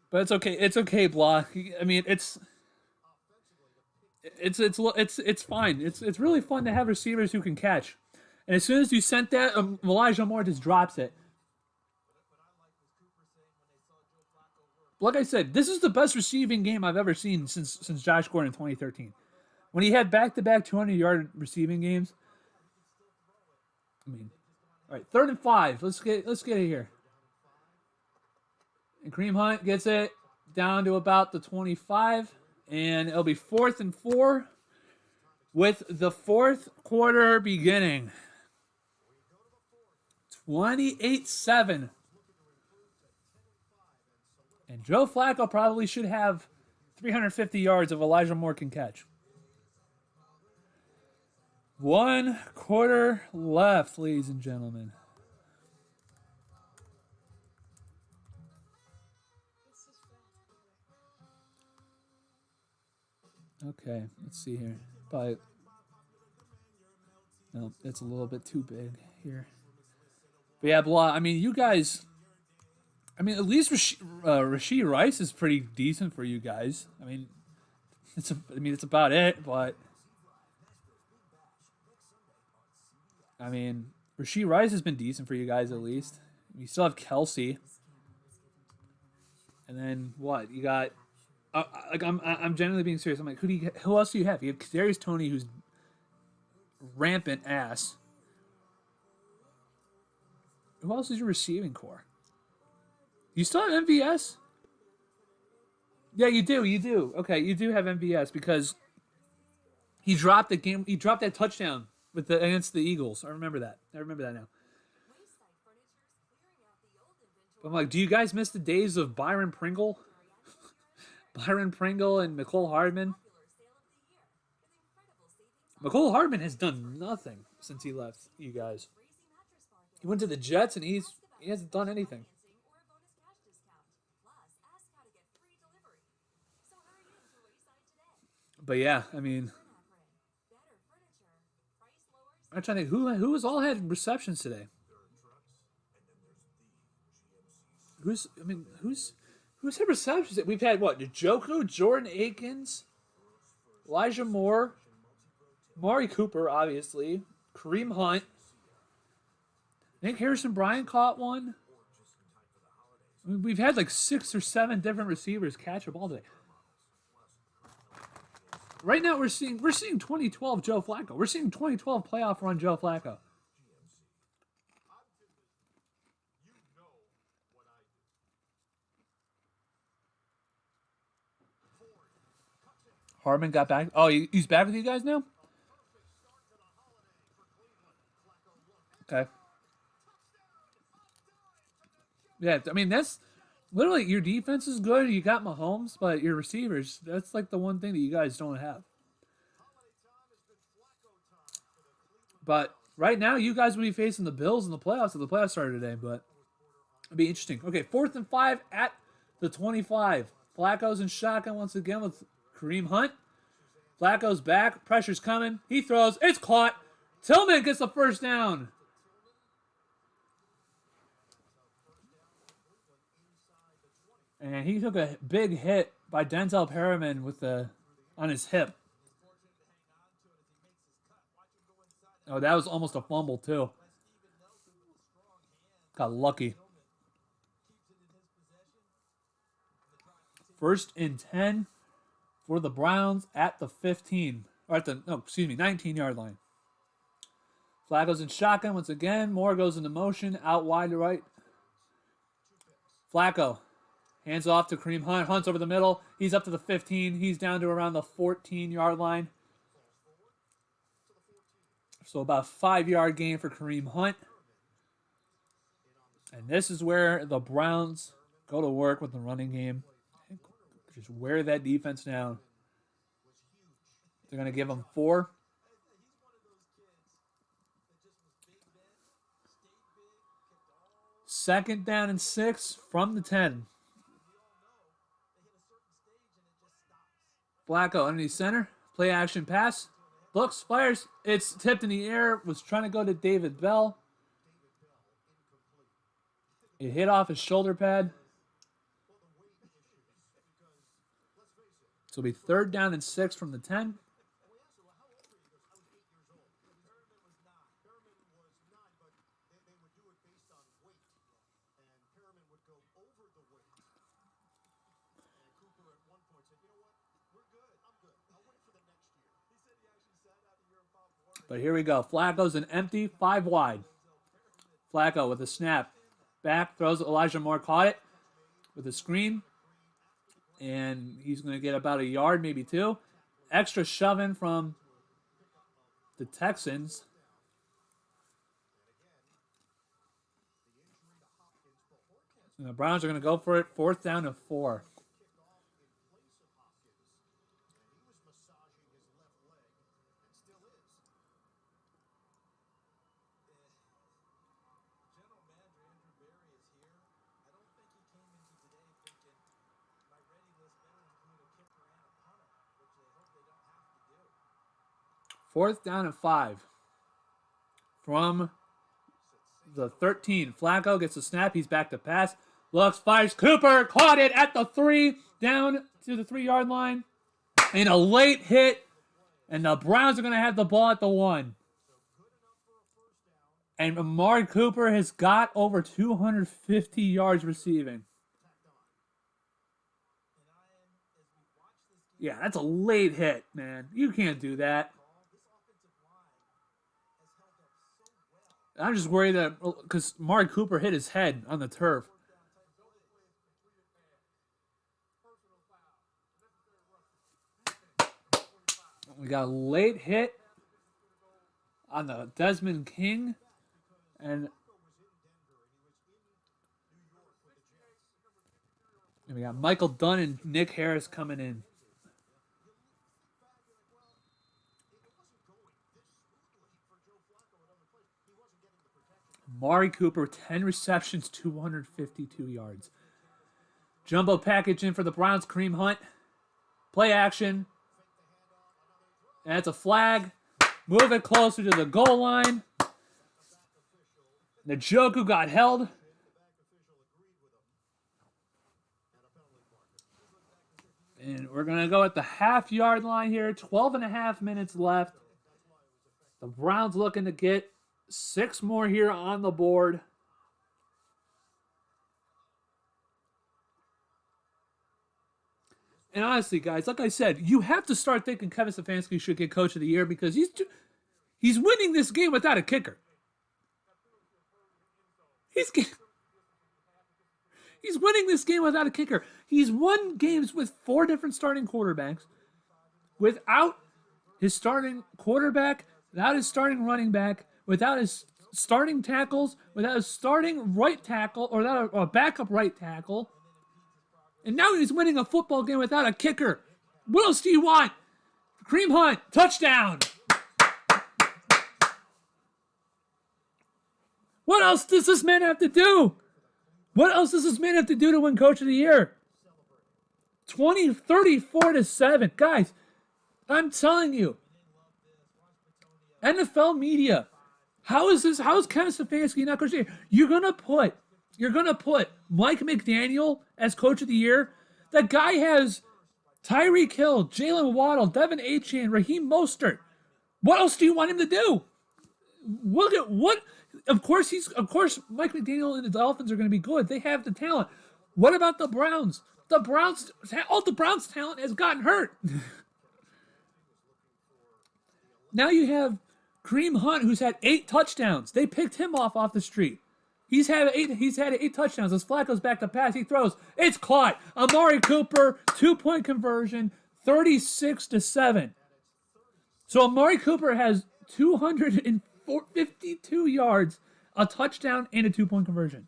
But it's okay. It's okay, Blah. I mean, it's fine. It's really fun to have receivers who can catch. And as soon as you sent that, Elijah Moore just drops it. Like I said, this is the best receiving game I've ever seen since Josh Gordon in 2013. When he had back-to-back 200-yard receiving games. I mean, all right, 3rd and 5. Let's get it here. And Kareem Hunt gets it down to about the 25. And it'll be 4th and 4 with the 4th quarter beginning. 28-7. Joe Flacco probably should have 350 yards if Elijah Moore can catch. 1 quarter left, ladies and gentlemen. Okay, let's see here. But no, it's a little bit too big here. But yeah, blah. I mean, you guys. I mean, at least Rashee Rice is pretty decent for you guys. I mean, it's about it. But I mean, Rashee Rice has been decent for you guys at least. You still have Kelsey, and then what? You got. Like I'm genuinely being serious. I'm like, who else do you have? You have Kadarius Toney, who's rampant ass. Who else is your receiving core? You still have MVS? Yeah, you do. You do. Okay, you do have MVS because he dropped the game. He dropped that touchdown against the Eagles. I remember that. I remember that now. But I'm like, do you guys miss the days of Byron Pringle? Byron Pringle and McCole Hardman. McCole Hardman has done nothing since he left you guys. He went to the Jets and he hasn't done anything. But yeah, I mean, I'm trying to think who has all had receptions today. Who's had receptions? We've had what? Njoku, Jordan Akins, Elijah Moore, Maury Cooper, obviously, Kareem Hunt. I think Harrison Bryant caught one. I mean, we've had like 6 or 7 different receivers catch a ball today. Right now, we're seeing 2012 Joe Flacco. We're seeing 2012 playoff run Joe Flacco. Hardman got back. Oh, he's back with you guys now? Okay. Yeah, I mean, that's literally your defense is good. You got Mahomes, but your receivers, that's like the one thing that you guys don't have. But right now, you guys will be facing the Bills in the playoffs if the playoffs started today, but it'll be interesting. Okay, 4th and 5 at the 25. Flacco's in shotgun once again with Kareem Hunt. Flacco's back. Pressure's coming. He throws. It's caught. Tillman gets the first down. And he took a big hit by Denzel Perriman on his hip. Oh, that was almost a fumble, too. Got lucky. 1st and 10 for the Browns at the 15. Or 19-yard line. Flacco's in shotgun once again. Moore goes into motion. Out wide to right. Flacco. Hands off to Kareem Hunt. Hunt's over the middle. He's up to the 15. He's down to around the 14-yard line. So about a 5-yard gain for Kareem Hunt. And this is where the Browns go to work with the running game. Just wear that defense down. They're going to give them 4. Second down and 6 from the 10. Flacco underneath center. Play action pass. Looks, fires. It's tipped in the air. Was trying to go to David Bell. It hit off his shoulder pad. So it'll be 3rd down and 6 from the 10. But here we go. Flacco's an empty 5 wide. Flacco with a snap. Back, throws Elijah Moore, caught it with a screen. And he's going to get about a yard, maybe 2. Extra shoving from the Texans. And the Browns are going to go for it. 4th down and 4. General manager Andrew Berry is here. I don't think he came into today thinking my ready list better include a kicker and a punter, which they hope they don't have to do. 4th down and 5. From the 13. Flacco gets a snap. He's back to pass. Looks, fires. Cooper caught it at the 3. Down to the 3-yard line. And a late hit. And the Browns are going to have the ball at the 1. And Amari Cooper has got over 250 yards receiving. Yeah, that's a late hit, man. You can't do that. I'm just worried that because Amari Cooper hit his head on the turf. We got a late hit on the Desmond King. And we got Michael Dunn and Nick Harris coming in. Amari Cooper, 10 receptions, 252 yards. Jumbo package in for the Browns. Kareem Hunt. Play action. And that's a flag. Move it closer to the goal line. Njoku got held. And we're going to go at the half-yard line here. 12 and a half minutes left. The Browns looking to get 6 more here on the board. And honestly, guys, like I said, you have to start thinking Kevin Stefanski should get Coach of the Year because he's winning this game without a kicker. He's winning this game without a kicker. He's won games with 4 different starting quarterbacks, without his starting quarterback, without his starting running back, without his starting tackles, without his starting right tackle, or without a backup right tackle. And now he's winning a football game without a kicker. What else do you want? Kareem Hunt, touchdown. What else does this man have to do? What else does this man have to do to win Coach of the Year? 34-7. Guys, I'm telling you. NFL media. How is Kevin Stefanski not Coach of the Year? You're gonna put Mike McDaniel as Coach of the Year. That guy has Tyreek Hill, Jalen Waddle, Devin Achane, Raheem Mostert. What else do you want him to do? Look at what. Of course, Mike McDaniel and the Dolphins are going to be good. They have the talent. What about the Browns? All the Browns' talent has gotten hurt. Now you have Kareem Hunt, who's had 8 touchdowns. They picked him off the street. He's had 8 touchdowns. As Flacco's back to pass, he throws. It's caught. Amari Cooper, 2-point conversion, 36-7. So Amari Cooper has 252 yards, a touchdown, and a 2-point conversion.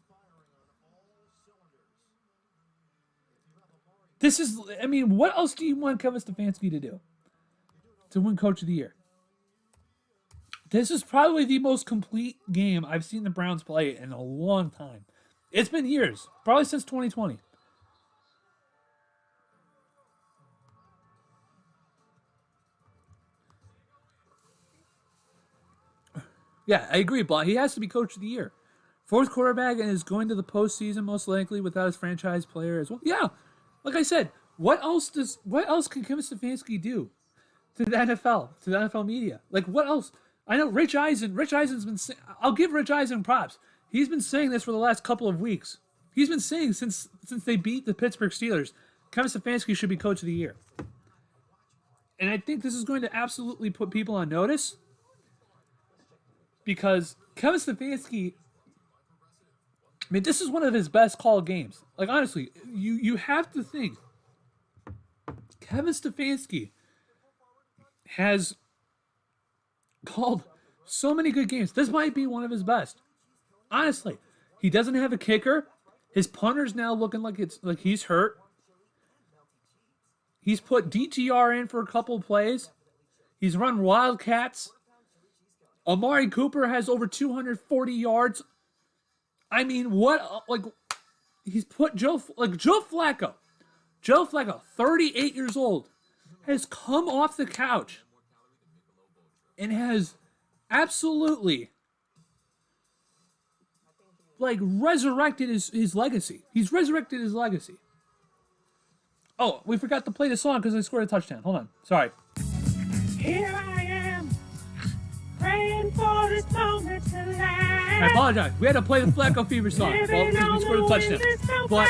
What else do you want Kevin Stefanski to do to win Coach of the Year? This is probably the most complete game I've seen the Browns play in a long time. It's been years, probably since 2020. Yeah, I agree, but he has to be Coach of the Year. 4th quarterback and is going to the postseason most likely without his franchise player as well. Yeah, like I said, what else can Kevin Stefanski do to the NFL media? Like, what else? I know Rich Eisen's been saying, I'll give Rich Eisen props. He's been saying this for the last couple of weeks. He's been saying since they beat the Pittsburgh Steelers, Kevin Stefanski should be Coach of the Year. And I think this is going to absolutely put people on notice because Kevin Stefanski, this is one of his best called games. Like, honestly, you have to think Kevin Stefanski has called so many good games. This might be one of his best. Honestly, he doesn't have a kicker. His punter's now looking like he's hurt. He's put DTR in for a couple of plays. He's run Wildcats. Amari Cooper has over 240 yards. I mean, what? Like, he's put Joe Flacco. Joe Flacco, 38 years old, has come off the couch and has absolutely resurrected his legacy. He's resurrected his legacy. Oh, we forgot to play the song because I scored a touchdown. Hold on. Sorry. Here I am, praying for this moment to last. I apologize. We had to play the Flacco Fever song. Well, because we scored a touchdown. But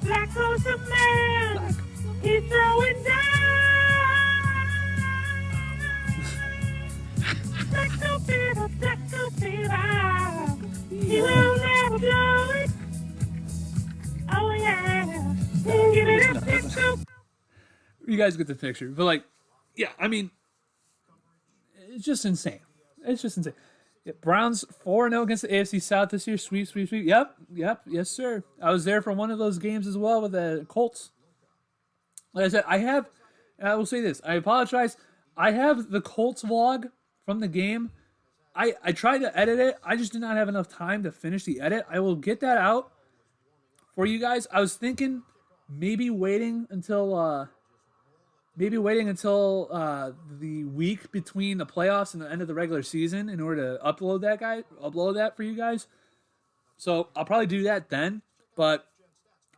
Flacco's the man. He's throwing down. Flacco Fever, Flacco Fever. He will never blow it. Oh yeah. Give it up, Flacco. you guys get the picture. But yeah, I mean, it's just insane. It's just insane. Yeah, Browns 4-0 against the AFC South this year. Sweep. Yep. Yes, sir. I was there for one of those games as well with the Colts. Like I said, I will say this. I apologize. I have the Colts vlog from the game. I tried to edit it. I just did not have enough time to finish the edit. I will get that out for you guys. I was thinking maybe waiting until the week between the playoffs and the end of the regular season in order to upload that for you guys. So I'll probably do that then. But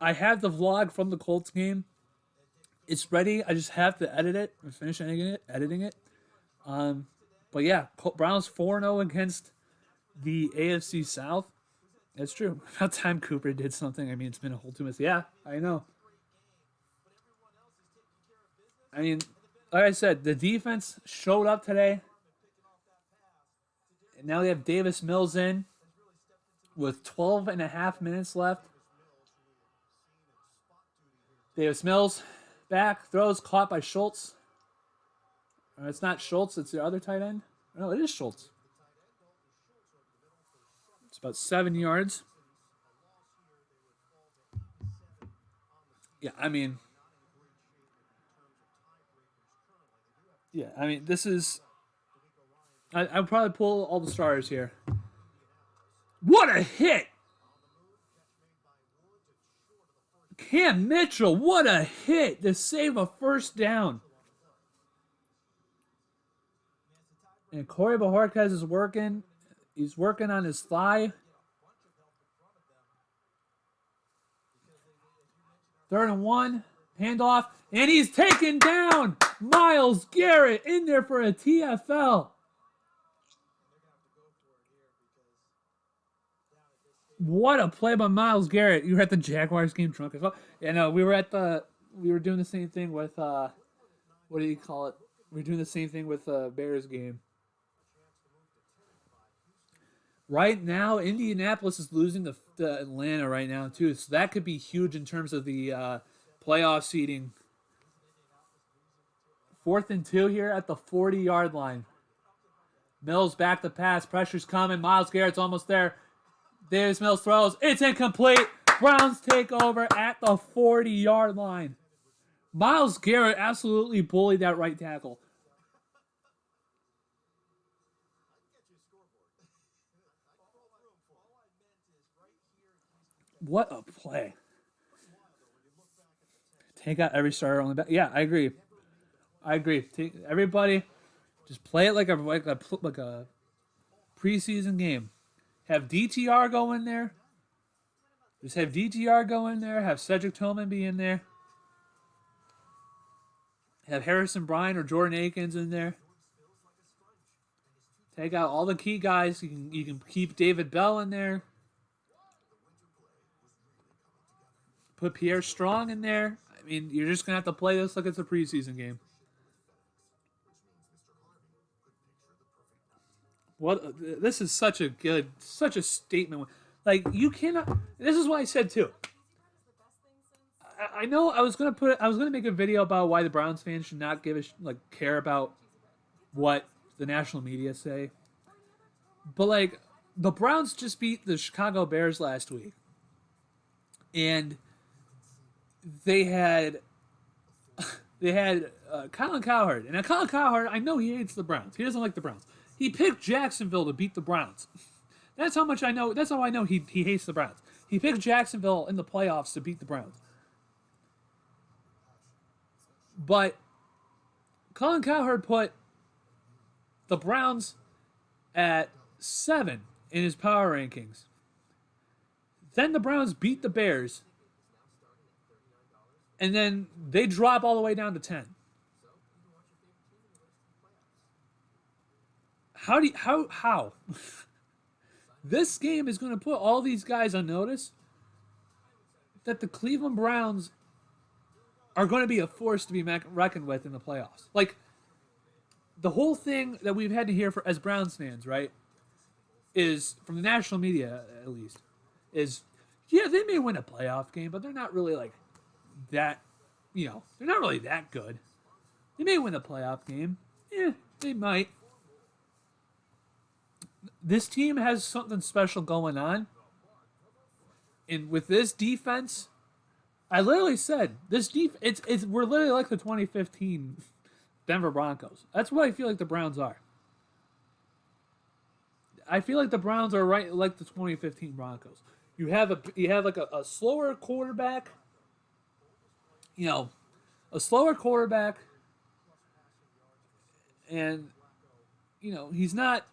I have the vlog from the Colts game. It's ready. I just have to edit it and finish editing it. But yeah, Browns 4-0 against the AFC South. That's true. About time Cooper did something. I mean, it's been a whole 2 months. Yeah, I know. I mean, like I said, the defense showed up today. And now they have Davis Mills in with 12 and a half minutes left. Davis Mills back, throws, caught by Schultz. It's not Schultz, it's the other tight end. No, it is Schultz. It's about 7 yards. Yeah, I mean, this is... I'll probably pull all the stars here. What a hit! Cam Mitchell, what a hit to save a first down. And Corey Bojorquez is working. He's working on his thigh. 3rd and 1. Handoff. And he's taken down. Myles Garrett in there for a TFL. What a play by Myles Garrett. You were at the Jaguars game drunk as well. Yeah, no, we were doing the same thing with, what do you call it? We were doing the same thing with Bears game. Right now, Indianapolis is losing to Atlanta right now, too. So that could be huge in terms of the playoff seeding. 4th and 2 here at the 40-yard line. Mills back to pass. Pressure's coming. Myles Garrett's almost there. Davis Mills throws. It's incomplete. Browns take over at the 40-yard line. Myles Garrett absolutely bullied that right tackle. What a play. Take out every starter on the back. Yeah, I agree. Take everybody, just play it like a preseason game. Have DTR go in there. Just have DTR go in there. Have Cedric Tillman be in there. Have Harrison Bryant or Jordan Akins in there. Take out all the key guys. You can keep David Bell in there. Put Pierre Strong in there. I mean, you're just going to have to play this like it's a preseason game. This is such a statement. Like, you cannot, this is what I said too. I know I was going to make a video about why the Browns fans should not care about what the national media say. But the Browns just beat the Chicago Bears last week. and they had Colin Cowherd. And now Colin Cowherd, I know he hates the Browns. He doesn't like the Browns. He picked Jacksonville to beat the Browns. That's how much I know. That's how I know he hates the Browns. He picked Jacksonville in the playoffs to beat the Browns. But Colin Cowherd put the Browns at 7 in his power rankings. Then the Browns beat the Bears. And then they drop all the way down to 10. How? This game is going to put all these guys on notice that the Cleveland Browns are going to be a force to be reckoned with in the playoffs. Like, the whole thing that we've had to hear as Browns fans, right, is, from the national media at least, is, yeah, they may win a playoff game, but they're not really like that, they're not really that good. They may win a playoff game. Yeah, they might. This team has something special going on. And with this defense, I literally said, we're literally like the 2015 Denver Broncos. That's what I feel like the Browns are. I feel like the Browns are right like the 2015 Broncos. You have like a slower quarterback. A slower quarterback, and he's not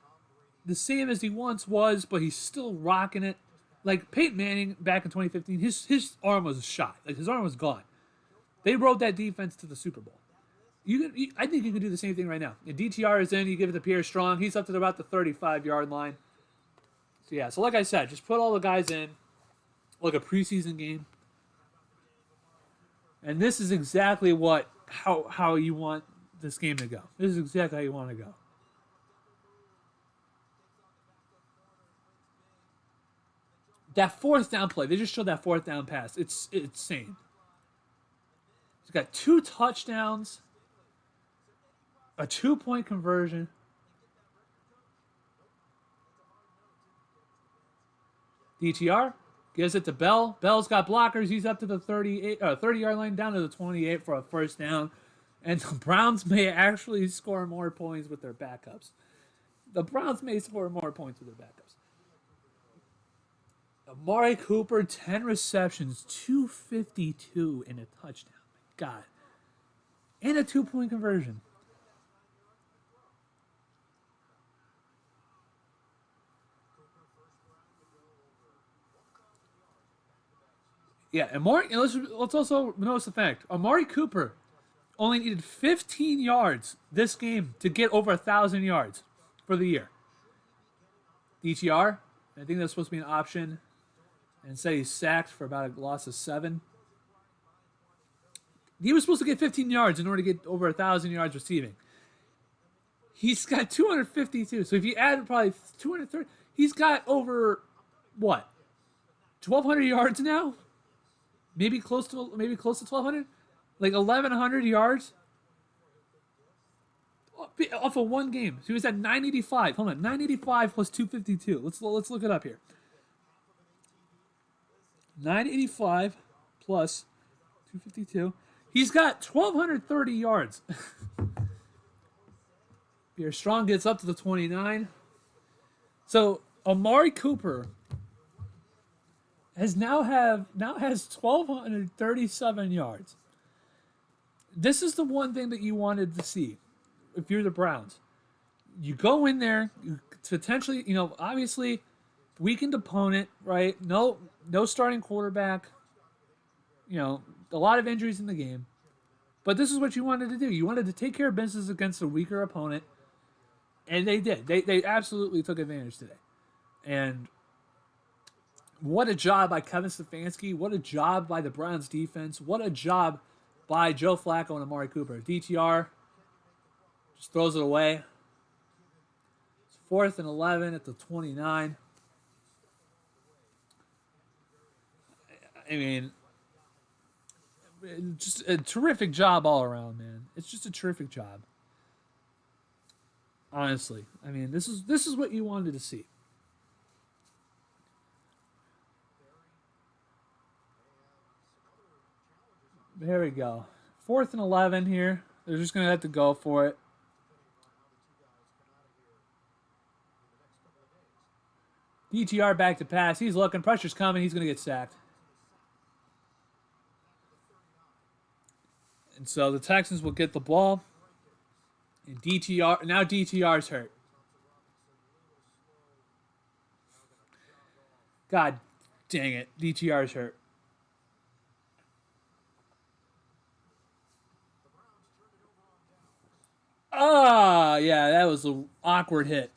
the same as he once was, but he's still rocking it. Like Peyton Manning back in 2015, his arm was shot. Like his arm was gone. They rode that defense to the Super Bowl. I think you can do the same thing right now. And DTR is in. You give it to Pierre Strong. He's up to about the 35-yard line. So yeah. So like I said, just put all the guys in, like a preseason game. And this is exactly how you want this game to go. This is exactly how you want to go. That fourth down play, they just showed that fourth down pass. It's insane. He's got 2 touchdowns, a 2-point conversion. DTR gives it to Bell. Bell's got blockers. He's up to the 30-yard line, down to the 28 for a first down. And the Browns may actually score more points with their backups. Amari Cooper, 10 receptions, 252 and a touchdown. My God. And a 2-point conversion. Yeah, and let's also notice the fact. Amari Cooper only needed 15 yards this game to get over 1,000 yards for the year. DTR, I think that's supposed to be an option. And say he's sacked for about a loss of 7. He was supposed to get 15 yards in order to get over 1,000 yards receiving. He's got 252. So if you add probably 230, he's got over, 1,200 yards now? Maybe close to 1,200? Like 1,100 yards? Off of one game. So he was at 985. Hold on, 985 plus 252. Let's look it up here. 985 plus 252. He's got 1,230 yards. Pierre Strong gets up to the 29. So Amari Cooper has 1,237 yards. This is the one thing that you wanted to see if you're the Browns. You go in there, you potentially, obviously weakened opponent, right? No starting quarterback. A lot of injuries in the game. But this is what you wanted to do. You wanted to take care of business against a weaker opponent. And they did. They absolutely took advantage today. And what a job by Kevin Stefanski. What a job by the Browns defense. What a job by Joe Flacco and Amari Cooper. DTR just throws it away. It's 4th and 11 at the 29. I mean, just a terrific job all around, man. It's just a terrific job. Honestly, I mean, this is what you wanted to see. There we go. 4th and 11 here. They're just going to have to go for it. DTR back to pass. He's looking. Pressure's coming. He's going to get sacked. And so the Texans will get the ball. And DTR, now DTR's hurt. God dang it. DTR's hurt. Ah, yeah, that was an awkward hit.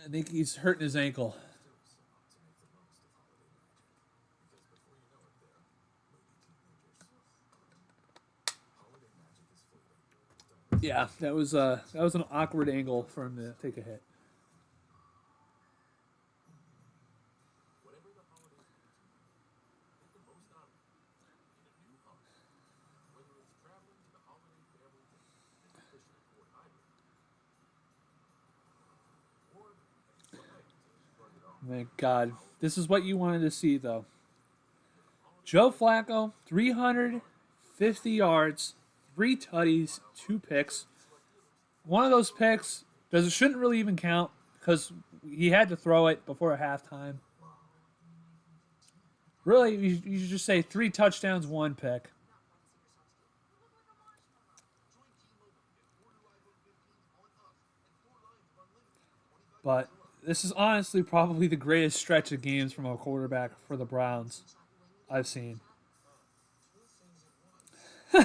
I think he's hurting his ankle. Yeah, that was an awkward angle for him to take a hit. Thank God. This is what you wanted to see, though. Joe Flacco, 350 yards, 3 tutties, 2 picks. One of those picks shouldn't really even count because he had to throw it before halftime. Really, you should just say 3 touchdowns, 1 pick. But this is honestly probably the greatest stretch of games from a quarterback for the Browns I've seen. And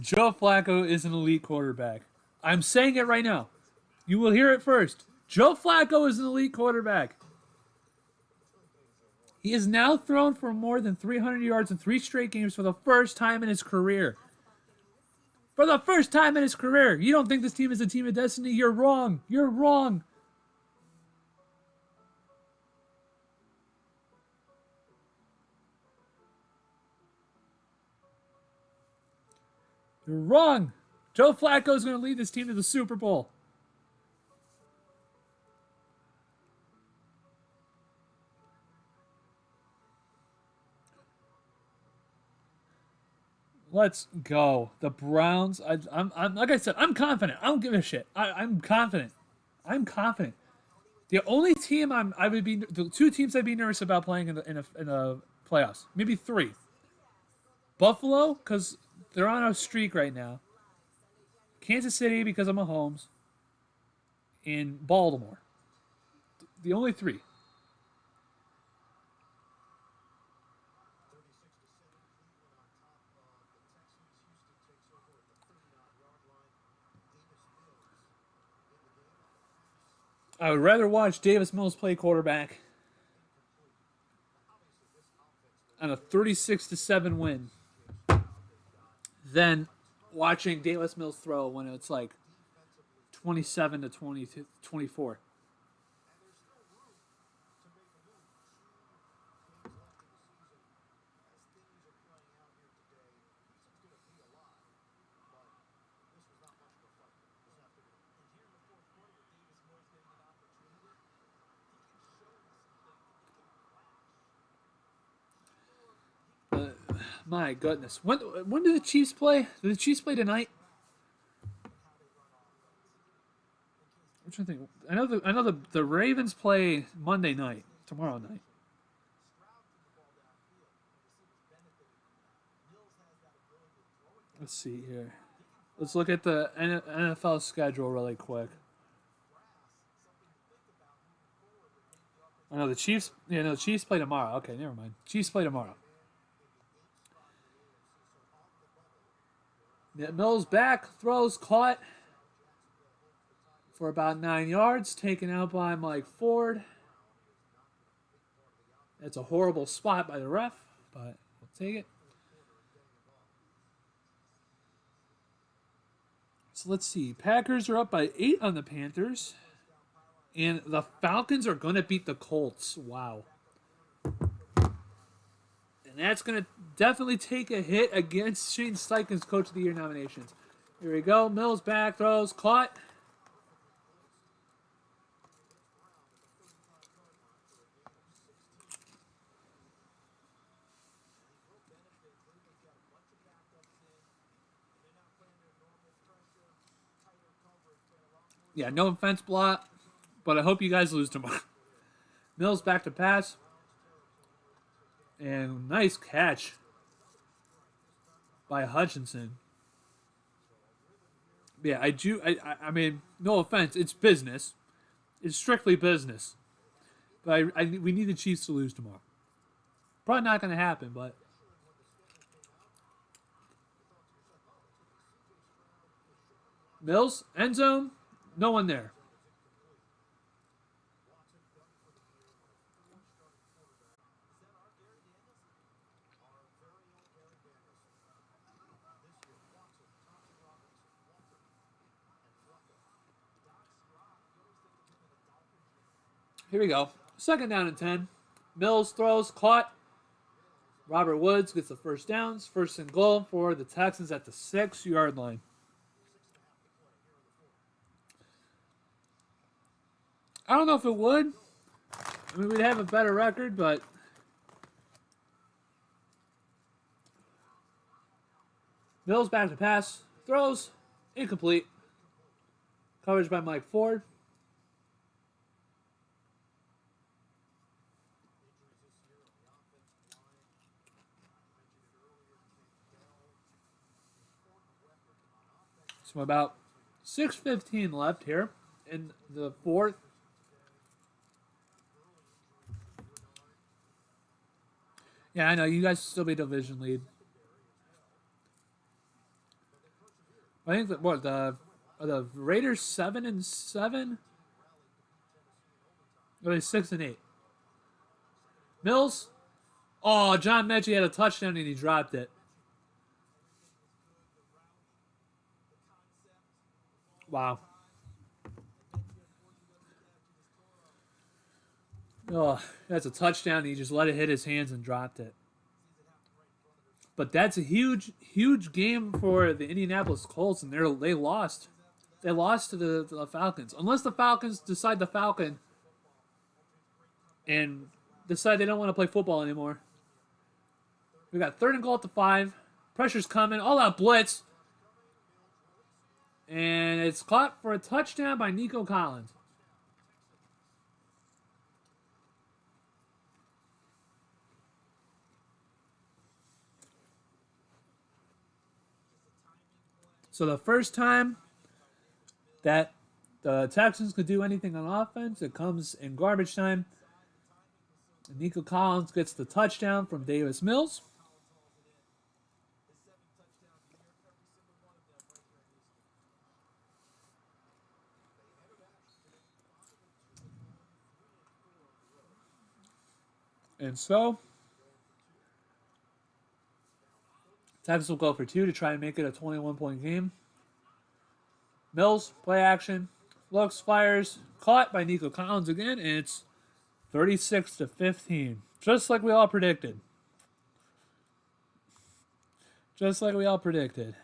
Joe Flacco is an elite quarterback. I'm saying it right now. You will hear it first. Joe Flacco is an elite quarterback. He has now thrown for more than 300 yards in 3 straight games for the first time in his career. For the first time in his career. You don't think this team is a team of destiny? You're wrong. You're wrong. You're wrong. Joe Flacco is going to lead this team to the Super Bowl. Let's go. The Browns. I'm like I said, I'm confident. I don't give a shit. I'm confident. I'm confident. The only team the 2 teams I'd be nervous about playing in the playoffs. Maybe 3. Buffalo, because they're on a streak right now. Kansas City, because of Mahomes. And Baltimore. The only 3. I would rather watch Davis Mills play quarterback on a 36-7 win than watching Davis Mills throw when it's like 27-24. My goodness. When do the Chiefs play? Do the Chiefs play tonight? I'm trying to think. I know the Ravens play Monday night, tomorrow night. Let's see here. Let's look at the NFL schedule really quick. I know the Chiefs. Yeah, no, the Chiefs play tomorrow. Okay, never mind. Chiefs play tomorrow. Yeah, Mills back, throws, caught for about 9 yards, taken out by Mike Ford. That's a horrible spot by the ref, but we'll take it. So let's see. Packers are up by 8 on the Panthers. And the Falcons are going to beat the Colts. Wow. And that's going to definitely take a hit against Shane Steichen's Coach of the Year nominations. Here we go. Mills back, throws, caught. Yeah, no offense, Blot, but I hope you guys lose tomorrow. Mills back to pass. And nice catch by Hutchinson. Yeah, I mean, no offense. It's business. It's strictly business. But we need the Chiefs to lose tomorrow. Probably not going to happen, but. Mills, end zone, no one there. Here we go. 2nd down and 10. Mills throws, caught. Robert Woods gets the first downs. 1st and goal for the Texans at the 6-yard line. I don't know if it would. I mean, we'd have a better record, but Mills back to pass. Throws. Incomplete. Coverage by Mike Ford. So about 6:15 left here in the 4th. Yeah, I know. You guys still be division lead. I think that what are the Raiders 7-7? Or are they 6-8? Mills. Oh, John Mechie had a touchdown and he dropped it. Wow. Oh, that's a touchdown. And he just let it hit his hands and dropped it. But that's a huge, huge game for the Indianapolis Colts, and they lost. They lost to the Falcons. Unless the Falcons decide the Falcon and decide they don't want to play football anymore. We got 3rd and goal at the 5. Pressure's coming. All out blitz. And it's caught for a touchdown by Nico Collins. So the first time that the Texans could do anything on offense, it comes in garbage time. And Nico Collins gets the touchdown from Davis Mills. And so, Texans will go for 2 to try and make it a 21-point game. Mills, play action, looks, fires, caught by Nico Collins again, and it's 36-15. Just like we all predicted. Just like we all predicted.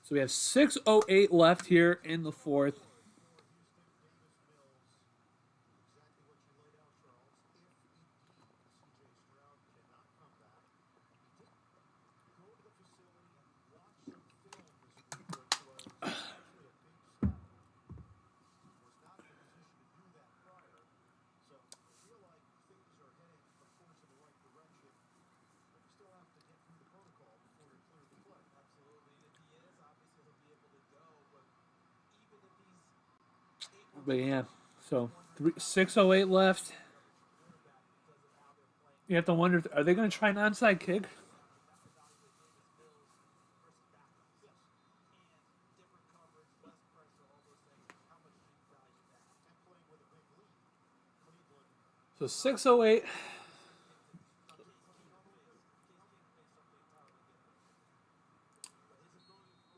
So we have 6:08 left here in the 4th. But yeah, so 6:08 left. You have to wonder, are they going to try an onside kick? So 6:08.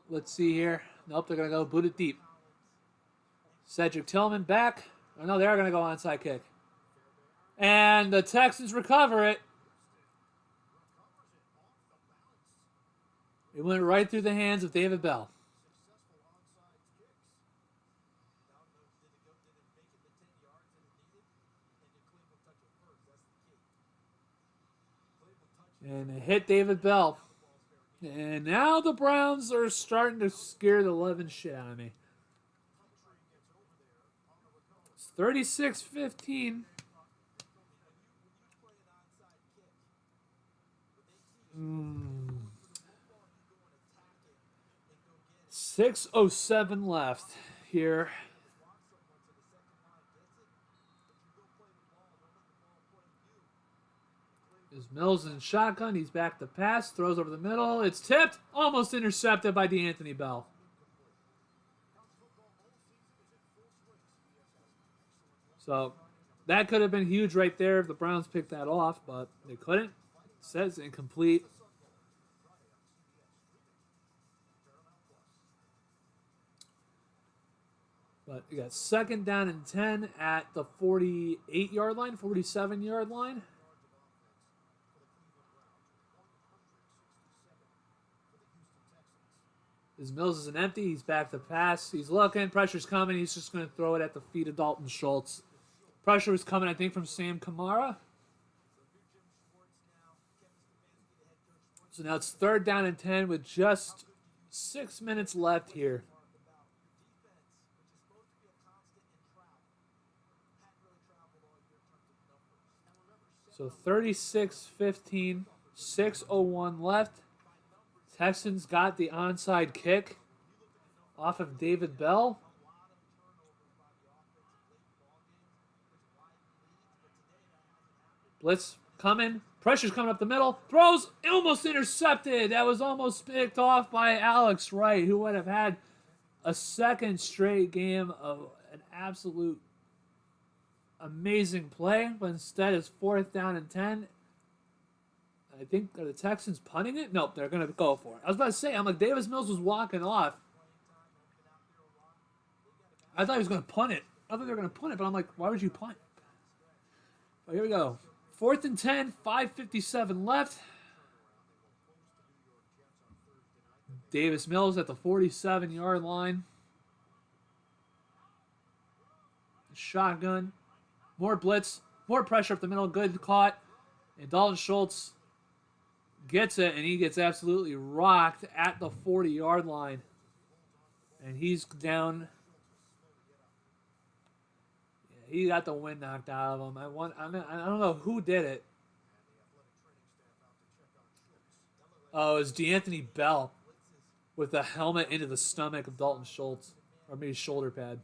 Let's see here. Nope, they're going to go boot it deep. Cedric Tillman back. Oh, no, they are going to go onside kick. And the Texans recover it. It went right through the hands of David Bell. And it hit David Bell. And now the Browns are starting to scare the living shit out of me. It's 36-15. 6:07 left here. Is Mills in shotgun. He's back to pass. Throws over the middle. It's tipped. Almost intercepted by DeAnthony Bell. So that could have been huge right there if the Browns picked that off, but they couldn't. It says incomplete. But you got second down and 10 at the 48-yard line, 47-yard line. His Mills is an empty. He's back to pass. He's looking. Pressure's coming. He's just going to throw it at the feet of Dalton Schultz. Pressure was coming, I think, from Sam Kamara. So now it's third down and 10 with just 6 minutes left here. So 36-15, 6:01 left. Texans got the onside kick off of David Bell. Blitz coming. Pressure's coming up the middle. Throws almost intercepted. That was almost picked off by Alex Wright, who would have had a second straight game of an absolute amazing play. But instead, it's fourth down and 10. I think, are the Texans punting it? Nope, they're going to go for it. I was about to say, I'm like, Davis Mills was walking off. I thought he was going to punt it. I thought they were going to punt it, but I'm like, why would you punt? But here we go. Fourth and 10, 5:57 left. Davis Mills at the 47-yard line. Shotgun. More blitz. More pressure up the middle. Good caught. And Dalton Schultz gets it, and he gets absolutely rocked at the 40-yard line. And he's down. Yeah, he got the wind knocked out of him. I don't know who did it. Oh, it was DeAnthony Bell with the helmet into the stomach of Dalton Schultz. Or maybe shoulder pad.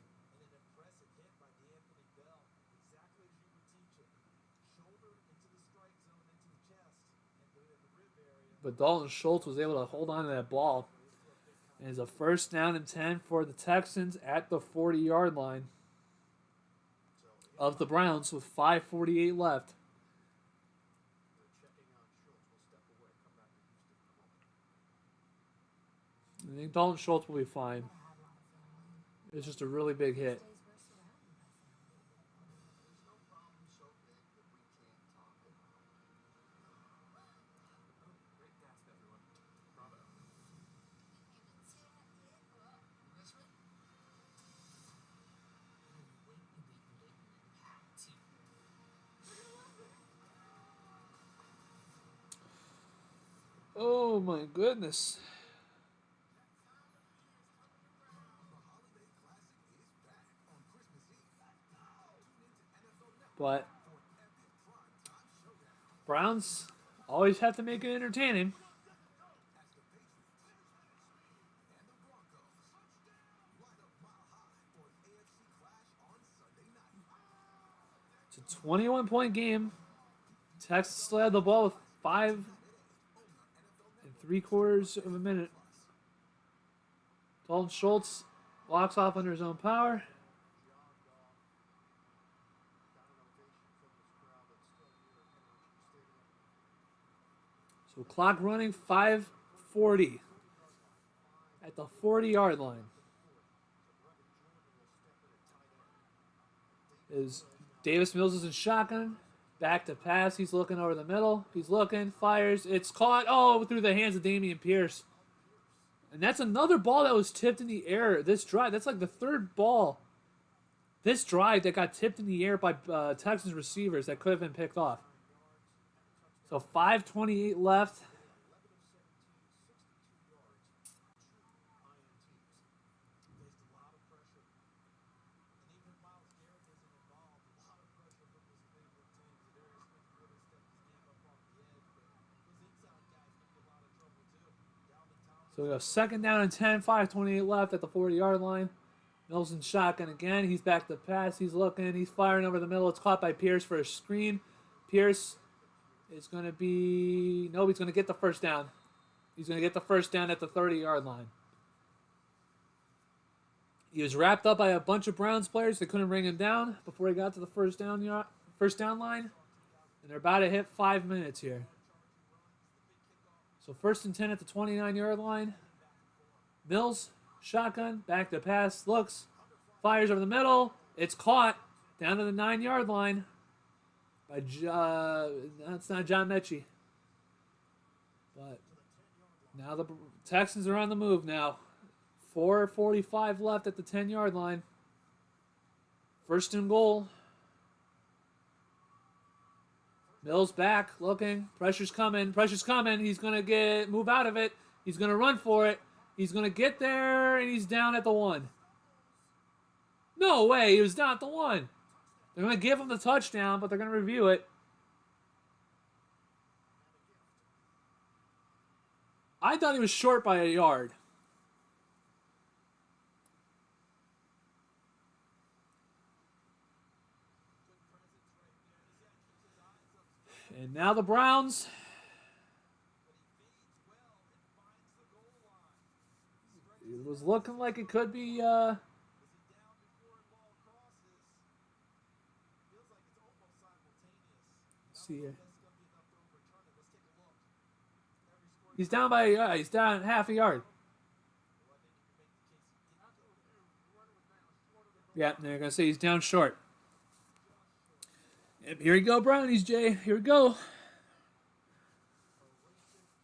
But Dalton Schultz was able to hold on to that ball. And it's a first down and 10 for the Texans at the 40-yard line of the Browns with 5:48 left. I think Dalton Schultz will be fine. It's just a really big hit. Oh my goodness. But Browns always have to make it entertaining. It's a 21-point game. Texas still had the ball with 5 3/4 of a minute. Dalton Schultz walks off under his own power. So clock running, 5:40 at the 40-yard line. Is Davis Mills is in shotgun. Back to pass. He's looking over the middle. He's looking. Fires. It's caught. Oh, through the hands of Dameon Pierce. And that's another ball that was tipped in the air this drive. That's like the third ball this drive that got tipped in the air by Texans receivers that could have been picked off. So 5:28 left. So we go 2nd down and 10, 5:28 left at the 40-yard line. Mills in shotgun again. He's back to pass. He's looking. He's firing over the middle. It's caught by Pierce for a screen. Pierce is going to be... No, he's going to get the first down. He's going to get the first down at the 30-yard line. He was wrapped up by a bunch of Browns players. They couldn't bring him down before he got to the first down line. And they're about to hit 5 minutes here. So 1st and 10 at the 29-yard line. Mills, shotgun, back to pass, looks, fires over the middle. It's caught down to the 9-yard line by that's not John Mechie. But now the Texans are on the move now. 4:45 left at the 10-yard line. 1st and goal. Mills back, looking. Pressure's coming. He's going to move out of it. He's going to run for it. He's going to get there, and he's down at the 1. No way, he was down at the 1. They're going to give him the touchdown, but they're going to review it. I thought he was short by a yard. And now the Browns. It was looking like it could be see here. He's down by he's down half a yard. Yeah, they're gonna say he's down short. Yep, here we go, Brownies, Jay. Here we go.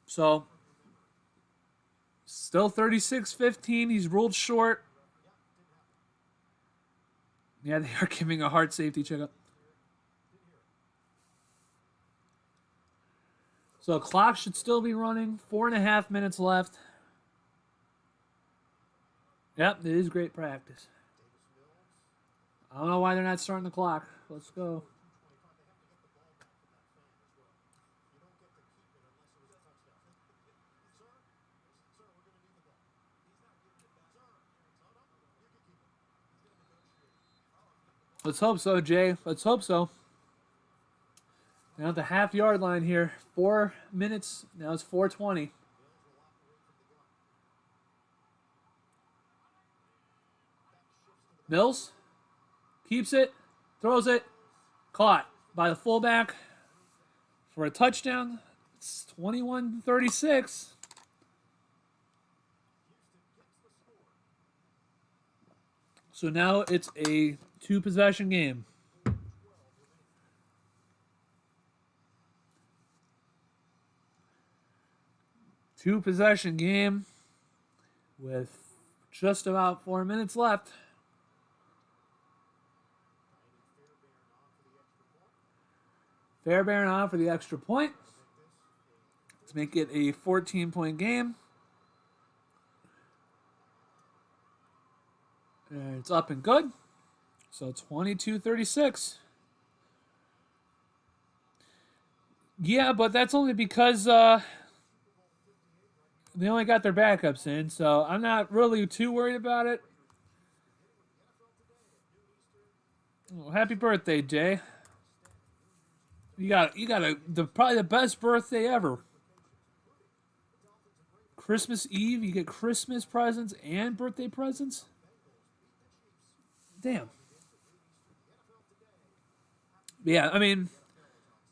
So, still 36-15. He's ruled short. Yeah, they are giving a hard safety checkup. So, clock should still be running. 4.5 minutes left. Yep, it is great practice. I don't know why they're not starting the clock. Let's go. Let's hope so, Jay. Let's hope so. Now at the half-yard line here. 4 minutes. Now it's 4:20. Mills keeps it, throws it, caught by the fullback for a touchdown. It's 21-36. So now it's a 2-possession game. Two-possession game with just about 4 minutes left. Fairbairn on for the extra point to make it a 14-point game. And it's up and good. So 22-36. Yeah, but that's only because they only got their backups in, so I'm not really too worried about it. Oh, happy birthday, Jay. You got probably the best birthday ever. Christmas Eve, you get Christmas presents and birthday presents. Damn. Yeah, I mean,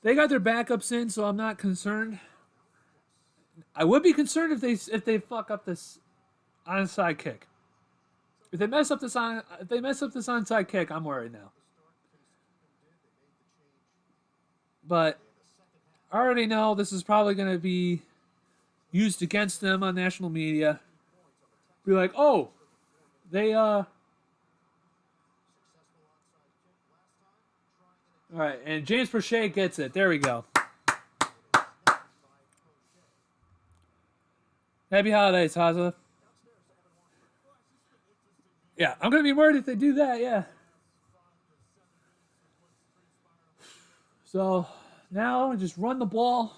they got their backups in, so I'm not concerned. I would be concerned if they fuck up this onside kick. If they mess up this onside kick, I'm worried now. But I already know this is probably going to be used against them on national media. Be like, oh, they all right, and James Prochet gets it. There we go. Happy holidays, Haza. Yeah, I'm gonna be worried if they do that. Yeah. So now just run the ball.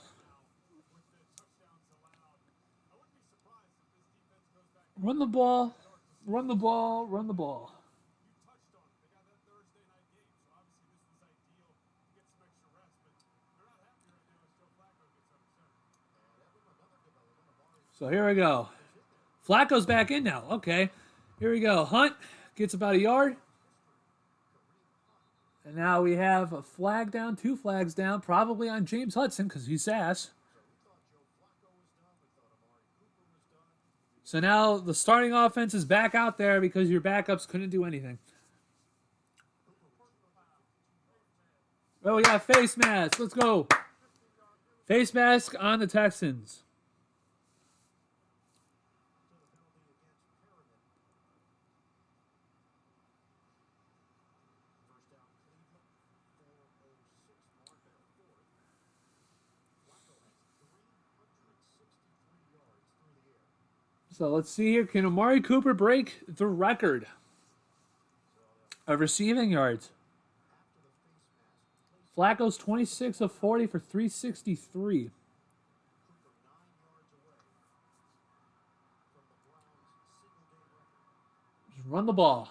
Run the ball. Run the ball. Run the ball. So here we go. Flacco's back in now. Okay. Here we go. Hunt gets about a yard. And now we have a flag down, 2 flags down, probably on James Hudson because he's ass. So now the starting offense is back out there because your backups couldn't do anything. Oh, we got face mask. Let's go. Face mask on the Texans. So let's see here. Can Amari Cooper break the record of receiving yards? Flacco's 26 of 40 for 363. Just run the ball.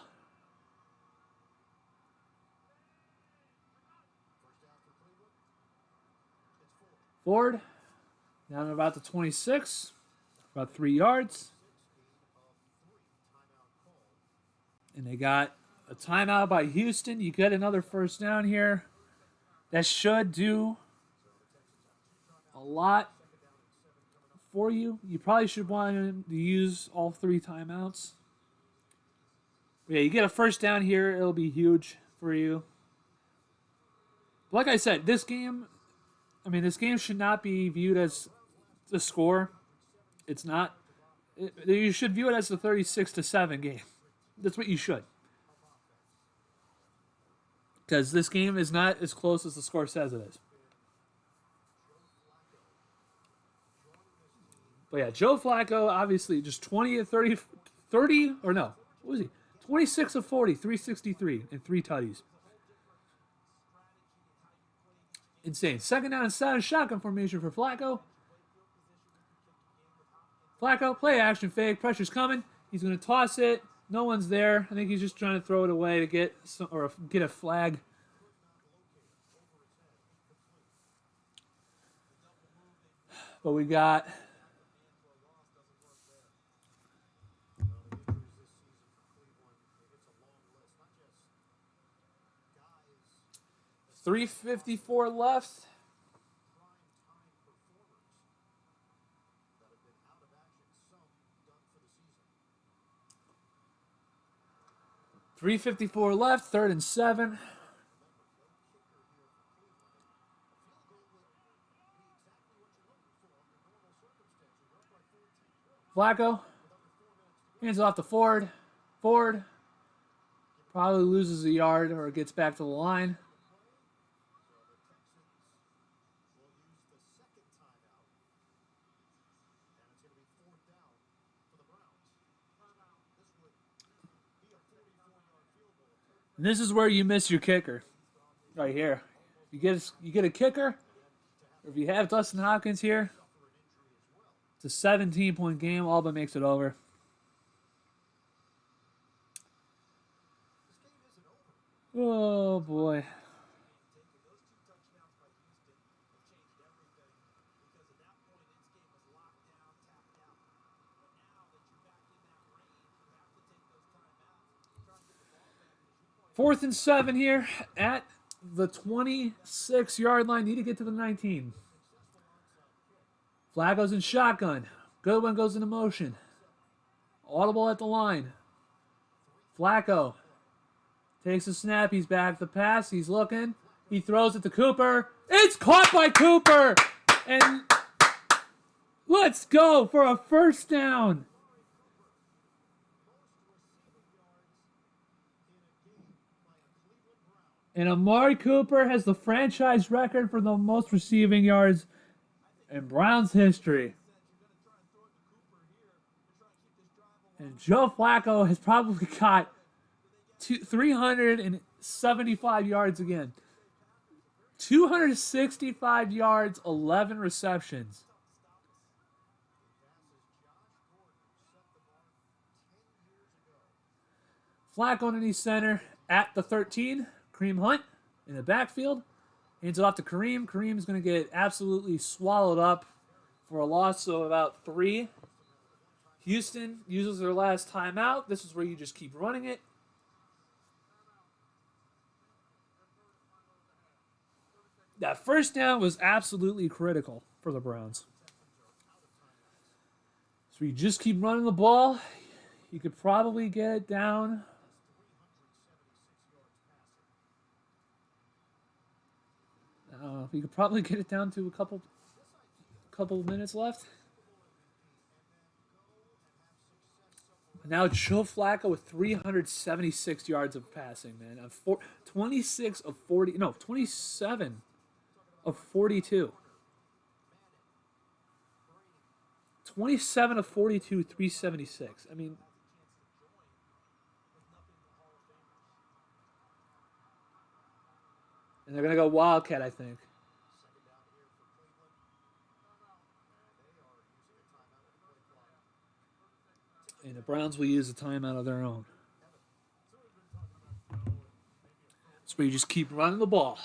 Ford, down to about the 26, about 3 yards. And they got a timeout by Houston. You get another first down here. That should do a lot for you. You probably should want to use all 3 timeouts. But yeah, you get a first down here. It'll be huge for you. Like I said, this game should not be viewed as the score. It's not. You should view it as the 36-7 game. That's what you should. Because this game is not as close as the score says it is. But yeah, Joe Flacco, obviously, just 20 of 30, or no, what was he? 26 of 40, 363, and 3 tutties. Insane. Second down and 7, shotgun formation for Flacco. Flacco, play action fake, pressure's coming. He's going to toss it. No one's there. I think he's just trying to throw it away to get a flag. But we got 3:54 left. 3:54 left, 3rd and 7. Flacco hands it off to Ford. Ford probably loses a yard or gets back to the line. And this is where you miss your kicker, right here. You get a kicker, or if you have Dustin Hopkins here, it's a 17-point game. All but makes it over. Oh boy. Fourth and 7 here at the 26-yard line. Need to get to the 19. Flacco's in shotgun. Goodwin goes into motion. Audible at the line. Flacco takes a snap. He's back the pass. He's looking. He throws it to Cooper. It's caught by Cooper. And let's go for a first down. And Amari Cooper has the franchise record for the most receiving yards in Browns history. And Joe Flacco has probably got 375 yards again. 265 yards, 11 receptions. Flacco underneath center at the 13. Kareem Hunt in the backfield. Hands it off to Kareem. Kareem is going to get absolutely swallowed up for a loss of about 3. Houston uses their last timeout. This is where you just keep running it. That first down was absolutely critical for the Browns. So you just keep running the ball. You could probably get it down. You could probably get it down to a couple minutes left. Now Joe Flacco with 376 yards of passing, man. 27 of 42. 27 of 42, 376. I mean, and they're going to go Wildcat, I think. And the Browns will use a timeout of their own. That's where you just keep running the ball.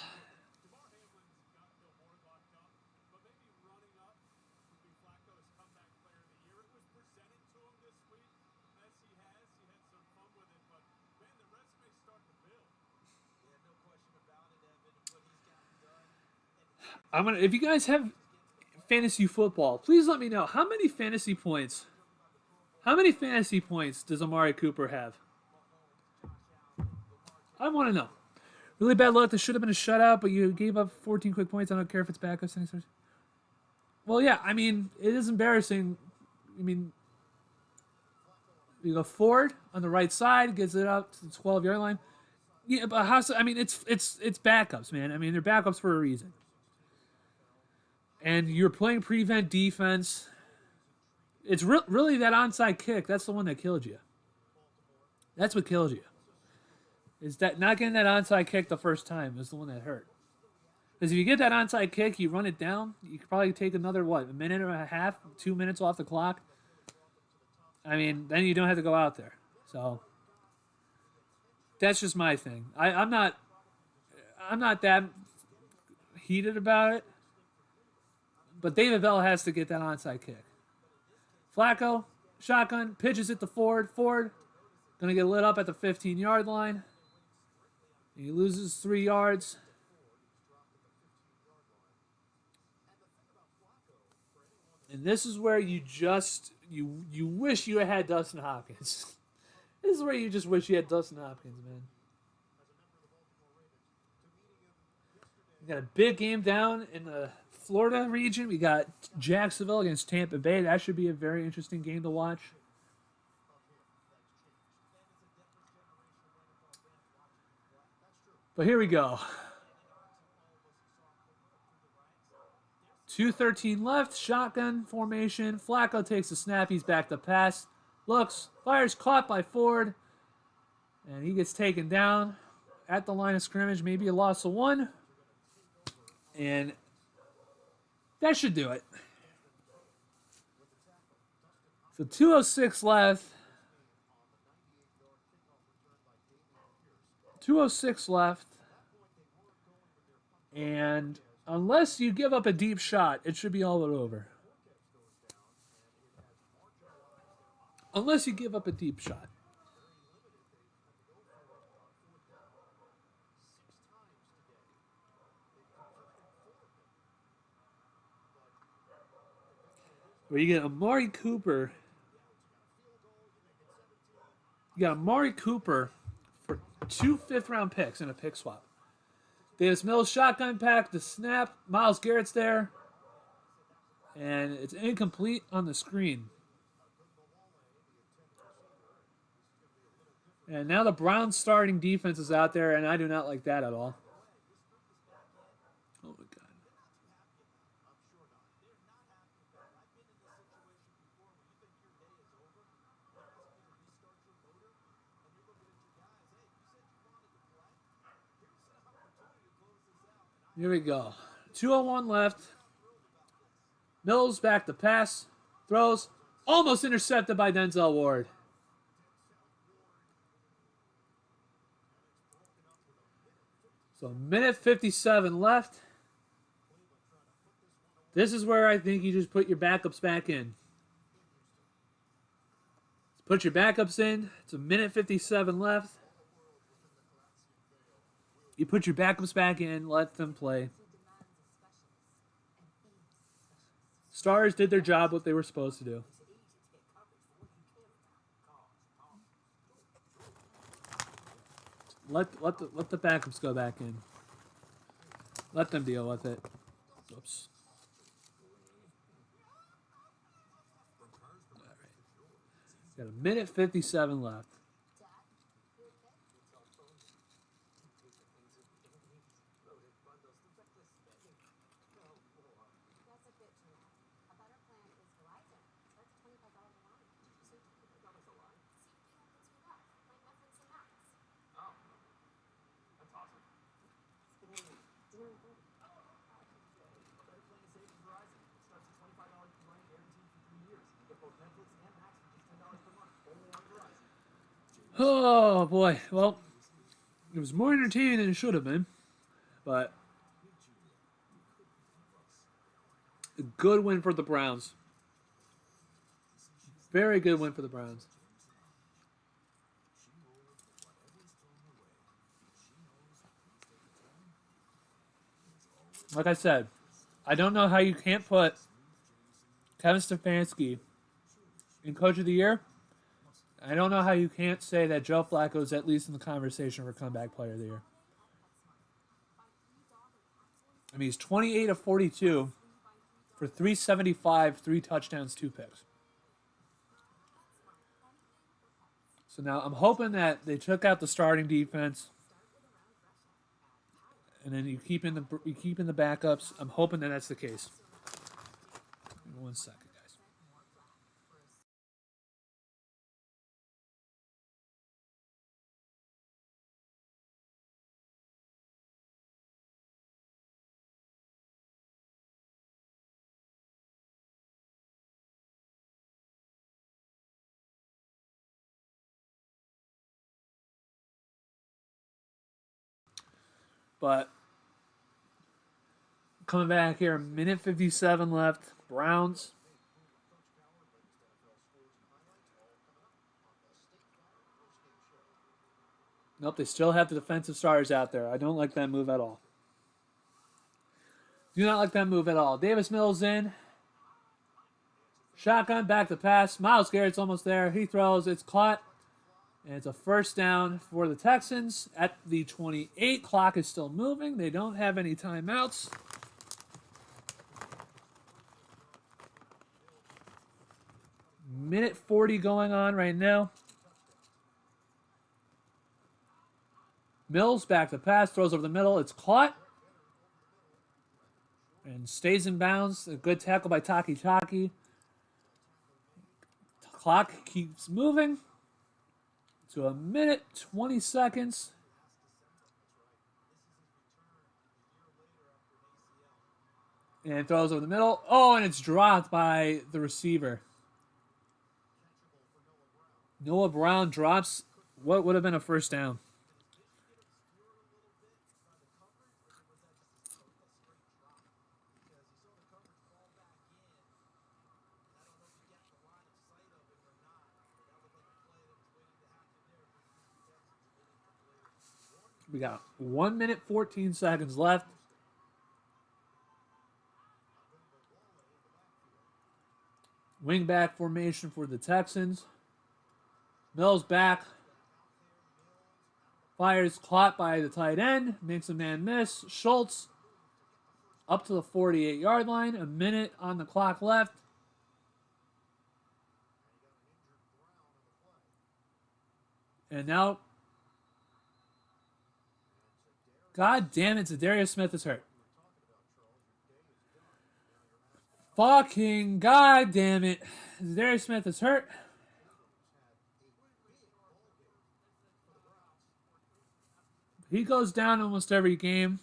If you guys have fantasy football, please let me know how many fantasy points does Amari Cooper have? I want to know. Really bad luck. This should have been a shutout, but you gave up 14 quick points. I don't care if it's backups. Well, yeah, I mean, it is embarrassing. I mean, you go Ford on the right side, gets it up to the 12-yard line. Yeah, but it's backups, man. I mean, they're backups for a reason. And you're playing prevent defense. It's really that onside kick. That's the one that killed you. That's what killed you. Is that not getting that onside kick the first time is the one that hurt. Because if you get that onside kick, you run it down, you could probably take another, a minute and a half, 2 minutes off the clock. I mean, then you don't have to go out there. So that's just my thing. I'm not that heated about it. But David Bell has to get that onside kick. Flacco, shotgun, pitches it to Ford. Ford, going to get lit up at the 15-yard line. He loses 3 yards. And this is where you wish you had Dustin Hopkins. This is where you just wish you had Dustin Hopkins, man. We got a big game down in the Florida region. We got Jacksonville against Tampa Bay. That should be a very interesting game to watch. But here we go. 2:13 left. Shotgun formation. Flacco takes the snap. He's back to pass. Looks. Fires. Caught by Ford. And he gets taken down at the line of scrimmage. Maybe a loss of 1. And that should do it. So 2:06 left. 2:06 left. And unless you give up a deep shot, it should be all but over. Unless you give up a deep shot. Where you get Amari Cooper. You got Amari Cooper for 2 fifth-round picks in a pick swap. Davis Mills shotgun pack, the snap. Myles Garrett's there. And it's incomplete on the screen. And now the Browns starting defense is out there, and I do not like that at all. Oh, my God. Here we go. 2:01 left. Mills back to pass. Throws. Almost intercepted by Denzel Ward. So, minute 57 left. This is where I think you just put your backups back in. Put your backups in. It's a minute 57 left. You put your backups back in, let them play. Stars did their job, what they were supposed to do. Let the backups go back in. Let them deal with it. Oops. All right. Got a minute 57 left. Oh boy. Well, it was more entertaining than it should have been. But a good win for the Browns. Very good win for the Browns. Like I said, I don't know how you can't put Kevin Stefanski in Coach of the Year. I don't know how you can't say that Joe Flacco is at least in the conversation for Comeback Player of the Year. I mean, he's 28 of 42 for 375, 3 touchdowns, 2 picks. So now I'm hoping that they took out the starting defense, and then you keep in the backups. I'm hoping that that's the case. Give me 1 second, guys. But coming back here, minute 57 left. Browns. Nope, they still have the defensive stars out there. I don't like that move at all. Do not like that move at all. Davis Mills in. Shotgun, back to pass. Myles Garrett's almost there. He throws. It's caught. And it's a first down for the Texans at the 28. Clock is still moving. They don't have any timeouts. Minute 40 going on right now. Mills back to pass. Throws over the middle. It's caught. And stays in bounds. A good tackle by Taki. Clock keeps moving. To a minute, 20 seconds. And throws over the middle. Oh, and it's dropped by the receiver. Noah Brown drops what would have been a first down. We got 1 minute, 14 seconds left. Wingback formation for the Texans. Mills back. Fires caught by the tight end. Makes a man miss. Schultz up to the 48-yard line. A minute on the clock left. And now, God damn it, Zadarius Smith is hurt. Fucking God damn it. Zadarius Smith is hurt. He goes down almost every game.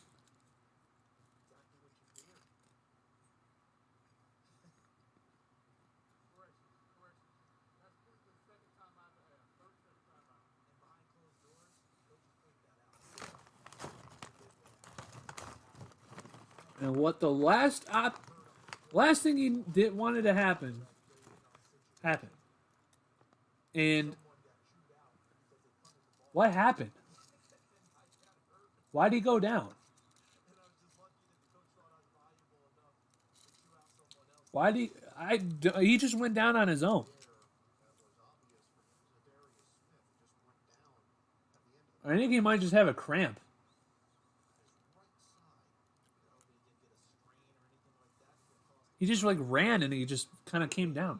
And what the last thing he wanted to happen happened. And what happened? Why'd he go down? He just went down on his own. I think he might just have a cramp. He just like ran and he just kind of came down.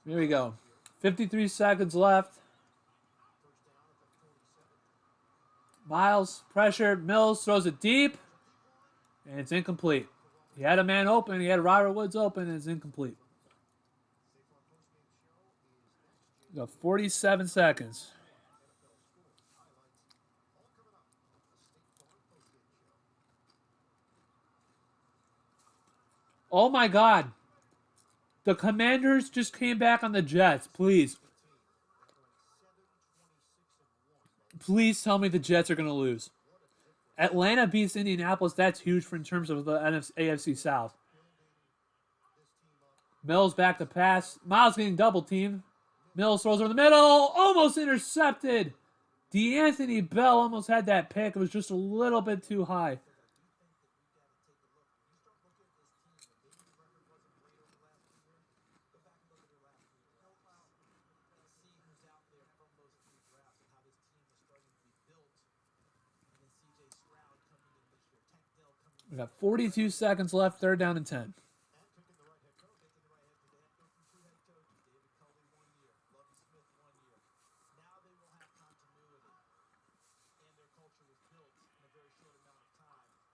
Here we go. 53 seconds left. Miles, pressured. Mills throws it deep. And it's incomplete. He had a man open. He had Robert Woods open, and it's incomplete. We got 47 seconds. Oh, my God. The Commanders just came back on the Jets. Please. Please tell me the Jets are going to lose. Atlanta beats Indianapolis. That's huge in terms of the AFC South. Mills back to pass. Miles getting double teamed. Mills throws over the middle. Almost intercepted. D'Anthony Bell almost had that pick. It was just a little bit too high. We got 42 seconds left. 3rd down and 10.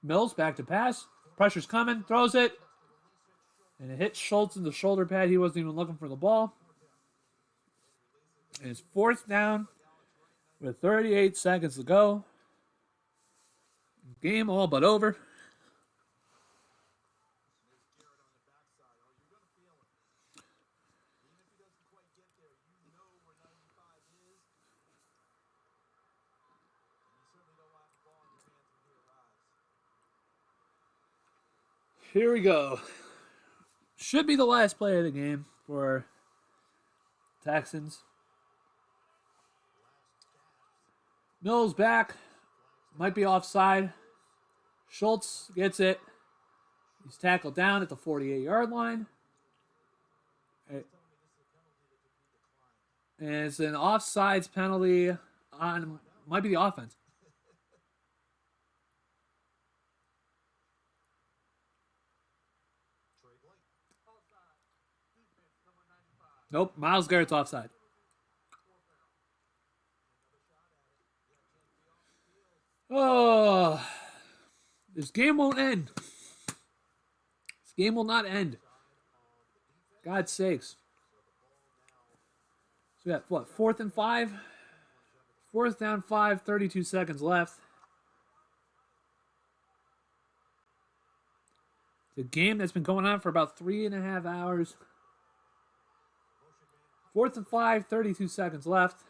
Mills back to pass. Pressure's coming. Throws it. And it hits Schultz in the shoulder pad. He wasn't even looking for the ball. And it's 4th down with 38 seconds to go. Game all but over. Here we go. Should be the last play of the game for Texans. Mills back. Might be offside. Schultz gets it. He's tackled down at the 48-yard line. And it's an offsides penalty on, might be the offense. Nope, Myles Garrett's offside. Oh, this game won't end. This game will not end. God's sakes. So we got, what, 4th and 5? 4th down 5, 32 seconds left. The game that's been going on for about 3.5 hours. 4th and 5, 32 seconds left.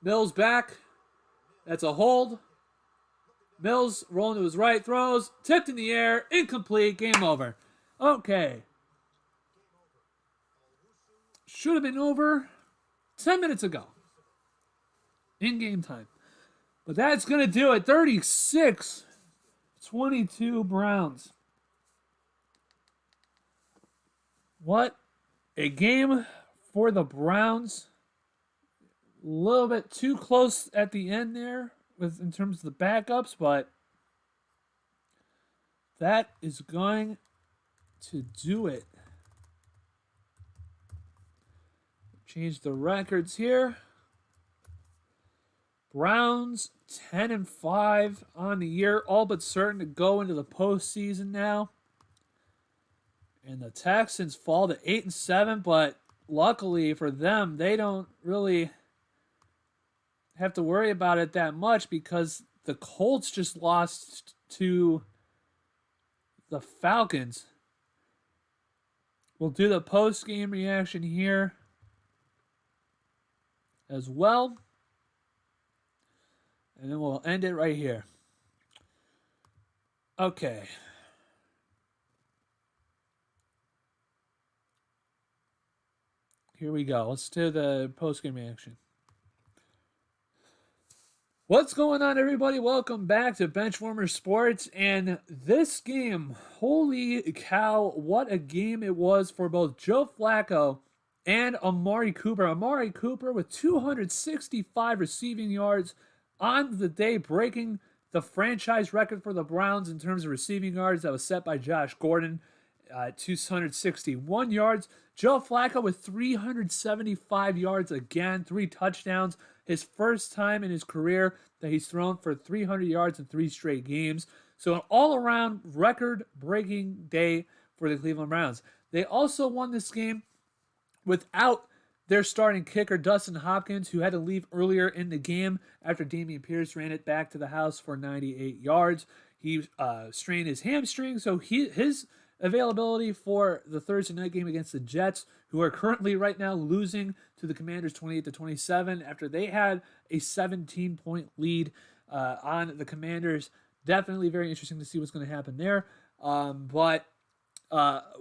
Mills back. That's a hold. Mills rolling to his right, throws, tipped in the air, incomplete, game over. Okay. Should have been over 10 minutes ago. In game time. But that's going to do it. 36-22 Browns. What a game for the Browns. A little bit too close at the end there in terms of the backups, but that is going to do it. Change the records here. Browns 10-5 on the year, all but certain to go into the postseason now. And the Texans fall to 8-7, but luckily for them, they don't really have to worry about it that much because the Colts just lost to the Falcons. We'll do the post-game reaction here as well. And then we'll end it right here. Okay. Here we go. Let's do the post-game reaction. What's going on, everybody? Welcome back to Benchwarmer Sports. And this game, holy cow, what a game it was for both Joe Flacco and Amari Cooper. Amari Cooper with 265 receiving yards on the day, breaking the franchise record for the Browns in terms of receiving yards that was set by Josh Gordon, 261 yards. Joe Flacco with 375 yards again, 3 touchdowns. His first time in his career that he's thrown for 300 yards in 3 straight games. So an all-around record-breaking day for the Cleveland Browns. They also won this game without their starting kicker, Dustin Hopkins, who had to leave earlier in the game after Dameon Pierce ran it back to the house for 98 yards. He strained his hamstring, so his availability for the Thursday night game against the Jets, who are currently right now losing to the Commanders 28-27 after they had a 17-point lead on the Commanders. Definitely very interesting to see what's going to happen there. But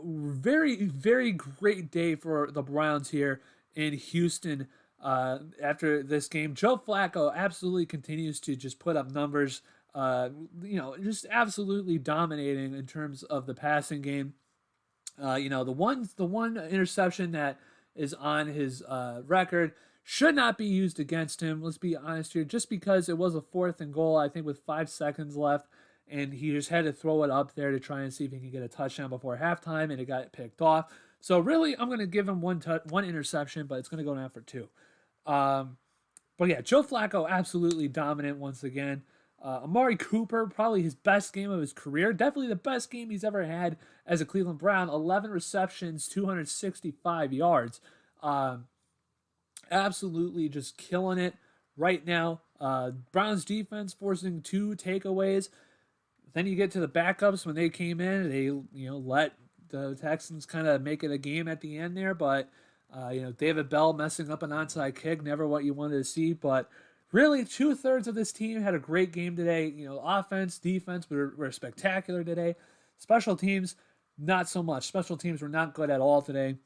very, very great day for the Browns here in Houston after this game. Joe Flacco absolutely continues to just put up numbers. Just absolutely dominating in terms of the passing game. The one interception that is on his record should not be used against him. Let's be honest here, just because it was a 4th and goal, I think, with 5 seconds left, and he just had to throw it up there to try and see if he can get a touchdown before halftime, and it got picked off. So really, I'm going to give him one interception, but it's going to go down for 2. But yeah, Joe Flacco absolutely dominant once again. Amari Cooper, probably his best game of his career. Definitely the best game he's ever had as a Cleveland Brown. 11 receptions, 265 yards. Absolutely just killing it right now. Browns defense forcing 2 takeaways. Then you get to the backups when they came in. They let the Texans kind of make it a game at the end there. But, David Bell messing up an onside kick, never what you wanted to see. But really, 2/3 of this team had a great game today. Offense, defense were spectacular today. Special teams, not so much. Special teams were not good at all today.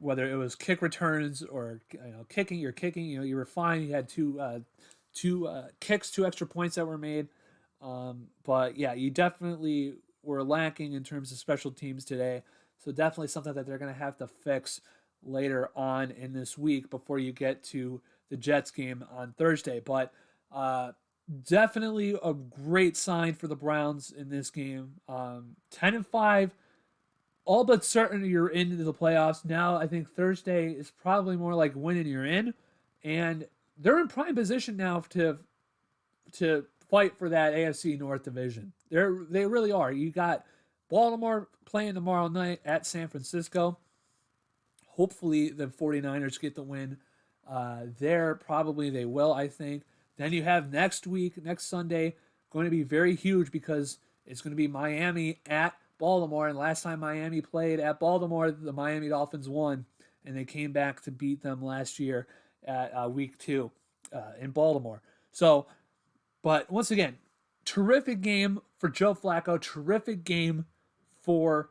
Whether it was kick returns or kicking, you were fine. You had two kicks, 2 extra points that were made. But yeah, you definitely were lacking in terms of special teams today. So definitely something that they're going to have to fix later on in this week before you get to the Jets game on Thursday. But definitely a great sign for the Browns in this game. 10-5, all but certain you're into the playoffs. Now I think Thursday is probably more like winning you're in. And they're in prime position now to fight for that AFC North division. They really are. You got Baltimore playing tomorrow night at San Francisco. Hopefully the 49ers get the win. Probably they will, I think. Then you have next Sunday, going to be very huge because it's going to be Miami at Baltimore. And last time Miami played at Baltimore, the Miami Dolphins won, and they came back to beat them last year at week 2 in Baltimore. So, but once again, terrific game for Joe Flacco, terrific game for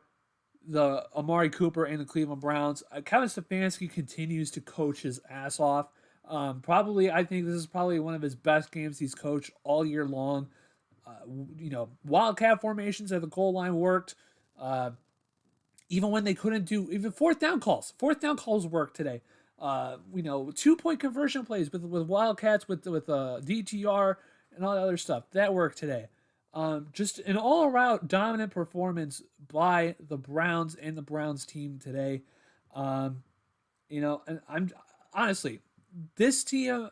the Amari Cooper and the Cleveland Browns. Kevin Stefanski continues to coach his ass off. I think this is probably one of his best games he's coached all year long. Wildcat formations at the goal line worked. Even when they couldn't do even fourth down calls worked today. 2-point conversion plays with Wildcats with DTR and all that other stuff that worked today. Just an all-around dominant performance by the Browns and the Browns team today. And I'm honestly, this team,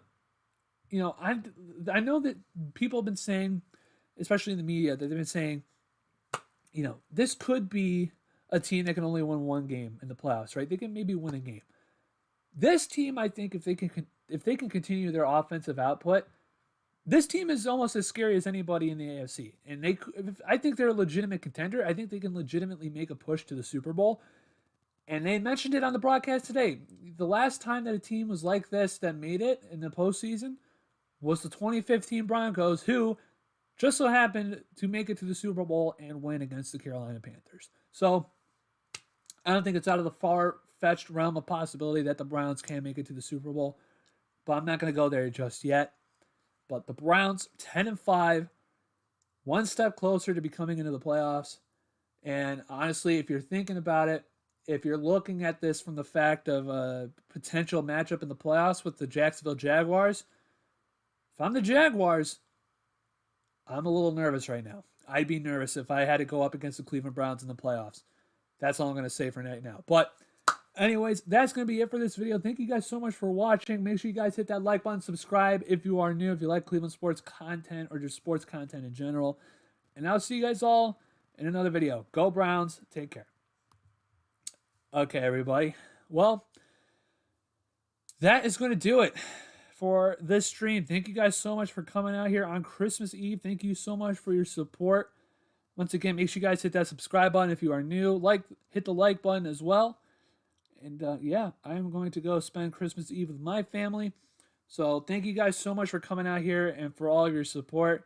I know that people have been saying, especially in the media, that they've been saying, this could be a team that can only win 1 game in the playoffs, right? They can maybe win a game. This team, I think, if they can continue their offensive output, this team is almost as scary as anybody in the AFC, and I think they're a legitimate contender. I think they can legitimately make a push to the Super Bowl. And they mentioned it on the broadcast today. The last time that a team was like this that made it in the postseason was the 2015 Broncos, who just so happened to make it to the Super Bowl and win against the Carolina Panthers. So I don't think it's out of the far-fetched realm of possibility that the Browns can make it to the Super Bowl, but I'm not going to go there just yet. But the Browns, 10-5, one step closer to becoming into the playoffs. And honestly, if you're thinking about it, if you're looking at this from the fact of a potential matchup in the playoffs with the Jacksonville Jaguars, if I'm the Jaguars, I'm a little nervous right now. I'd be nervous if I had to go up against the Cleveland Browns in the playoffs. That's all I'm going to say for right now. But anyways, that's going to be it for this video. Thank you guys so much for watching. Make sure you guys hit that like button, subscribe if you are new, if you like Cleveland sports content or just sports content in general. And I'll see you guys all in another video. Go Browns. Take care. Okay, everybody. Well, that is going to do it for this stream. Thank you guys so much for coming out here on Christmas Eve. Thank you so much for your support. Once again, make sure you guys hit that subscribe button if you are new. Hit the like button as well. And yeah, I'm going to go spend Christmas Eve with my family. So thank you guys so much for coming out here and for all of your support.